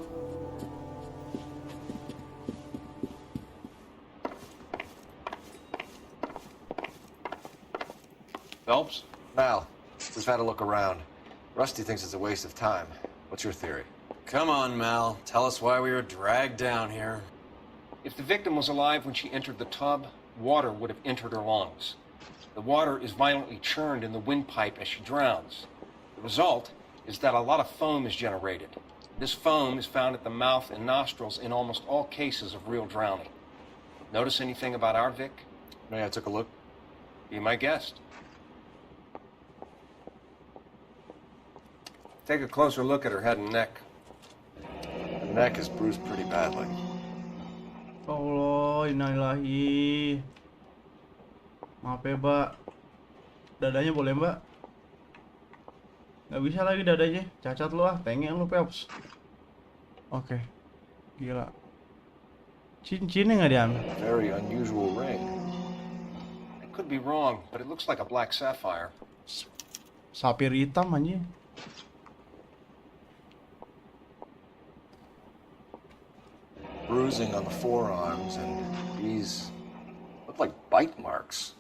Phelps? Mal, we've had a look around. Rusty thinks it's a waste of time. What's your theory? Come on, Mal. Tell us why we were dragged down here. If the victim was alive when she entered the tub, water would have entered her lungs. The water is violently churned in the windpipe as she drowns. The result is that a lot of foam is generated. This foam is found at the mouth and nostrils in almost all cases of real drowning. Notice anything about our Vic? May I took a look? Be my guest. Take a closer look at her head and neck. The neck is bruised pretty badly. Allah, innalillahi. Maaf ya, Mbak. Dadanya boleh, Mbak? Nggak bisa lagi dadanya. Cacat lu ah, tengeng lu, Peps. Oke. Gila. Cincinnya nggak diambil. Very unusual ring. I could be wrong, but it looks like a black sapphire. Sapir hitam anjing. Bruising on the forearms, and these look like bite marks.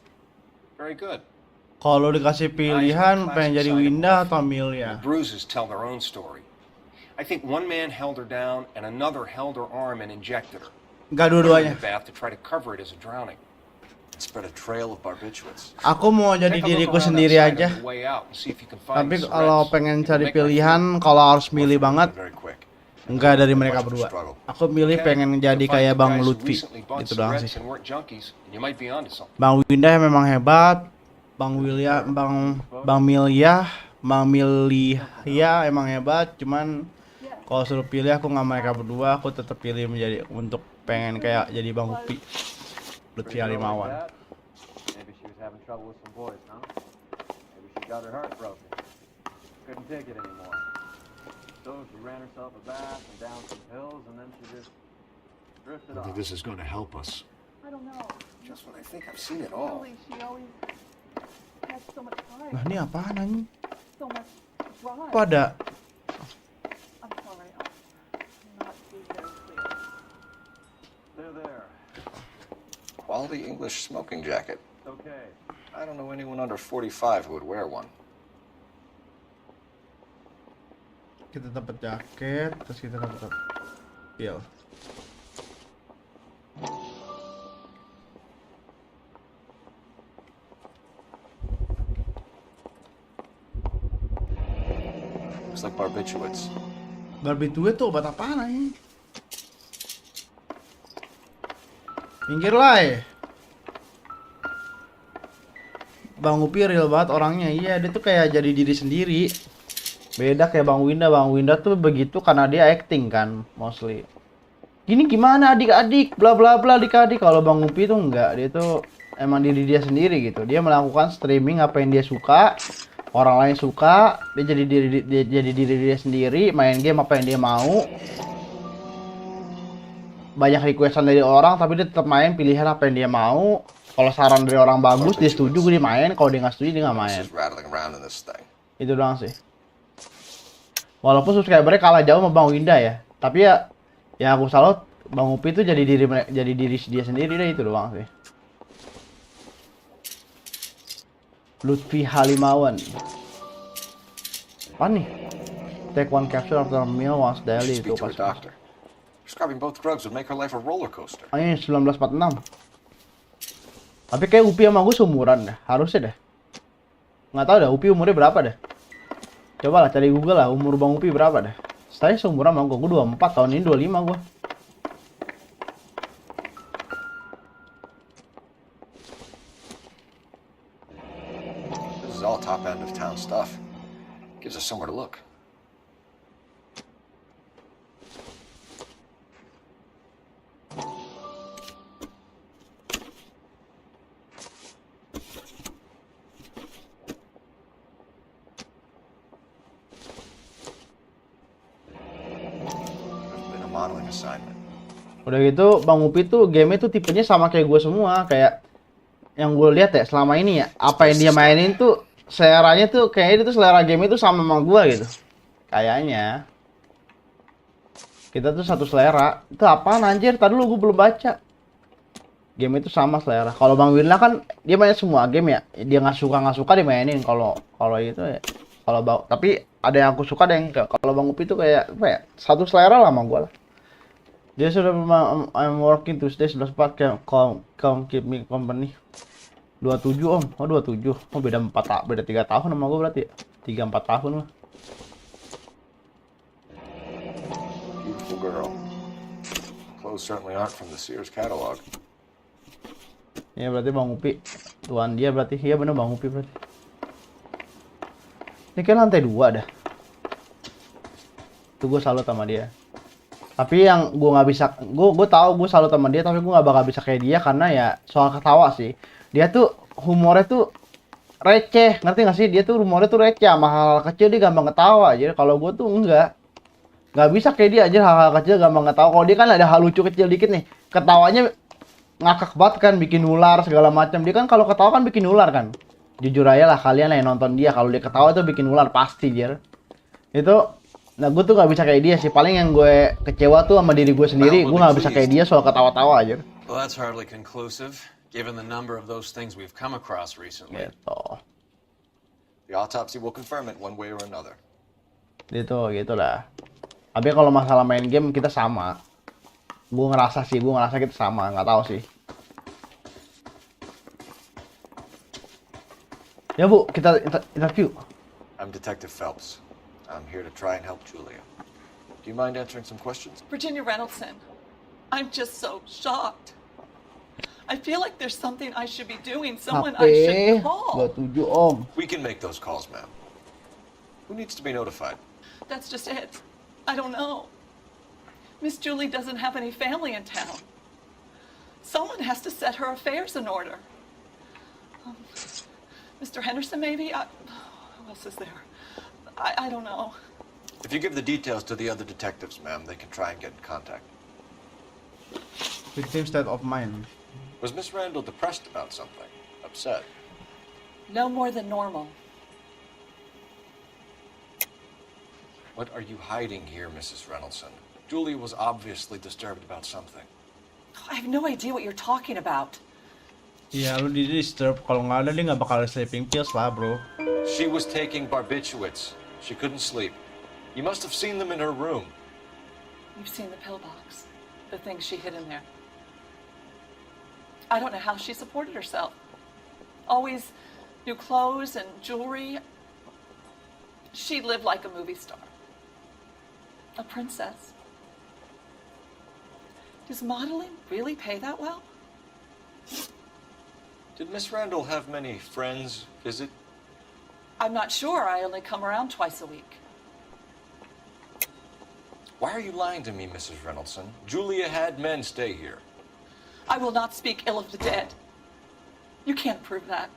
Very good. Kalau dikasih pilihan, pengen jadi Winda atau Amelia? The bruises tell their own story. I think one man held her down and another held her arm and injected her. Enggak dua-duanya. The bath to try to cover it as a drowning. Spread a trail of barbiturates. Aku mau jadi diriku sendiri aja. Tapi kalau pengen cari pilihan, kalau harus milih banget, enggak dari mereka berdua. Aku milih pengen jadi kayak Bang Lutfi. Itu doang sih. Bang Winda memang hebat. Bang William, Bang Milia emang hebat. Cuman Kalau suruh pilih aku nggak mereka berdua, aku tetap pilih menjadi untuk pengen kayak jadi Bang Upi. Lutfi Halimawan. Maybe she was having trouble with some boys, huh? Maybe she got her heart broken. Couldn't take it anymore. So she ran herself a bath and down some pills, and then she just drifted off. Whether this is going to help us. I don't know. Just when I think I've seen it all. Really, she always has so much pride. Nah, ini apaan anjing? So much drive. Kok ada? I'm sorry. I'm not being very clear. There. Quality English smoking jacket. Okay. I don't know anyone under 45 who would wear one. Kita dapat jaket, terus kita dapat pil. Looks like barbiturates. Barbiturates tuh obat apaan anjing? Minggir lah. Bang Upi real banget orangnya. Iya, dia tuh kayak jadi diri sendiri. Beda kayak Bang Winda. Bang Winda tuh begitu karena dia acting kan, mostly. Gini gimana adik-adik, bla bla bla adik-adik. Kalau Bang Upi tuh enggak, dia tuh emang diri dia sendiri gitu. Dia melakukan streaming apa yang dia suka, orang lain suka, dia jadi diri dia sendiri, main game apa yang dia mau. Banyak requestan dari orang tapi dia tetap main pilihan apa yang dia mau. Kalau saran dari orang bagus dia setuju, dia main. Kalau dia nggak setuju dia nggak main. Itu doang sih. Walaupun subscribernya kalah jauh sama Bang Winda ya, tapi ya aku salut Bang Upi itu jadi diri dia sendiri deh, itu doang sih. Lutfi Halimawan. Apa nih? Take one capsule after a meal once daily itu pas. Prescribing both drugs would make her life a roller coaster. Ini 1946. Tapi kayak Upi sama gue seumuran dah, harusnya dah. Nggak tahu dah Upi umurnya berapa dah. Coba lah cari Google lah umur Bang Upi berapa dah. Saya seumuran sama gue 24, tahun ini 25 gue. This is all top end of town stuff. Gives us somewhere to look. Udah gitu Bang Upi tuh game tuh tipenya sama kayak gue semua, kayak yang gue lihat ya selama ini ya, apa yang dia mainin tuh seleranya tuh kayaknya itu selera game itu sama gue gitu. Kayaknya kita tuh satu selera. Itu apaan anjir? Tadi dulu gue belum baca. Game itu sama selera. Kalau Bang Wirna kan dia main semua game ya. Dia nggak suka dia mainin. Kalau itu ya. Tapi ada yang aku suka, ada yang enggak. Kalau Bang Upi tuh kayak apa ya? Satu selera lah sama gue lah. Dia sudah I'm working Tuesday 11 come keep me company. 27 om. Oh 27. Oh beda 3 tahun sama gue berarti ya. 3-4 tahun lah. Beautiful girl. Clothes certainly aren't from the Sears catalog. Ya berarti Bang Upi. Tuan dia berarti. Iya bener Bang Upi berarti. Ini kan lantai 2 dah. Itu gue salut sama dia. Tapi yang gue nggak bisa, gue tahu gue salut sama dia, tapi gue nggak bakal bisa kayak dia karena ya soal ketawa sih. Dia tuh humornya tuh receh, ngerti nggak sih? Dia tuh humornya tuh receh, sama hal-hal kecil dia gampang ketawa. Jadi kalau gue tuh nggak bisa kayak dia aja, hal-hal kecil gampang ketawa. Kalau dia kan ada hal lucu kecil dikit nih, ketawanya ngakak banget kan, bikin ular segala macam. Dia kan kalau ketawa kan bikin ular kan. Jujur aja lah kalian yang nonton dia, kalau dia ketawa tuh bikin ular pasti jer. Itu. Nah gue tuh gak bisa kayak dia sih, paling yang gue kecewa tuh sama diri gue sendiri, gue gak bisa kayak dia soal ketawa-tawa aja. Well, that's hardly conclusive, given the number of those things we've come across recently. Gitu. The autopsy will confirm it one way or another. Gitu lah. Tapi kalau masalah main game kita sama. Gue ngerasa kita sama, nggak tahu sih. Ya Bu, kita interview. I'm Detective Phelps. I'm here to try and help Julia. Do you mind answering some questions? Virginia Reynoldson, I'm just so shocked. I feel like there's something I should be doing, someone I should call. 27 om. We can make those calls, ma'am. Who needs to be notified? That's just it. I don't know. Miss Julie doesn't have any family in town. Someone has to set her affairs in order. Mr. Henderson, maybe? Who else is there? I don't know. If you give the details to the other detectives, ma'am, they can try and get in contact. Victim state of mind. Was Miss Randall depressed about something? Upset? No more than normal. What are you hiding here, Mrs. Reynoldsson? Julia was obviously disturbed about something. I have no idea what you're talking about. Iya, lu di disturb. Kalau nggak ada dia nggak bakal sleeping pills lah, bro. She was taking barbiturates. She couldn't sleep. You must have seen them in her room. You've seen the pill box, the things she hid in there. I don't know how she supported herself. Always new clothes and jewelry. She lived like a movie star. A princess. Does modeling really pay that well? Did Miss Randall have many friends visit? I'm not sure. I only come around twice a week. Why are you lying to me, Mrs. Reynoldsson? Julia had men stay here. I will not speak ill of the dead. You can't prove that.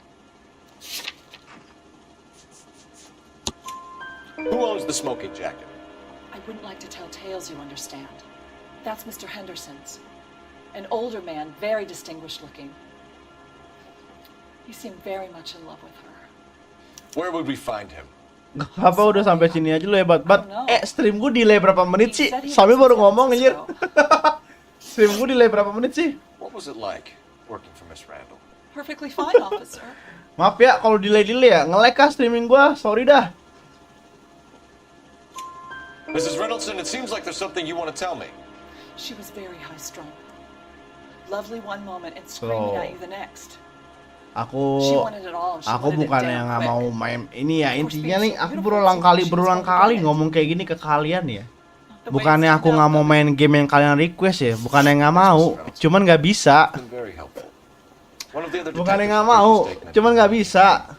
Who owns the smoking jacket? I wouldn't like to tell tales, you understand. That's Mr. Henderson's. An older man, very distinguished looking. He seemed very much in love with her. Where would we find him? Apa udah sampai sini aja lu hebat banget. Stream gue delay berapa menit sih? Sampai baru ngomong anjir. Stream gue delay berapa menit sih? What was it like working for Miss Randall? Perfectly fine, officer. Maaf ya kalau delay ya. Nge-lag kah streaming gua? Sorry dah. Mrs. Reynoldsson, it seems like there's something you want to tell me. She was very high-strung. Lovely one moment and screaming at you the next. Aku wanted bukan yang nggak mau main ini ya, intinya nih aku berulang kali ngomong kayak gini ke kalian ya. Bukannya aku nggak mau main game yang kalian request ya, bukannya nggak mau, cuman nggak bisa. Bukannya nggak mau, cuman nggak bisa.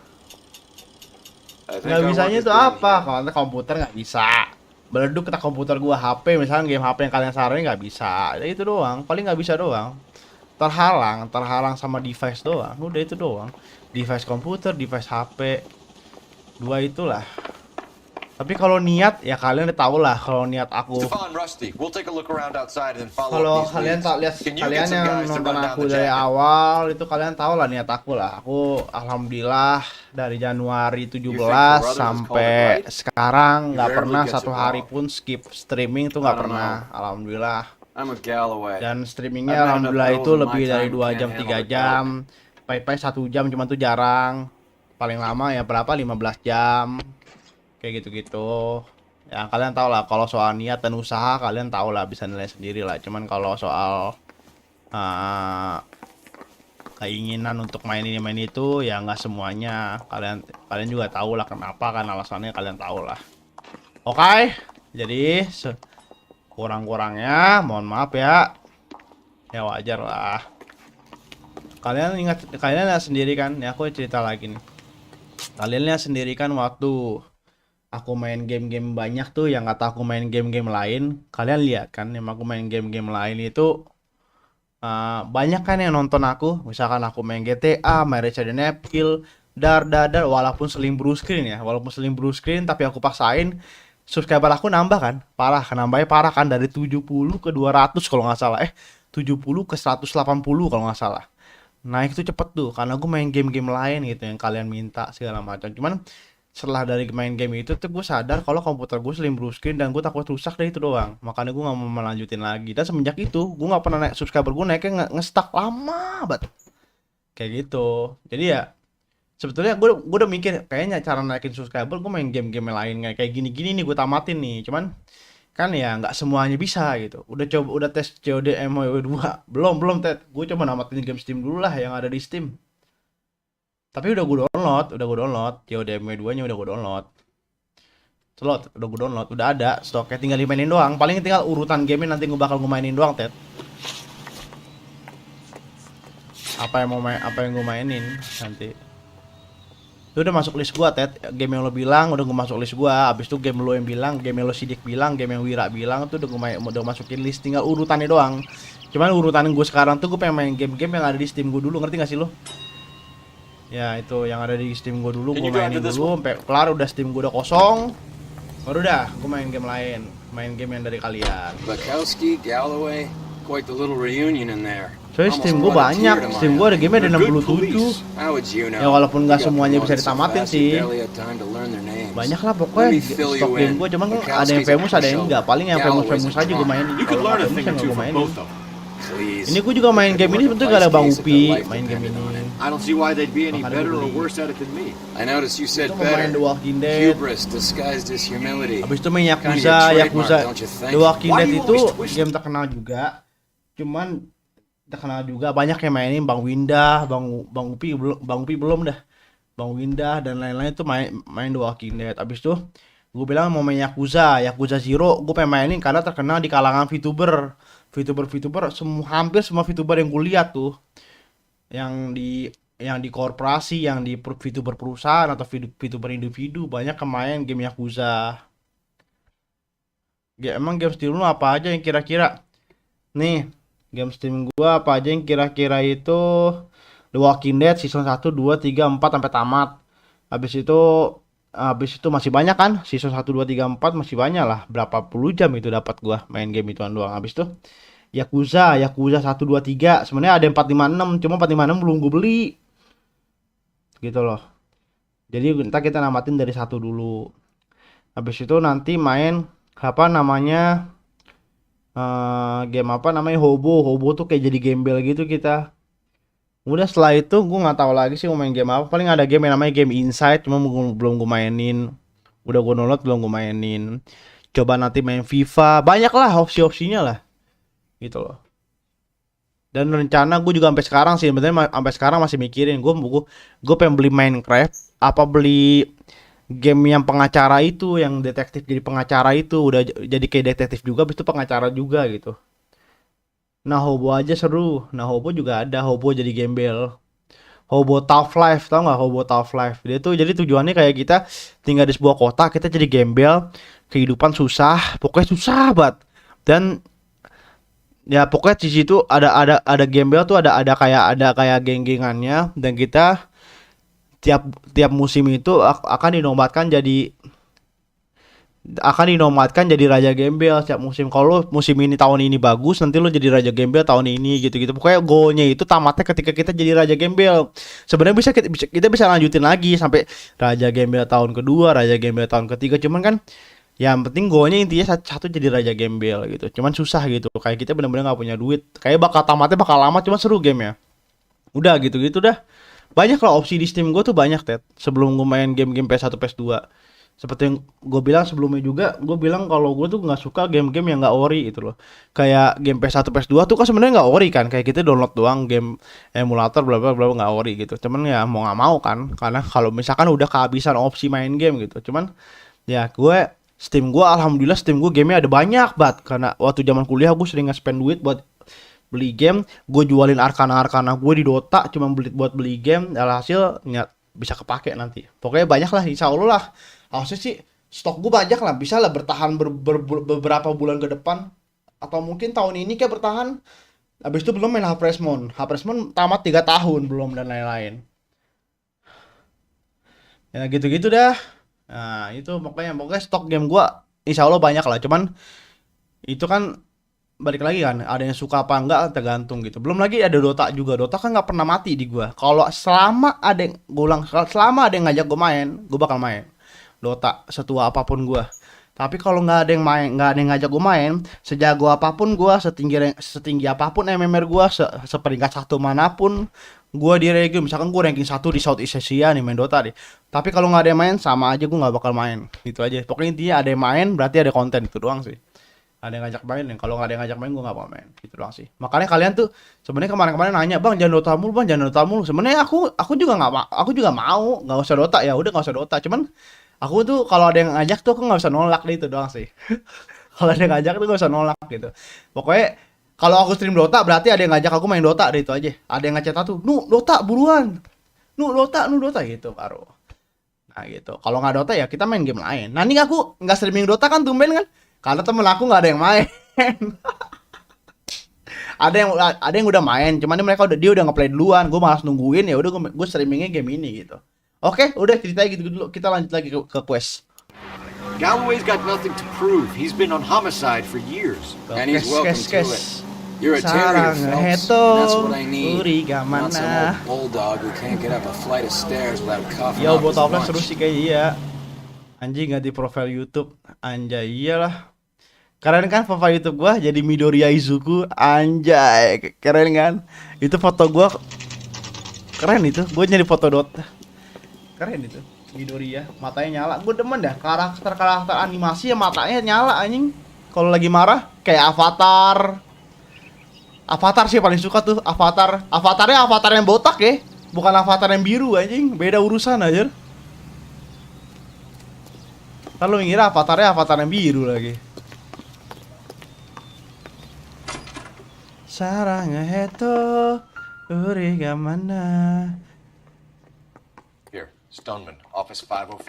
Nggak bisanya itu apa? Kalau komputer nggak bisa. Beleduk kita komputer gua HP, misalnya game HP yang kalian saranin nggak bisa. Ya itu doang, paling nggak bisa doang. Terhalang sama device doang. Udah itu doang. Device komputer, device HP. Dua itulah. Tapi kalau niat ya kalian udah tahu lah kalau niat aku. Kalau kalian tak lihat, kalian yang nonton aku dari awal itu kalian tahu lah niat aku lah. Aku alhamdulillah dari Januari 17 sampai sekarang nggak pernah satu hari pun skip streaming tuh nggak pernah. Alhamdulillah. Dan streamingnya alhamdulillah itu lebih dari 2 jam 3 jam. Pai-pai 1 jam cuman tuh jarang. Paling lama ya berapa 15 jam. Kayak gitu-gitu. Ya kalian tahu lah kalau soal niat dan usaha kalian tahu lah bisa nilai sendiri lah. Cuman kalau soal keinginan untuk main ini main itu ya nggak semuanya. Kalian juga tahu lah kenapa kan alasannya kalian tahu lah. Oke. Jadi kurang-kurangnya mohon maaf ya. Ya wajar lah. Kalian lihat sendiri kan, ya aku cerita lagi nih. Kalian lihat sendiri kan waktu aku main game-game banyak tuh yang kata aku main game-game lain, kalian lihat kan yang aku main game-game lain itu banyak kan yang nonton aku, misalkan aku main GTA, main Resident Evil, dar walaupun seling blue screen ya, tapi aku paksain subscriber aku nambah kan, nambahnya parah kan dari 70 ke 200 kalau nggak salah, 70 ke 180 kalau nggak salah. Naik tuh cepet tuh karena gue main game-game lain gitu yang kalian minta segala macam. Cuman setelah dari main game itu tuh gue sadar kalau komputer gue slim blue screen dan gue takut rusak deh itu doang. Makanya gue nggak mau melanjutin lagi. Dan semenjak itu gue nggak pernah naik subscriber gue naiknya nge-stuck lama banget. Kayak gitu. Jadi ya sebetulnya gue udah mikir kayaknya cara naikin subscriber gue main game-game lain kayak gini-gini nih gue tamatin nih. Cuman kan ya nggak semuanya bisa gitu. Udah tes COD MW2 belum Ted. Gue coba namatin game Steam dulu lah yang ada di Steam. Tapi udah gue download COD MW2 nya udah gue download. Udah gue download, udah ada stoknya, tinggal dimainin doang. Paling tinggal urutan game nanti gue bakal mainin doang, Ted. Apa yang gue mainin nanti. Itu udah masuk list gua, Ted. Game yang lo bilang udah gua masuk list gua. Abis itu game lo yang bilang, game yang lo Sidik bilang, game yang Wira bilang itu udah masukin list, tinggal urutannya doang. Cuman urutan gue sekarang tuh gue pengen main game-game yang ada di Steam gue dulu, ngerti gak sih lo? Ya itu yang ada di Steam gue dulu, gue mainin dulu sampai kelar, udah Steam gue udah kosong. Baru dah gue main game lain, main game yang dari kalian. Bukowski, Galloway, quite the little reunion in there. Soalnya Steam gue banyak, Steam gue ada game ada 67. Ya walaupun gak semuanya bisa ditamatin sih. Banyak lah pokoknya stok game gue, cuman ada yang famous ada yang enggak. Paling yang famous aja gue mainin. Kalau nggak famous yang gue mainin. Ini gue juga main game ini sebetulnya gak ada Bang Upi main game ini. I don't see why they'd be any better or worse at it than me. I noticed you said Itu main The better. Walking Dead. Hubris disguised as humility. Habis itu main Kinda your Yakuza. trademark, don't you think? The Walking Why Dead do you itu always twist game terkenal juga. Cuman terkenal juga banyak yang mainin, Bang Windah, Bang Upi belum dah. Bang Windah dan lain-lain tuh main The Walking Dead. Habis itu gue bilang mau main Yakuza Zero, gue pengen mainin karena terkenal di kalangan VTuber, hampir semua VTuber yang gue lihat tuh, yang di korporasi, yang di VTuber perusahaan atau VTuber individu banyak kemain game Yakuza. Emang game Steam lu apa aja yang kira-kira? Nih, game Steam gua apa aja yang kira-kira itu The Walking Dead season 1, 2, 3, 4 sampai tamat. Habis itu masih banyak kan? Season 1, 2, 3, 4 masih banyak lah. Berapa puluh jam itu dapat gua main game ituan doang. Habis itu Yakuza 1, 2, 3. Sebenarnya ada 4, 5, 6, cuma 4, 5, 6 belum gue beli. Gitu loh. Jadi ntar kita namatin dari 1 dulu. Habis itu nanti main apa namanya? Game apa namanya Hobo tuh kayak jadi gembel gitu kita. Udah setelah itu gue nggak tahu lagi sih mau main game apa. Paling ada game yang namanya game Inside, cuma belum gue mainin. Udah gue download belum gue mainin. Coba nanti main FIFA, banyak lah opsi-opsinya lah, gitu loh. Dan rencana gue juga sampai sekarang sih, sebenarnya sampai sekarang masih mikirin gue pengen beli Minecraft apa beli game yang pengacara itu, yang detektif jadi pengacara itu, udah jadi kayak detektif juga, habis itu pengacara juga gitu. Nah Hobo aja seru. Nah Hobo juga ada, Hobo jadi gembel. Hobo Tough Life, tau nggak Hobo Tough Life? Dia tuh jadi tujuannya kayak kita tinggal di sebuah kota, kita jadi gembel, kehidupan susah, pokoknya susah banget. Dan ya pokoknya di situ ada gembel tuh ada kayak geng-gengannya, dan kita tiap musim itu akan dinobatkan jadi raja gembel setiap musim. Kalau musim ini tahun ini bagus, nanti lo jadi raja gembel tahun ini gitu-gitu. Pokoknya goalnya itu tamatnya ketika kita jadi raja gembel. Sebenarnya kita bisa lanjutin lagi sampai raja gembel tahun kedua, raja gembel tahun ketiga. Cuman kan yang penting goalnya intinya satu jadi raja gembel gitu. Cuman susah gitu. Kayak kita benar-benar nggak punya duit. Kayak tamatnya bakal lama, cuman seru game ya. Udah gitu-gitu dah. Banyak lah opsi di Steam gue tuh banyak, Ted. Sebelum gue main game-game PS1, PS2. Seperti yang gue bilang sebelumnya juga, gue bilang kalau gue tuh nggak suka game-game yang nggak ori gitu loh. Kayak game PS1, PS2 tuh kan sebenarnya nggak ori kan, kayak kita download doang game emulator bla bla bla nggak ori gitu. Cuman ya mau nggak mau kan, karena kalau misalkan udah kehabisan opsi main game gitu. Cuman ya Steam gue alhamdulillah Steam gue gamenya ada banyak banget, karena waktu zaman kuliah gue sering nge-spend duit buat beli game. Gue jualin arkana gue di Dota cuma buat beli game, alhasil bisa kepake nanti. Pokoknya banyak lah, insya Allah lah. Harusnya sih stok gue banyak lah, bisa lah bertahan beberapa bulan ke depan, atau mungkin tahun ini kayak bertahan. Habis itu belum main Harvest Moon tamat 3 tahun belum, dan lain-lain. Ya gitu-gitu dah. Nah itu pokoknya stok game gue insya Allah banyak lah. Cuman itu kan balik lagi kan, ada yang suka apa enggak tergantung gitu. Belum lagi ada Dota juga. Dota kan nggak pernah mati di gue. Kalau selama ada yang ngajak gue main, gue bakal main Dota setua apapun gue. Tapi kalau nggak ada yang ngajak gue main, sejago apapun gue, setinggi apapun MMR gue, seperingkat 1 manapun gue di region, misalkan gue ranking 1 di Southeast Asia nih main Dota deh. Tapi kalau nggak ada yang main, sama aja gue nggak bakal main. Gitu aja. Pokoknya intinya ada yang main berarti ada konten, itu doang sih. Ada yang ngajak main, kalau nggak ada yang ngajak main gue nggak bakal main. Gitu doang sih. Makanya kalian tuh sebenarnya kemarin nanya, bang jangan Dota mulu. Sebenarnya aku juga mau nggak usah Dota, ya udah nggak usah Dota. Cuman aku tuh kalau ada yang ngajak tuh aku nggak bisa nolak gitu doang sih. Kalau ada yang ngajak tuh nggak bisa nolak gitu. Pokoknya kalau aku stream Dota berarti ada yang ngajak aku main Dota deh, itu aja. Ada yang ngechat tuh, Dota buruan. Dota gitu baru. Nah gitu. Kalau nggak Dota ya kita main game lain. Nah ini aku nggak streaming Dota kan tumben kan? Karena temen aku nggak ada yang main. ada yang udah main, cuman dia udah ngeplay duluan. Gue malas nungguin, ya udah gue streamingnya game ini gitu. Oke, udah ceritanya gitu dulu. Kita lanjut lagi ke quest. Galloway's got nothing to prove. He's been on homicide for years. And he's welcome to it. You're a Sarang terrier, Phelps. heto, And that's what I need. uriga Not some mana. old bulldog who can't get up a flight of stairs without coughing Yo, up his botolnya seru lunch. sih kayak iya. Anjing nggak di profile YouTube. Anjay, iyalah. Keren kan profile YouTube gua jadi Midoriya Izuku. Anjay, keren kan? Itu foto gua keren itu. Gua nyari foto Dota. Keren itu. Midoriya, matanya nyala. Gua demen dah karakter animasi ya matanya nyala anjing. Kalau lagi marah kayak Avatar. Avatar sih paling suka tuh, Avatarnya avatar yang botak ya. Bukan avatar yang biru anjing, beda urusan aja. Lalu ngira avatarnya avatar yang biru lagi. Sarangnya heto, uriga mana. Here, Stoneman, Office 505.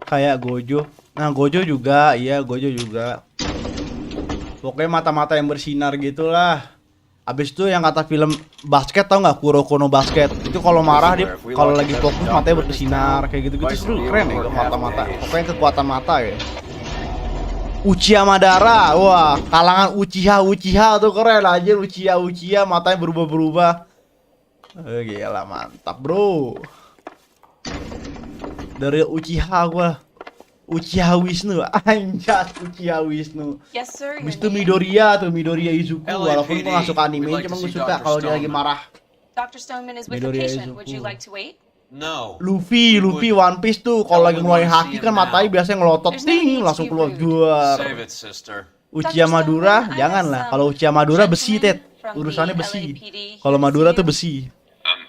Kayak Gojo. Nah, Gojo juga, iya Gojo juga. Pokoknya mata-mata yang bersinar gitulah. Abis itu yang kata film basket tau nggak, Kuroko no Basket. Itu kalau marah dia, kalau lagi fokus matanya bersinar kayak gitu-gitu seru, keren ya mata-mata. Pokoknya kekuatan mata ya. Uchiha Madara, wah kalangan Uchiha tuh keren aja. Uchiha matanya berubah-berubah. Gila mantap bro. Dari Uchiha gua, Uchiha Wisnu, anjas Uchiha Wisnu. Yes, sir. Habis itu Midoriya Izuku. Walaupun gua gak suka anime, cuma gua suka kalau dia lagi marah. Dr. Stoneman is with a Midoriya patient. Would you Izuku. like to wait? No. Luffy One Piece tuh kalau lagi ngeluarin haki kan matanya biasanya ngelotot ting langsung keluar juar. Save it, sister. Uchiha Madara janganlah. Kalau Uchiha Madara besi, Ted. Urusannya besi. Kalau Madara tuh besi.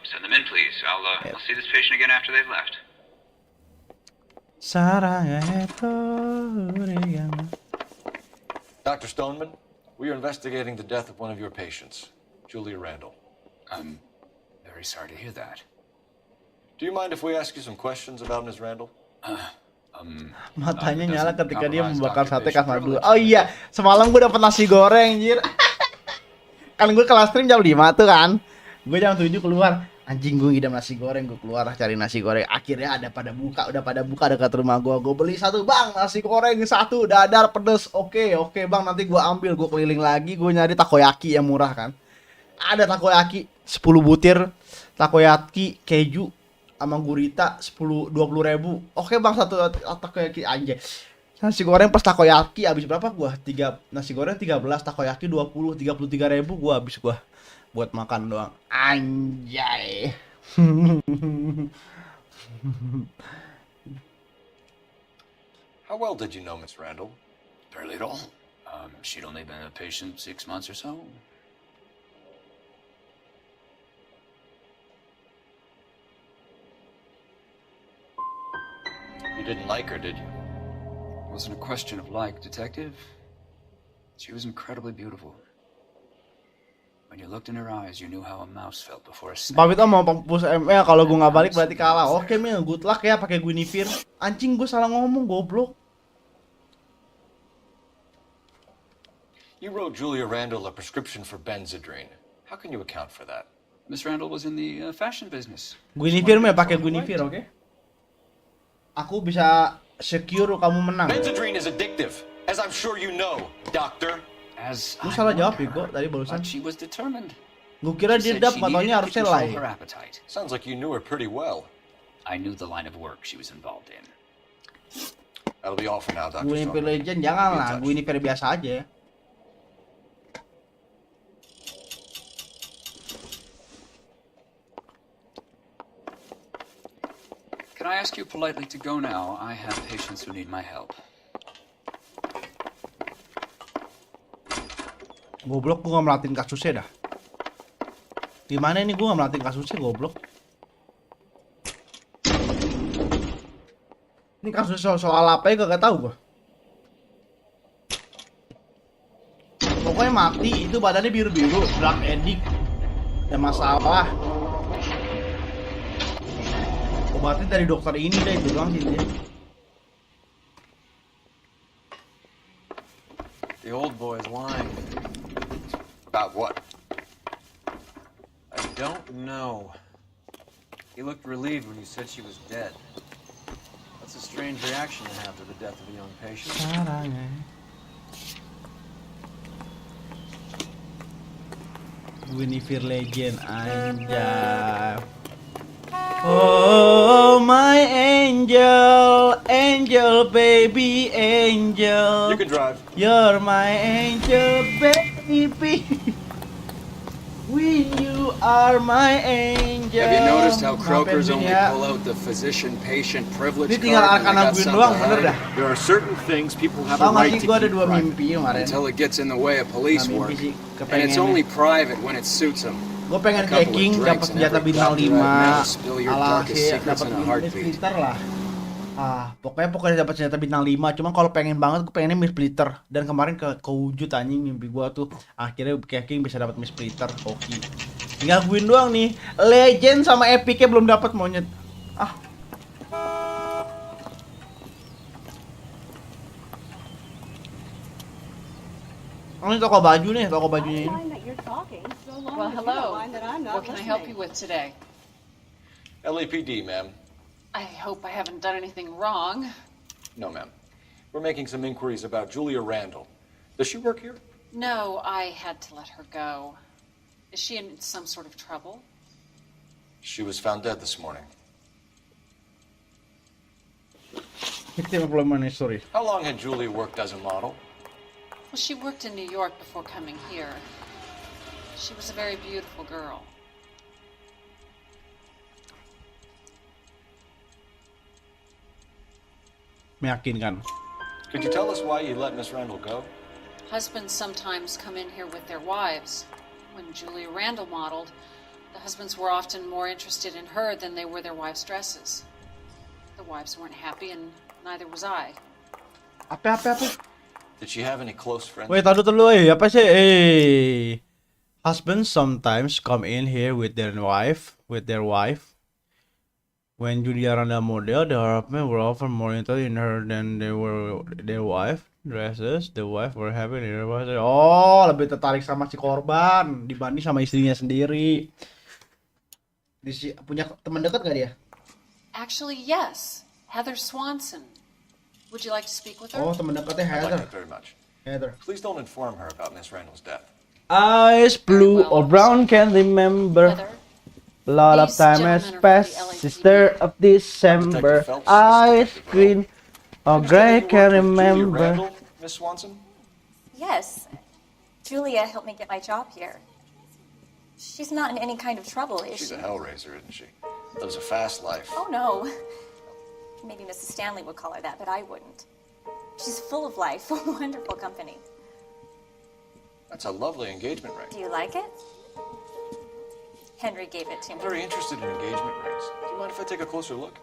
Send them in, please. I'll see this patient again after they've left. Dr. Stoneman, we are investigating the death of one of your patients, Julia Randall. I'm very sorry to hear that. Do you mind if we ask you some questions about Ms. Randall? Matanya nyala ketika dia membakar sate khas Madura. Oh iya, semalam gue dapet nasi goreng, anjir. Kan gue kelas stream jam 5 tuh kan. Gue jam 7 keluar. Anjing, gue ngidam nasi goreng, gue keluar cari nasi goreng. Akhirnya udah pada buka dekat rumah gue. Gue beli satu, bang, nasi goreng satu, dadar pedes. Oke bang, nanti gue ambil. Gue keliling lagi, gue nyari takoyaki yang murah kan. Ada takoyaki 10 butir, takoyaki keju sama gurita 20 ribu. Oke bang, satu takoyaki anjay. Nasi goreng plus takoyaki habis berapa gua? Nasi goreng 13, takoyaki 20, 33 ribu gua habis gua buat makan doang. Anjay. How well did you know Miss Randall? Barely at all. She'd only been a patient 6 months or so. You didn't like her, did you? It wasn't a question of like, Detective. She was incredibly beautiful. When you looked in her eyes, you knew how a mouse felt before a snake. Pamit mau push ML, kalau gua nggak balik berarti kalah. Oke Mil, good luck ya pakai Guinevere. Anjing, gua salah ngomong, goblok. You wrote Julia Randall a prescription for Benzedrine. How can you account for that? Miss Randall was in the fashion business. Guinevere Mil, pakai Guinevere, oke? Aku bisa secure kamu menang. Benzedrine is addictive, as I'm sure you know, doctor. As Lu salah jawab ya, kok tadi barusan. she was determined. Gua kira dia dap, katanya harusnya lain. Her appetite. Sounds like you knew her pretty well. I knew the line of work she was involved in. That'll be all for now, Dr. Guinevere Stoneman. Legend janganlah, Guinevere biasa aja. Can I ask you politely to go now? I have patients who need my help. Goblok, gua nggak merhatiin kasusnya dah. Gimana ini gua nggak merhatiin kasusnya, goblok. Ini kasus soal apa ya, gak tahu gua. Pokoknya pokoknya mati, itu badannya biru-biru, drug addict, ada masalah. Obatnya dari dokter ini deh, itu doang sih dia. The old boy's lying. About what? I don't know. He looked relieved when you said she was dead. That's a strange reaction to have to the death of a young patient. Winifred Legend anjay. Oh my angel, angel baby angel. You can drive. You're my angel baby. When you are my angel. Have you noticed how Croakers Maafin only ya. pull out the physician-patient privilege Ini card tinggal when they anak got gue something doang, to bener hide? dah. There are certain things people have Tau a gak right sih to gue ada keep 2 private. mimpi kemarin. Until it gets in the way of police Nah, work. mimpi sih, And it's kepengen only private when it suits them. gue pengen hacking, dapat senjata bintang 5, alhasil dapat splitter lah. Pokoknya dapat senjata bintang 5. Cuman kalau pengen banget gue pengennya Miss Splitter. Dan kemarin kewujud anjing mimpi gue tuh. Akhirnya hacking bisa dapat Miss Splitter. Oke. Tinggal guin doang nih. Legend sama Epicnya belum dapat monyet. Ini toko baju nih, toko bajunya ini. Well, hello. What can I help you with today? LAPD, ma'am. I hope I haven't done anything wrong. No, ma'am. We're making some inquiries about Julia Randall. Does she work here? No, I had to let her go. Is she in some sort of trouble? She was found dead this morning. Victim employment history. How long had Julia worked as a model? Well, she worked in New York before coming here. She was a very beautiful girl. Meyakinkan. Could you tell us why you let Miss Randall go? Husbands sometimes come in here with their wives. When Julia Randall modeled, the husbands were often more interested in her than they were their wives' dresses. The wives weren't happy, and neither was I. Apa? Did she have any close friends? Wait, taruh dulu apa sih? Husbands sometimes come in here with their wife. When Julia Randall model, the husband were often more interested in her than they were their wife dresses. The wife were happy in her dresses. Oh, lebih tertarik sama si korban dibanding sama istrinya sendiri. Punya teman dekat gak dia? Actually, yes. Heather Swanson. Would you like to speak with her? Oh, teman dekatnya I'd Heather. like that very much. Heather. Please don't inform her about Miss Randall's death. Eyes blue or brown, can't remember. A lot of time has passed, sister of December. Eyes green or gray, can't remember. Miss Swanson? Yes. Julia helped me get my job here. She's not in any kind of trouble, is She's she? a hellraiser, isn't she? Lives a fast life. Oh, no. Maybe Mrs. Stanley would call her that, but I wouldn't. She's full of life, wonderful company. That's a lovely engagement ring. Do you like it? Henry gave it to I'm me. very interested in engagement rings. Do you mind if I take a closer look?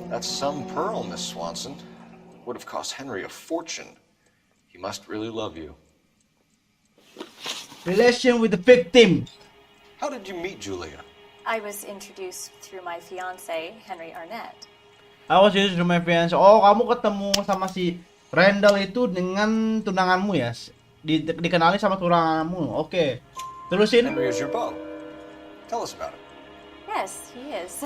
That's some pearl, Miss Swanson. Would have cost Henry a fortune. He must really love you. Relation with the victim. How did you meet Julia? I was introduced through my fiance, Henry Arnett. I was introduced to my fiance. Oh, kamu ketemu sama si Randall itu dengan tunanganmu ya? Dikenali sama tunanganmu. Oke. Terusin. Henry is your beau. Tell us about it. Yes, he is.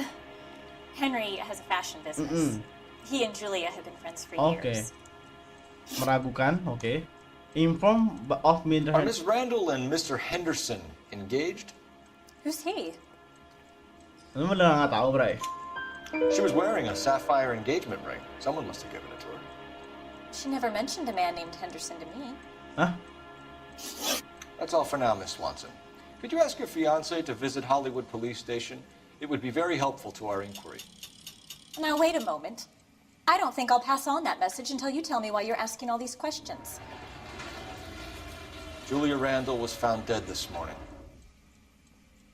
Henry has a fashion business. He and Julia have been friends for years. Meragukan, oke. Inform of me. Are Miss Randall and Mr. Henderson engaged? Who's he? Lu udah nggak tahu, Bray. She was wearing a sapphire engagement ring. Someone must have given it to her. She never mentioned a man named Henderson to me. Huh? That's all for now, Miss Swanson. Could you ask your fiancé to visit Hollywood Police Station? It would be very helpful to our inquiry. Now, wait a moment. I don't think I'll pass on that message until you tell me why you're asking all these questions. Julia Randall was found dead this morning.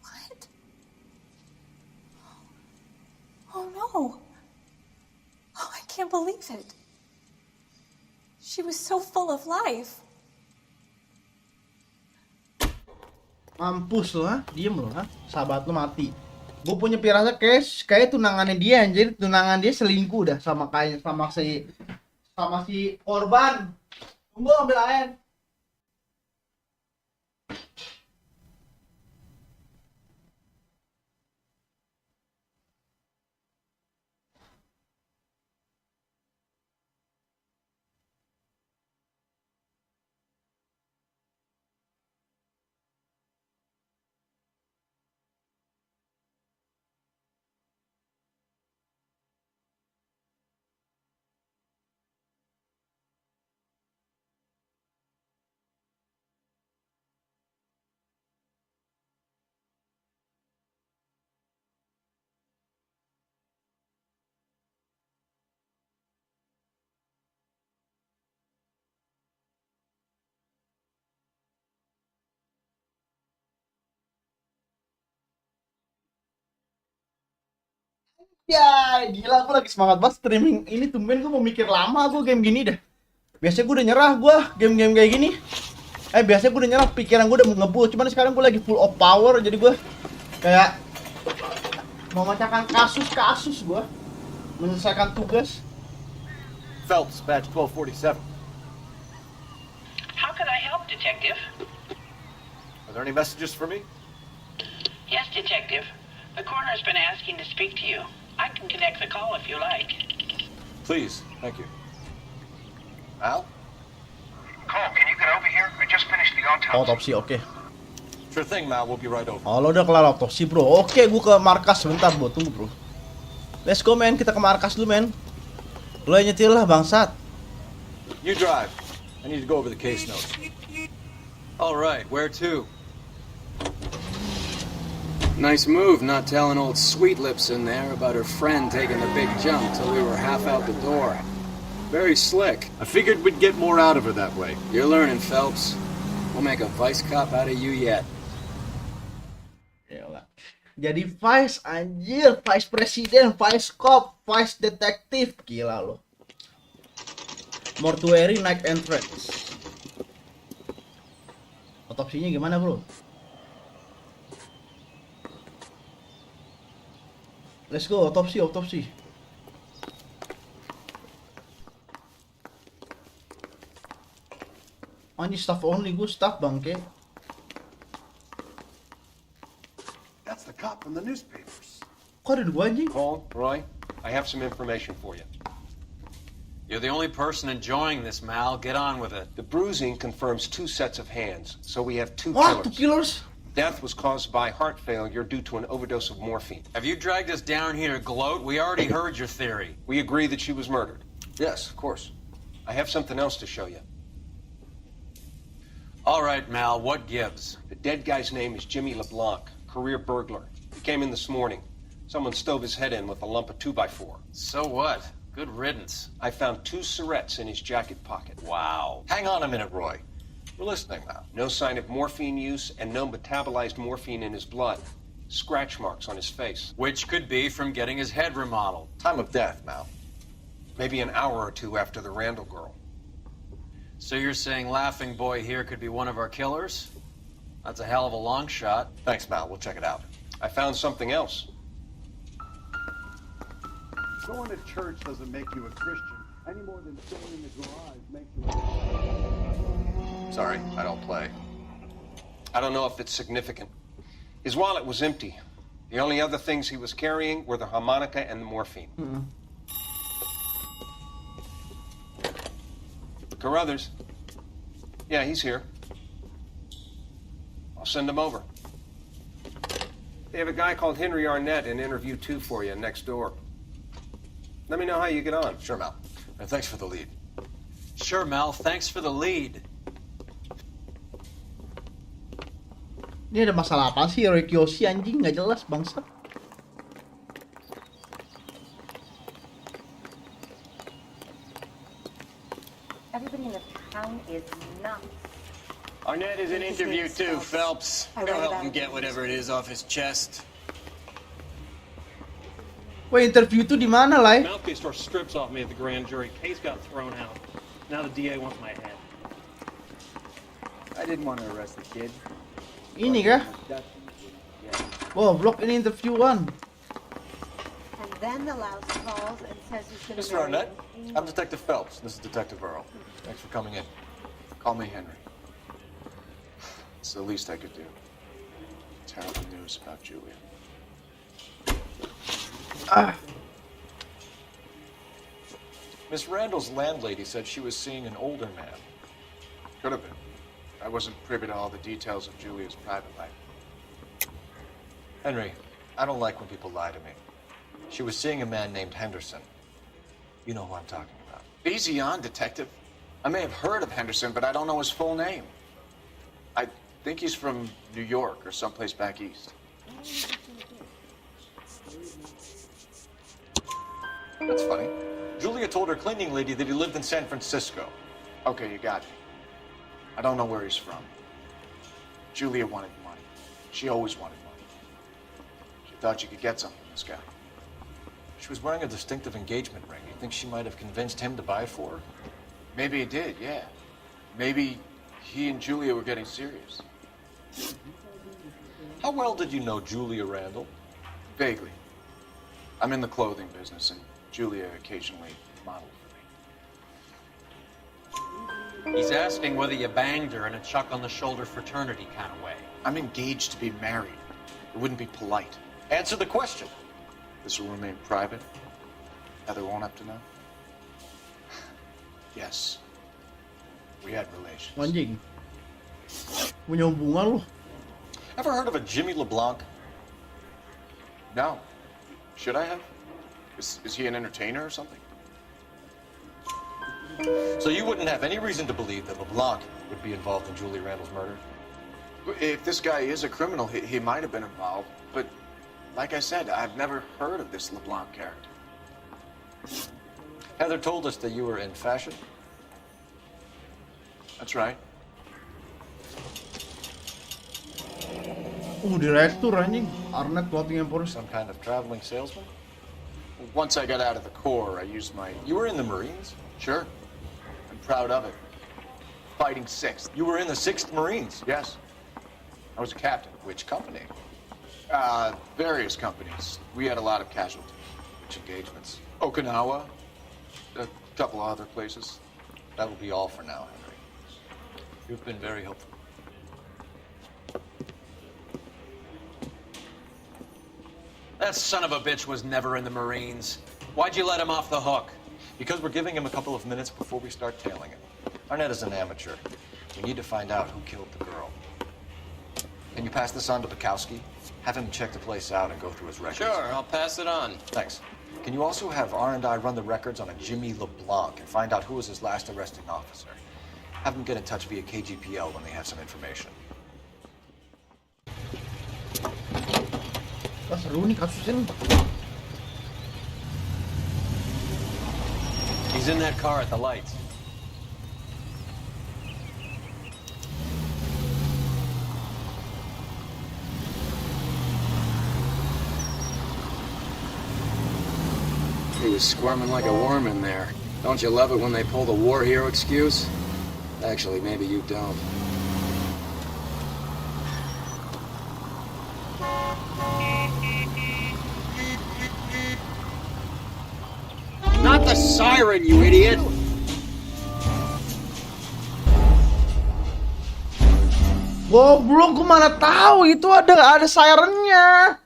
What? believe it. She was so full of life. Mampus lo, ha? Diem lo, ha? Sahabat lo mati. Gue punya pirasa kayak tunangannya dia, anjir. Tunangan dia selingkuh dah sama si korban. Tunggu ambil air. Ya, gila gue lagi semangat banget streaming ini. Tumben gue mau mikir lama gue game gini dah. Biasanya gue udah nyerah gue game-game kayak gini. Biasanya gue udah nyerah, pikiran gue udah mau ngebul. Cuman sekarang gue lagi full of power, jadi gue kayak mau memecahkan kasus-kasus gue, menyelesaikan tugas. Phelps, badge 1247. How can I help, Detective? Are there any messages for me? Yes, Detective. The coroner's been asking to speak to you. I can connect the call if you like. Please, thank you. Al? Cole, can you get over here? I just finished the Autopsi, oke. Sure thing, Mal. We'll be right over. Oh, lo udah kelar autopsi, bro. Oke, gue ke markas sebentar, bro. Tunggu, bro. Let's go, man. Kita ke markas dulu, man. Lo yang nyetir lah, bangsat. You drive. I need to go over the case notes. All right, where to? Nice move not telling old Sweet Lips in there about her friend taking the big jump till we were half out the door. Very slick. I figured we'd get more out of her that way. You're learning, Phelps. We'll make a vice cop out of you yet. Yalah. Jadi vice, anjir. Vice presiden, vice cop, vice detektif. Gila lo. Mortuary night entrance. Otopsinya gimana, bro? Let's go, autopsi. Oh, ini staff only, gue staff bangke. That's the cop from the newspapers. Kok ada dua anjing? Paul, Roy, I have some information for you. You're the only person enjoying this, Mal. Get on with it. The bruising confirms 2 sets of hands, so we have 2 What? killers. 2 killers? Death was caused by heart failure due to an overdose of morphine. Have you dragged us down here to gloat? We already heard your theory. We agree that she was murdered. Yes, of course. I have something else to show you. All right, Mal, what gives? The dead guy's name is Jimmy LeBlanc, career burglar. He came in this morning. Someone stove his head in with a lump of 2x4. So what? Good riddance. I found 2 syrettes in his jacket pocket. Wow. Hang on a minute, Roy. We're listening now. No sign of morphine use and no metabolized morphine in his blood. Scratch marks on his face. Which could be from getting his head remodeled. Time of death, Mal. Maybe an hour or 2 after the Randall girl. So you're saying Laughing Boy here could be one of our killers? That's a hell of a long shot. Thanks, Mal. We'll check it out. I found something else. Going to church doesn't make you a Christian any more than staying in the garage makes you a Sorry, I don't play. I don't know if it's significant. His wallet was empty. The only other things he was carrying were the harmonica and the morphine. Carruthers. Yeah, he's here. I'll send him over. They have a guy called Henry Arnett in interview 2 for you next door. Let me know how you get on. Sure, Mal. And thanks for the lead. Sure, Mal. Thanks for the lead. Ini ada masalah apa sih Roy Kiyoshi anjing, nggak jelas bangsa. Everybody in the town is nuts. Arnett is in interview too, Phelps. I Go read help about him it. get whatever it is off his chest. Wah, interview tuh di mana, Lai? Mouthpiece tore strips off me at the grand jury. Case got thrown out. Now the DA wants my head. I didn't want to arrest the kid. Ini kah? Wah, vlog ini interviewan. And then the louse calls and says he's going to Mr. Arnett, I'm Detective Phelps. This is Detective Earl. Thanks for coming in. Call me Henry. It's the least I could do. Terrible news about Julia. Miss Randall's landlady said she was seeing an older man. Could have been. I wasn't privy to all the details of Julia's private life. Henry, I don't like when people lie to me. She was seeing a man named Henderson. You know who I'm talking about. Easy on, Detective. I may have heard of Henderson, but I don't know his full name. I think he's from New York or someplace back east. That's funny. Julia told her cleaning lady that he lived in San Francisco. Okay, you got me. I don't know where he's from. Julia wanted money. She always wanted money. She thought she could get something from this guy. She was wearing a distinctive engagement ring. You think she might have convinced him to buy it for her? Maybe he did, yeah. Maybe he and Julia were getting serious. How well did you know Julia Randall? Vaguely. I'm in the clothing business, and Julia occasionally modeled for me. He's asking whether you banged her in a chuck-on-the-shoulder fraternity kind of way. I'm engaged to be married. It wouldn't be polite. Answer the question. This will remain private? Heather won't have to know? Yes. We had relations. Anjing. Punya hubungan lu. Ever heard of a Jimmy LeBlanc? No. Should I have? Is he an entertainer or something? So you wouldn't have any reason to believe that LeBlanc would be involved in Julie Randall's murder? If this guy is a criminal, he might have been involved. But like I said, I've never heard of this LeBlanc character. Heather told us that you were in fashion. That's right. Direktur anjing. Arnett Clothing Emporium. Some kind of traveling salesman? Once I got out of the Corps, I used my... You were in the Marines? Sure. I'm proud of it. Fighting 6th. You were in the 6th Marines? Yes. I was a captain. Which company? Various companies. We had a lot of casualties. Which engagements? Okinawa. A couple of other places. That will be all for now, Henry. You've been very helpful. That son of a bitch was never in the Marines. Why'd you let him off the hook? Because we're giving him a couple of minutes before we start tailing him. Arnett is an amateur. We need to find out who killed the girl. Can you pass this on to Bukowski? Have him check the place out and go through his records. Sure, I'll pass it on. Thanks. Can you also have R&I run the records on a Jimmy LeBlanc and find out who was his last arresting officer? Have them get in touch via KGPL when they have some information. Wah, seru nih kasusnya nih. He's in that car at the lights. He was squirming like a worm in there. Don't you love it when they pull the war hero excuse? Actually, maybe you don't. Not the siren, you idiot! Goblok, gue mana tahu itu ada sirennya.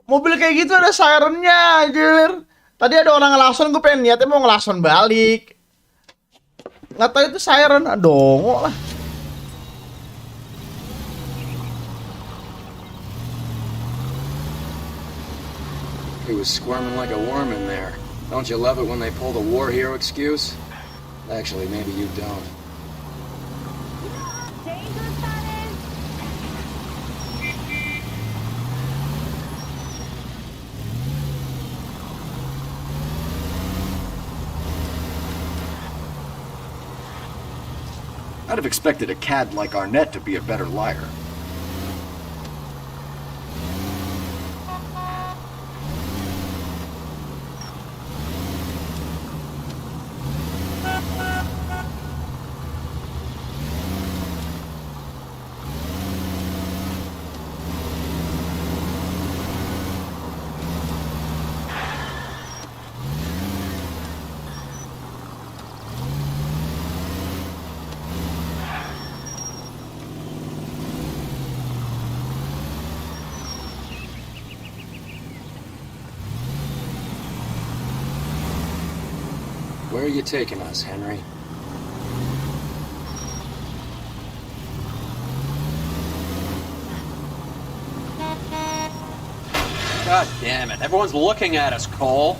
Mobil kayak gitu ada sirennya, anjir. Tadi ada orang ngelason, gue pengen niatnya mau ngelason balik. Nggak tahu itu siren, dongok lah. He was squirming like a worm in there. Don't you love it when they pull the war hero excuse? Actually, maybe you don't. I'd have expected a cad like Arnett to be a better liar. Where are you taking us, Henry? God damn it. Everyone's looking at us, Cole.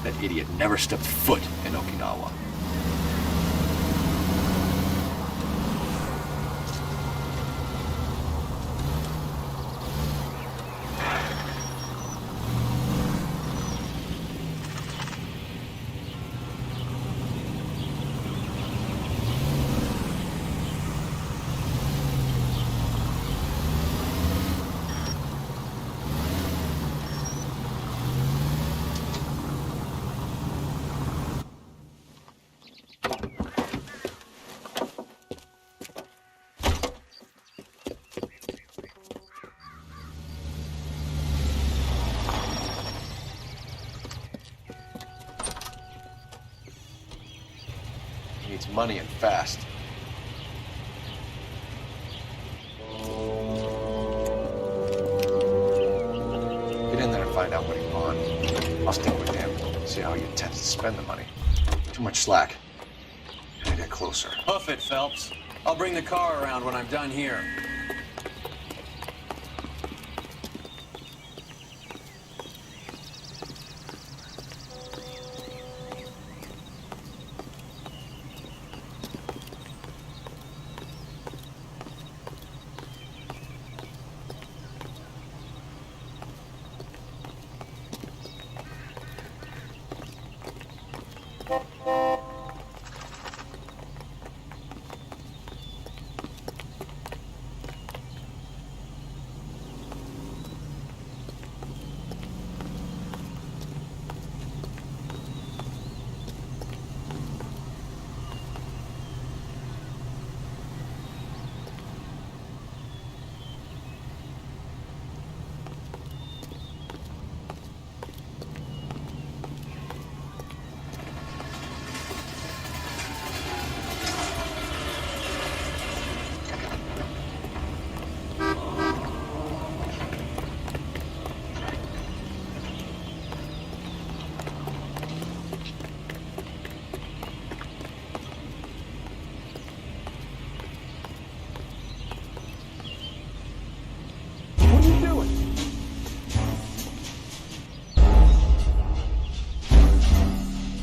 That idiot never stepped foot in Okinawa. Needs money and fast. Get in there and find out what he pawned. I'll stick with him. See how he intends to spend the money. Too much slack. Gotta get closer. Hoof it, Phelps. I'll bring the car around when I'm done here.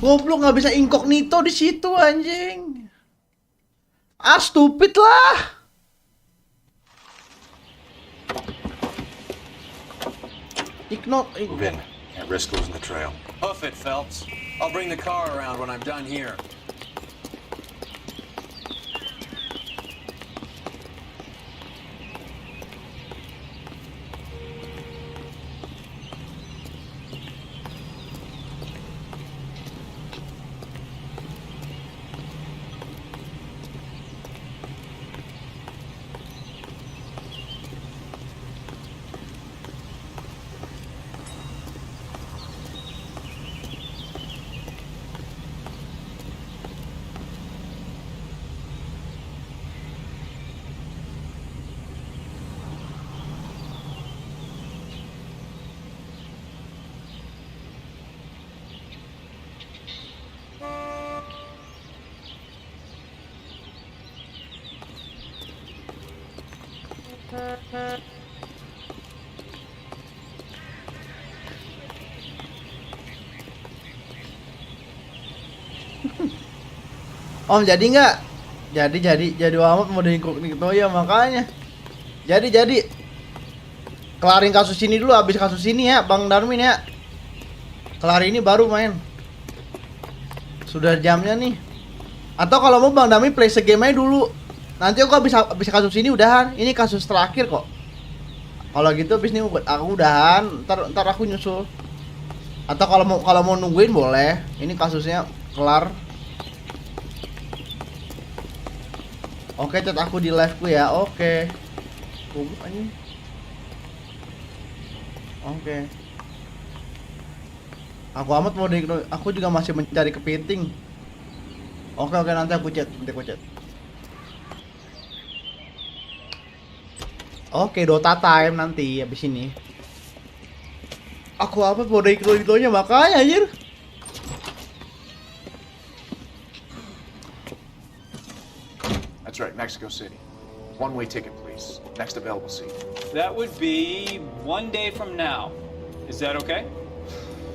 Goblok nggak bisa incognito di situ anjing. Ah stupid lah. Move in. Can't risk losing the trail. Hoof it, Phelps. I'll bring the car around when I'm done here. Om jadi nggak? Jadi amat mau diincognito ya makanya. Jadi. Kelarin kasus ini dulu, habis kasus ini ya, Bang Darmin ya. Kelar ini baru main. Sudah jamnya nih. Atau kalau mau Bang Darmin play segame aja dulu. Nanti aku habis kasus ini udahan. Ini kasus terakhir kok. Kalau gitu habis ini aku udahan, ntar aku nyusul. Atau kalau mau nungguin boleh. Ini kasusnya kelar. Oke, chat aku di live-ku ya. Oke. Goblok anjing. Oke. Aku amat mau aku juga masih mencari kepiting. Oke, nanti aku chat. Oke, Dota time nanti habis ini. Aku amat mau dari nya makanya anjir. That's right, Mexico City. One-way ticket, please. Next available seat. That would be 1 day from now. Is that okay?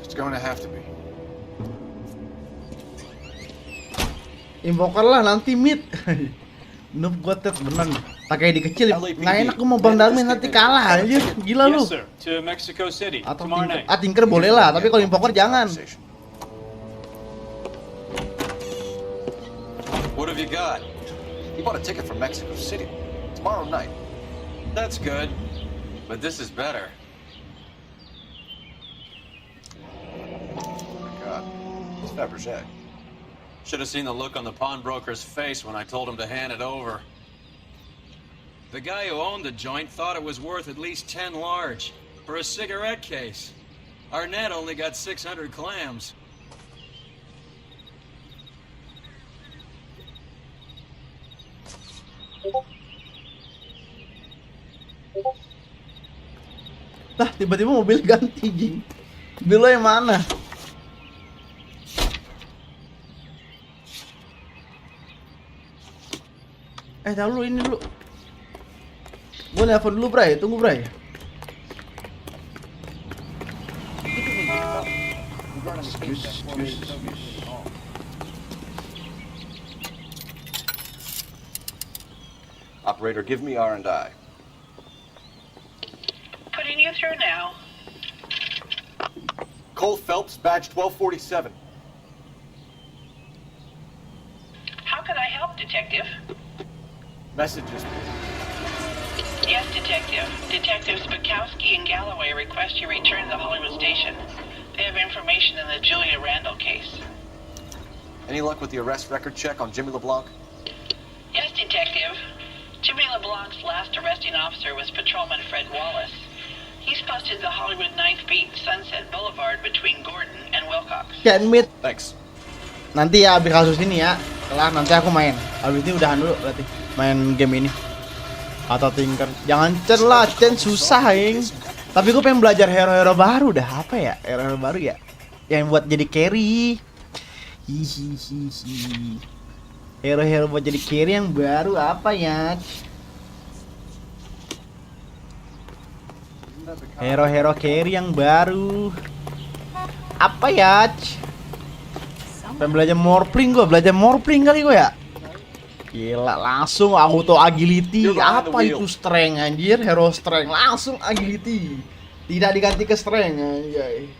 It's going to have to be. Invoker lah nanti meet. Noob gua tet beneran. Pakai di kecil. Nggak enak gua mau Bang Darmin nanti kalah anjir. Gila lu. Yes, sir. To Mexico City Atau tomorrow night. Tinker boleh lah, tapi kalau Invoker jangan. What have you got? You bought a ticket from Mexico City tomorrow night. That's good, but this is better. Oh my God, it's Fabergé. Should have seen the look on the pawnbroker's face when I told him to hand it over. The guy who owned the joint thought it was worth at least 10 large for a cigarette case. Arnett only got 600 clams. Lah, tiba-tiba mobil ganti, jing. Mobil lo yang mana? Tahu lu ini dulu. Gue nelfon dulu, Bray. Tunggu, Bray. Operator, give me R&I. Putting you through now. Cole Phelps, badge 1247. How can I help, Detective? Messages. Yes, Detective. Detectives Bukowski and Galloway request you return to the Hollywood station. They have information in the Julia Randall case. Any luck with the arrest record check on Jimmy LeBlanc? Yes, Detective. Jimmy LeBlanc's last arresting officer was Patrolman Fred Wallace. He's posted the Hollywood 9th Beat Sunset Boulevard between Gordon and Wilcox. Can meet. Thanks. Nanti ya habis kasus ini ya. Kelar nanti aku main. Habis ini udahan dulu berarti. Main game ini. Atau Tinker. Jangan Chen lah, Chen susah, ing. Tapi gue pengen belajar hero-hero baru dah. Apa ya? Hero-hero baru ya? Yang buat jadi carry. Hihihi. Hero-hero buat jadi carry yang baru apa ya? Hero-hero carry yang baru. Apa ya? Pengen belajar morphling gue, kali gue ya. Gila, langsung auto agility. Apa itu strength anjir? Hero strength langsung agility. Tidak diganti ke strength anjay.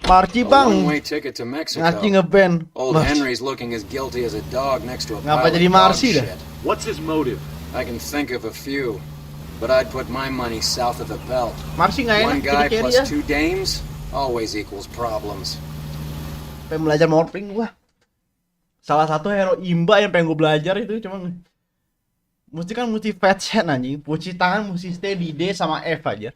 Marci bang. Ngaci ngeband. Old Henry's looking as guilty as a dog next to a Ngapa pile jadi of Marci dog dah? shit. What's his motive? I can think of a few, but I'd put my money south of the belt. Marci nggak enak One guy jadi plus carry ya. 2 dames always equals problems. Pengen belajar morphling gua. Salah satu hero imba yang pengen gue belajar itu cuma mesti fat set anjing. Puji tangan mesti stay di D sama F aja.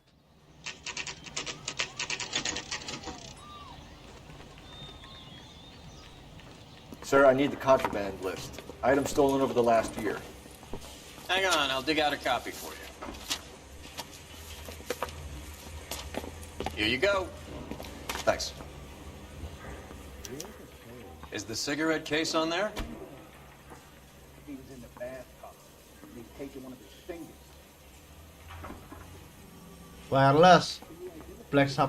Sir, I need the contraband list. Items stolen over the last year. Hang on, I'll dig out a copy for you. Here you go. Thanks. Is the cigarette case on there? He was in the bathtub. He's taking one of his fingers. Wireless. Black Sabbath